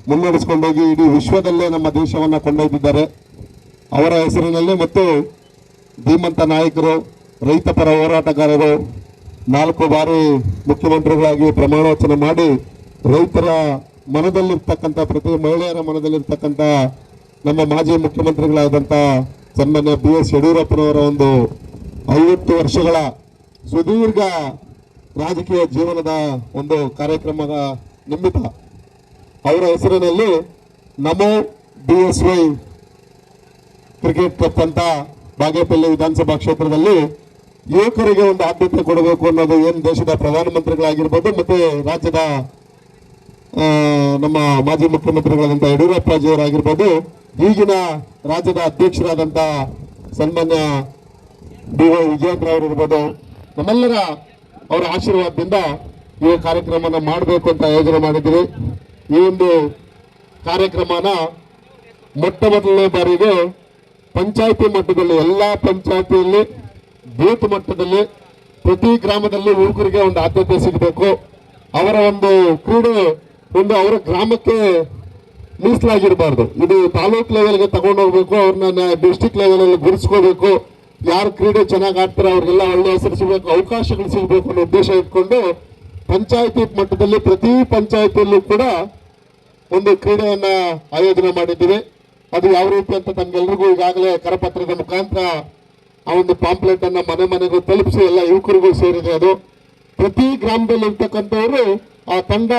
ಮುನ್ನಡೆಸಿಕೊಂಡೋಗಿ ಇಡೀ ವಿಶ್ವದಲ್ಲೇ ನಮ್ಮ ದೇಶವನ್ನು ಕೊಂಡೊಯ್ದಿದ್ದಾರೆ. ಅವರ ಹೆಸರಿನಲ್ಲಿ ಮತ್ತು ಧೀಮಂತ ನಾಯಕರು, ರೈತಪರ ಹೋರಾಟಗಾರರು, 4 ಬಾರಿ ಮುಖ್ಯಮಂತ್ರಿಗಳಾಗಿ ಪ್ರಮಾಣವಚನ ಮಾಡಿ ರೈತರ ಮನದಲ್ಲಿರ್ತಕ್ಕಂಥ, ಪ್ರತಿ ಮಹಿಳೆಯರ ಮನದಲ್ಲಿರ್ತಕ್ಕಂಥ ನಮ್ಮ ಮಾಜಿ ಮುಖ್ಯಮಂತ್ರಿಗಳಾದಂಥ ಸನ್ಮಾನ್ಯ BS ಯಡಿಯೂರಪ್ಪನವರ ಒಂದು 50 ವರ್ಷಗಳ ಸುದೀರ್ಘ ರಾಜಕೀಯ ಜೀವನದ ಒಂದು ಕಾರ್ಯಕ್ರಮದ ನಿಮಿತ್ತ ಅವರ ಹೆಸರಿನಲ್ಲಿ ನಮೋ BSY ಕ್ರಿಕೆಟ್ ಕಪ್ ಅಂತ ಬಾಗೇಪಲ್ಲಿ ವಿಧಾನಸಭಾ ಕ್ಷೇತ್ರದಲ್ಲಿ ಯುವಕರಿಗೆ ಒಂದು ಆದ್ಯತೆ ಕೊಡಬೇಕು ಅನ್ನೋದು ಏನು ದೇಶದ ಪ್ರಧಾನಮಂತ್ರಿಗಳಾಗಿರ್ಬೋದು ಮತ್ತು ರಾಜ್ಯದ ನಮ್ಮ ಮಾಜಿ ಮುಖ್ಯಮಂತ್ರಿಗಳಾದಂಥ ಯಡಿಯೂರಪ್ಪಜಿಯವರಾಗಿರ್ಬೋದು, ಈಗಿನ ರಾಜ್ಯದ ಅಧ್ಯಕ್ಷರಾದಂಥ ಸನ್ಮಾನ್ಯ BY ವಿಜಯೇಂದ್ರ ಅವರಿರ್ಬೋದು, ನಮ್ಮೆಲ್ಲರ ಅವರ ಆಶೀರ್ವಾದದಿಂದ ಈ ಕಾರ್ಯಕ್ರಮನ ಮಾಡಬೇಕು ಅಂತ ಯೋಜನೆ ಮಾಡಿದ್ದೀವಿ. ಈ ಒಂದು ಕಾರ್ಯಕ್ರಮನ ಮೊಟ್ಟ ಮೊದಲನೇ ಬಾರಿಗೆ ಪಂಚಾಯಿತಿ ಮಟ್ಟದಲ್ಲಿ, ಎಲ್ಲ ಪಂಚಾಯಿತಿಯಲ್ಲಿ, ಬೂತ್ ಮಟ್ಟದಲ್ಲಿ, ಪ್ರತಿ ಗ್ರಾಮದಲ್ಲಿ ಯುವಕರಿಗೆ ಒಂದು ಆದ್ಯತೆ ಸಿಗಬೇಕು. ಅವರ ಒಂದು ಕ್ರೀಡೆ ಒಂದು ಅವರ ಗ್ರಾಮಕ್ಕೆ ಮೀಸಲಾಗಿರಬಾರ್ದು. ಇದು ತಾಲೂಕ್ ಲೆವೆಲ್ಗೆ ತಗೊಂಡೋಗ್ಬೇಕು, ಅವ್ರನ್ನ ಡಿಸ್ಟಿಕ್ ಲೆವೆಲಲ್ಲಿ ಗುರುತಿಸ್ಕೋಬೇಕು. ಯಾರು ಕ್ರೀಡೆ ಚೆನ್ನಾಗಿ ಆಡ್ತಾರೆ ಅವ್ರಿಗೆಲ್ಲ ಒಳ್ಳೆ ಹೆಸರು ಸಿಗಬೇಕು, ಅವಕಾಶಗಳು ಸಿಗಬೇಕು ಅನ್ನೋ ಉದ್ದೇಶ ಇಟ್ಕೊಂಡು ಪಂಚಾಯಿತಿ ಮಟ್ಟದಲ್ಲಿ ಪ್ರತಿ ಪಂಚಾಯಿತಿಯಲ್ಲೂ ಕೂಡ ಒಂದು ಕ್ರೀಡೆಯನ್ನ ಆಯೋಜನೆ ಮಾಡಿದ್ದೀವಿ. ಅದು ಯಾವ ರೀತಿ ಅಂತ ತಮ್ಗೆಲ್ರಿಗೂ ಈಗಾಗಲೇ ಕರಪತ್ರದ ಮುಖಾಂತರ ಆ ಒಂದು ಪಾಂಪ್ಲೆಟ್ ಅನ್ನ ಮನೆ ಮನೆಗೂ ತಲುಪಿಸಿ ಎಲ್ಲ ಯುವಕರಿಗೂ ಸೇರಿದೆ. ಅದು ಪ್ರತಿ ಗ್ರಾಮದಲ್ಲಿ ಇರ್ತಕ್ಕಂಥವರು ಆ ತಂಡ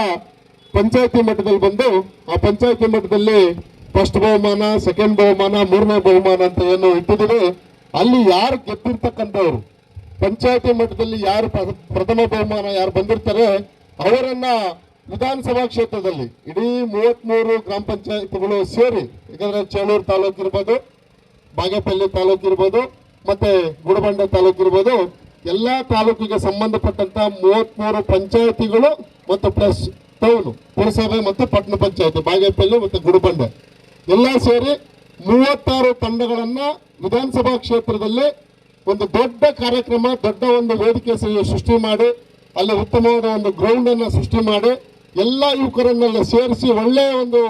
ಪಂಚಾಯತಿ ಮಟ್ಟದಲ್ಲಿ ಬಂದು ಆ ಪಂಚಾಯತಿ ಮಟ್ಟದಲ್ಲಿ ಫಸ್ಟ್ ಬಹುಮಾನ, ಸೆಕೆಂಡ್ ಬಹುಮಾನ, 3ನೇ ಬಹುಮಾನ ಅಂತ ಏನು ಇಟ್ಟಿದ್ದೀವಿ. ಅಲ್ಲಿ ಯಾರು ಗೆದ್ದಿರ್ತಕ್ಕಂಥವ್ರು, ಪಂಚಾಯತಿ ಮಟ್ಟದಲ್ಲಿ ಯಾರು ಪ್ರಥಮ ಬಹುಮಾನ ಯಾರು ಬಂದಿರ್ತಾರೆ ಅವರನ್ನ ವಿಧಾನಸಭಾ ಕ್ಷೇತ್ರದಲ್ಲಿ ಇಡೀ 33 ಗ್ರಾಮ ಪಂಚಾಯತ್ಗಳು ಸೇರಿ, ಯಾಕಂದ್ರೆ ಚೇಳೂರು ತಾಲೂಕು ಇರ್ಬೋದು, ಬಾಗೇಪಲ್ಲಿ ತಾಲೂಕು ಇರ್ಬೋದು, ಮತ್ತೆ ಗುಡಬಂಡೆ ತಾಲೂಕು ಇರ್ಬೋದು, ಎಲ್ಲ ತಾಲೂಕಿಗೆ ಸಂಬಂಧಪಟ್ಟಂತ 33 ಪಂಚಾಯತಿಗಳು ಮತ್ತು ಪ್ಲಸ್ ಟೌನ್ ಪುರಸಭೆ ಮತ್ತು ಪಟ್ಟಣ ಪಂಚಾಯತಿ ಬಾಗೇಪಲ್ಲಿ ಮತ್ತು ಗುಡಬಂಡೆ ಎಲ್ಲ ಸೇರಿ 36 ತಂಡಗಳನ್ನ ವಿಧಾನಸಭಾ ಕ್ಷೇತ್ರದಲ್ಲಿ ಒಂದು ದೊಡ್ಡ ಕಾರ್ಯಕ್ರಮ, ದೊಡ್ಡ ಒಂದು ವೇದಿಕೆ ಸೃಷ್ಟಿ ಮಾಡಿ, ಅಲ್ಲಿ ಉತ್ತಮವಾದ ಒಂದು ಗ್ರೌಂಡ್ ಅನ್ನ ಸೃಷ್ಟಿ ಮಾಡಿ ಎಲ್ಲ ಯುವಕರನ್ನೆಲ್ಲ ಸೇರಿಸಿ ಒಳ್ಳೆಯ ಒಂದು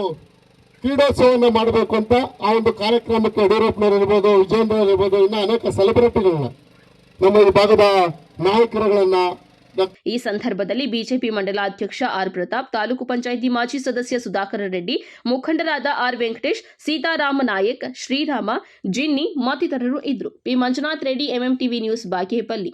ಕ್ರೀಡೋತ್ಸವವನ್ನು ಮಾಡಬೇಕು ಅಂತ ಆ ಒಂದು ಕಾರ್ಯಕ್ರಮಕ್ಕೆ ಯಡಿಯೂರಪ್ಪನವರು ಇರ್ಬೋದು, ವಿಜೇಂದ್ರ ಇರ್ಬೋದು, ಇನ್ನು ಅನೇಕ ಸೆಲೆಬ್ರಿಟಿಗಳನ್ನ ನಮ್ಮ ಈ ಭಾಗದ ನಾಯಕರುಗಳನ್ನ ಈ ಸಂದರ್ಭದಲ್ಲಿ ಬಿಜೆಪಿ ಮಂಡಲಾಧ್ಯಕ್ಷ ಆರ್ ಪ್ರತಾಪ್, ತಾಲೂಕು ಪಂಚಾಯಿತಿ ಮಾಜಿ ಸದಸ್ಯ ಸುಧಾಕರ ರೆಡ್ಡಿ, ಮುಖಂಡರಾದ ಆರ್ ವೆಂಕಟೇಶ್, ಸೀತಾರಾಮ ನಾಯಕ್, ಶ್ರೀರಾಮ, ಜಿನ್ನಿ ಮತ್ತಿತರರು ಇದ್ದರು. P Manjunath Reddy, MMTV news, Bagepalli.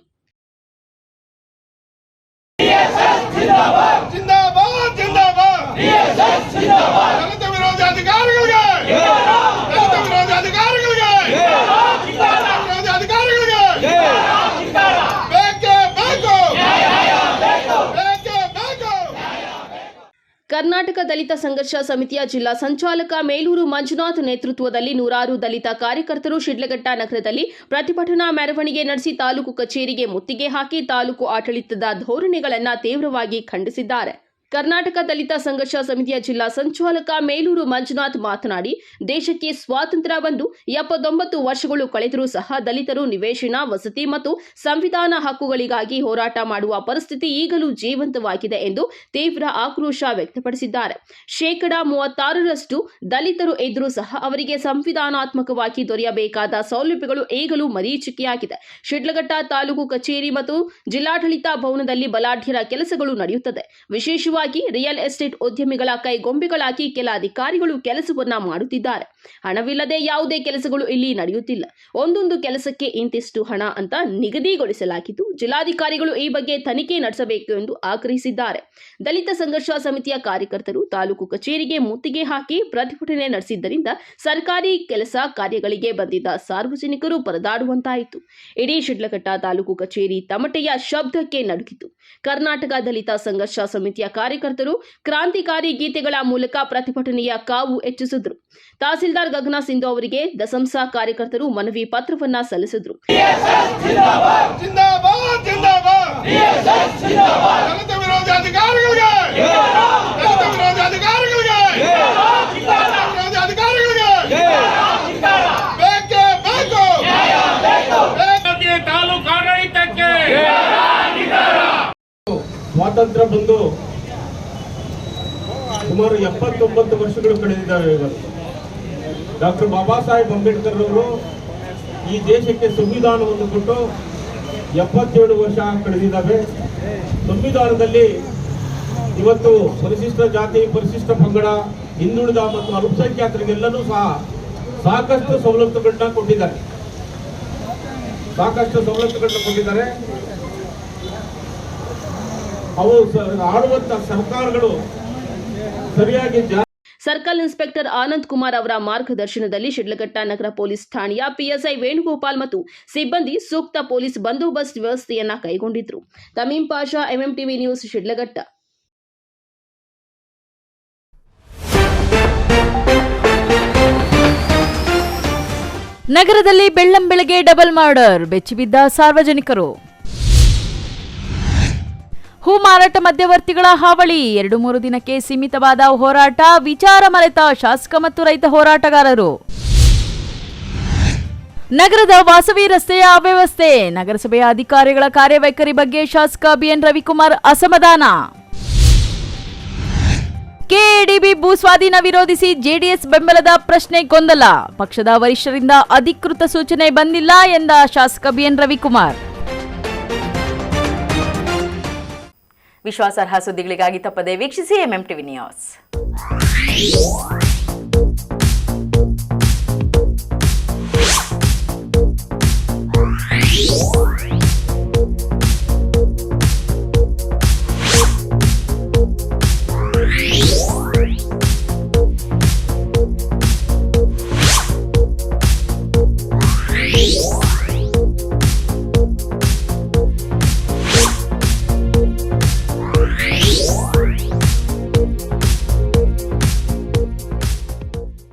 Karnataka Dalit Sangharsha ಸಮಿತಿಯ ಜಿಲ್ಲಾ ಸಂಚಾಲಕ ಮೇಲೂರು ಮಂಜುನಾಥ್ ನೇತೃತ್ವದಲ್ಲಿ ನೂರಾರು ದಲಿತ ಕಾರ್ಯಕರ್ತರು ಶಿಡ್ಲಘಟ್ಟ ನಗರದಲ್ಲಿ ಪ್ರತಿಭಟನಾ ಮೆರವಣಿಗೆ ನಡೆಸಿ ತಾಲೂಕು ಕಚೇರಿಗೆ ಮುತ್ತಿಗೆ ಹಾಕಿ ತಾಲೂಕು ಆಡಳಿತದ ಧೋರಣೆಗಳನ್ನು ತೀವ್ರವಾಗಿ ಖಂಡಿಸಿದ್ದಾರೆ. ಕರ್ನಾಟಕ ದಲಿತ ಸಂಘರ್ಷ ಸಮಿತಿಯ ಜಿಲ್ಲಾ ಸಂಚಾಲಕ ಮೇಲೂರು ಮಂಜುನಾಥ್ ಮಾತನಾಡಿ, ದೇಶಕ್ಕೆ ಸ್ವಾತಂತ್ರ್ಯ ಬಂದು 79 ವರ್ಷಗಳು ಕಳೆದರೂ ಸಹ ದಲಿತರು ನಿವೇಶನ, ವಸತಿ ಮತ್ತು ಸಂವಿಧಾನ ಹಕ್ಕುಗಳಿಗಾಗಿ ಹೋರಾಟ ಮಾಡುವ ಪರಿಸ್ಥಿತಿ ಈಗಲೂ ಜೀವಂತವಾಗಿದೆ ಎಂದು ತೀವ್ರ ಆಕ್ರೋಶ ವ್ಯಕ್ತಪಡಿಸಿದ್ದಾರೆ. 36% ದಲಿತರು ಇದ್ದರೂ ಸಹ ಅವರಿಗೆ ಸಂವಿಧಾನಾತ್ಮಕವಾಗಿ ದೊರೆಯಬೇಕಾದ ಸೌಲಭ್ಯಗಳು ಈಗಲೂ ಮರೀಚಿಕೆಯಾಗಿದೆ. ಶಿಡ್ಲಘಟ್ಟ ತಾಲೂಕು ಕಚೇರಿ ಮತ್ತು ಜಿಲ್ಲಾಡಳಿತ ಭವನದಲ್ಲಿ ಬಲಾಢ್ಯರ ಕೆಲಸಗಳು ನಡೆಯುತ್ತದೆ. ವಿಶೇಷವಾಗಿ ರಿಯಲ್ ಎಸ್ಟೇಟ್ ಉದ್ಯಮಿಗಳ ಕೈಗೊಂಬೆಗಳಾಗಿ ಕೆಲ ಅಧಿಕಾರಿಗಳು ಕೆಲಸವನ್ನ ಮಾಡುತ್ತಿದ್ದಾರೆ. ಹಣವಿಲ್ಲದೆ ಯಾವುದೇ ಕೆಲಸಗಳು ಇಲ್ಲಿ ನಡೆಯುತ್ತಿಲ್ಲ. ಒಂದೊಂದು ಕೆಲಸಕ್ಕೆ ಇಂತಿಷ್ಟು ಹಣ ಅಂತ ನಿಗದಿಗೊಳಿಸಲಾಗಿದ್ದು, ಜಿಲ್ಲಾಧಿಕಾರಿಗಳು ಈ ಬಗ್ಗೆ ತನಿಖೆ ನಡೆಸಬೇಕು ಎಂದು ಆಗ್ರಹಿಸಿದ್ದಾರೆ. ದಲಿತ ಸಂಘರ್ಷ ಸಮಿತಿಯ ಕಾರ್ಯಕರ್ತರು ತಾಲೂಕು ಕಚೇರಿಗೆ ಮುತ್ತಿಗೆ ಹಾಕಿ ಪ್ರತಿಭಟನೆ ನಡೆಸಿದ್ದರಿಂದ ಸರ್ಕಾರಿ ಕೆಲಸ ಕಾರ್ಯಗಳಿಗೆ ಬಂದಿದ್ದ ಸಾರ್ವಜನಿಕರು ಪರದಾಡುವಂತಾಯಿತು. ಇಡೀ ಶಿಡ್ಲಘಟ್ಟ ತಾಲೂಕು ಕಚೇರಿ ತಮಟೆಯ ಶಬ್ದಕ್ಕೆ ನಡುಗಿತು. ಕರ್ನಾಟಕ ದಲಿತ ಸಂಘರ್ಷ ಸಮಿತಿಯ ಕಾರ್ಯಕರ್ತರು ಕ್ರಾಂತಿಕಾರಿ ಗೀತೆಗಳ ಮೂಲಕ ಪ್ರತಿಭಟನೆಯ ಕಾವು ಹೆಚ್ಚಿಸಿದ್ರು. ತಹಸೀಲ್ದಾರ್ ಗಗನ ಸಿಂಧು ಅವರಿಗೆ ದಸಂಸ ಕಾರ್ಯಕರ್ತರು ಮನವಿ ಪತ್ರವನ್ನ ಸಲ್ಲಿಸಿದ್ರು. ಸ್ವಾತಂತ್ರ್ಯ ಬಂದು ಸುಮಾರು 79 ವರ್ಷಗಳು ಕಳೆದಿದ್ದಾವೆ. ಇವತ್ತು ಡಾಕ್ಟರ್ ಬಾಬಾ ಸಾಹೇಬ್ ಅಂಬೇಡ್ಕರ್ ಅವರು ಈ ದೇಶಕ್ಕೆ ಸಂವಿಧಾನವನ್ನು ಕೊಟ್ಟು 77 ವರ್ಷ ಕಳೆದಿದ್ದಾವೆ. ಸಂವಿಧಾನದಲ್ಲಿ ಇವತ್ತು ಪರಿಶಿಷ್ಟ ಜಾತಿ, ಪರಿಶಿಷ್ಟ ಪಂಗಡ, ಹಿಂದುಳಿದ ಮತ್ತು ಅಲ್ಪಸಂಖ್ಯಾತರಿಗೆಲ್ಲರೂ ಸಹ ಸಾಕಷ್ಟು ಸವಲತ್ತುಗಳನ್ನ ಕೊಟ್ಟಿದ್ದಾರೆ. ಅವು ಆಳುವಂತ ಸರ್ಕಾರಗಳು ಸರಿಯಾಗಿ ಸರ್ಕಲ್ ಇನ್ಸ್ಪೆಕ್ಟರ್ ಆನಂದ್ ಕುಮಾರ್ ಅವರ ಮಾರ್ಗದರ್ಶನದಲ್ಲಿ ಶಿಡ್ಲಘಟ್ಟ ನಗರ ಪೊಲೀಸ್ ಠಾಣೆಯ ಪಿಎಸ್ಐ ವೇಣುಗೋಪಾಲ್ ಮತ್ತು ಸಿಬ್ಬಂದಿ ಸೂಕ್ತ ಪೊಲೀಸ್ ಬಂದೋಬಸ್ತ್ ವ್ಯವಸ್ಥೆಯನ್ನ ಕೈಗೊಂಡಿದ್ರು. ತಮೀಂ ಪಾಷಾ, ಎಂಎಂಟಿವಿ ನ್ಯೂಸ್, ಶಿಡ್ಲಘಟ್ಟ. ನಗರದಲ್ಲಿ ಬೆಳ್ಳಂಬೆಳಗ್ಗೆ ಡಬಲ್ ಮರ್ಡರ್, ಬೆಚ್ಚಿಬಿದ್ದ ಸಾರ್ವಜನಿಕರು. ಹೂ ಮಾರಾಟ ಮಧ್ಯವರ್ತಿಗಳ ಹಾವಳಿ, 2-3 ದಿನಕ್ಕೆ ಸೀಮಿತವಾದ ಹೋರಾಟ, ವಿಚಾರ ಮರೆತ ಶಾಸಕ ಮತ್ತು ರೈತ ಹೋರಾಟಗಾರರು. ನಗರದ ವಾಸವಿ ರಸ್ತೆಯ ಅವ್ಯವಸ್ಥೆ, ನಗರಸಭೆಯ ಅಧಿಕಾರಿಗಳ ಕಾರ್ಯವೈಖರಿ ಬಗ್ಗೆ ಶಾಸಕ ಬಿಎನ್ ರವಿಕುಮಾರ್ ಅಸಮಾಧಾನ. ಕೆಎಡಿಬಿ ಭೂ ಸ್ವಾಧೀನ ವಿರೋಧಿಸಿ ಜೆಡಿಎಸ್ ಬೆಂಬಲದ ಪ್ರಶ್ನೆ ಗೊಂದಲ, ಪಕ್ಷದ ವರಿಷ್ಠರಿಂದ ಅಧಿಕೃತ ಸೂಚನೆ ಬಂದಿಲ್ಲ ಎಂದ ಶಾಸಕ ಬಿಎನ್ ರವಿಕುಮಾರ್. ವಿಶ್ವಾಸಾರ್ಹ ಸುದ್ದಿಗಳಿಗಾಗಿ ತಪ್ಪದೆ ವೀಕ್ಷಿಸಿ ಎಂಎಂಟಿವಿ ನ್ಯೂಸ್.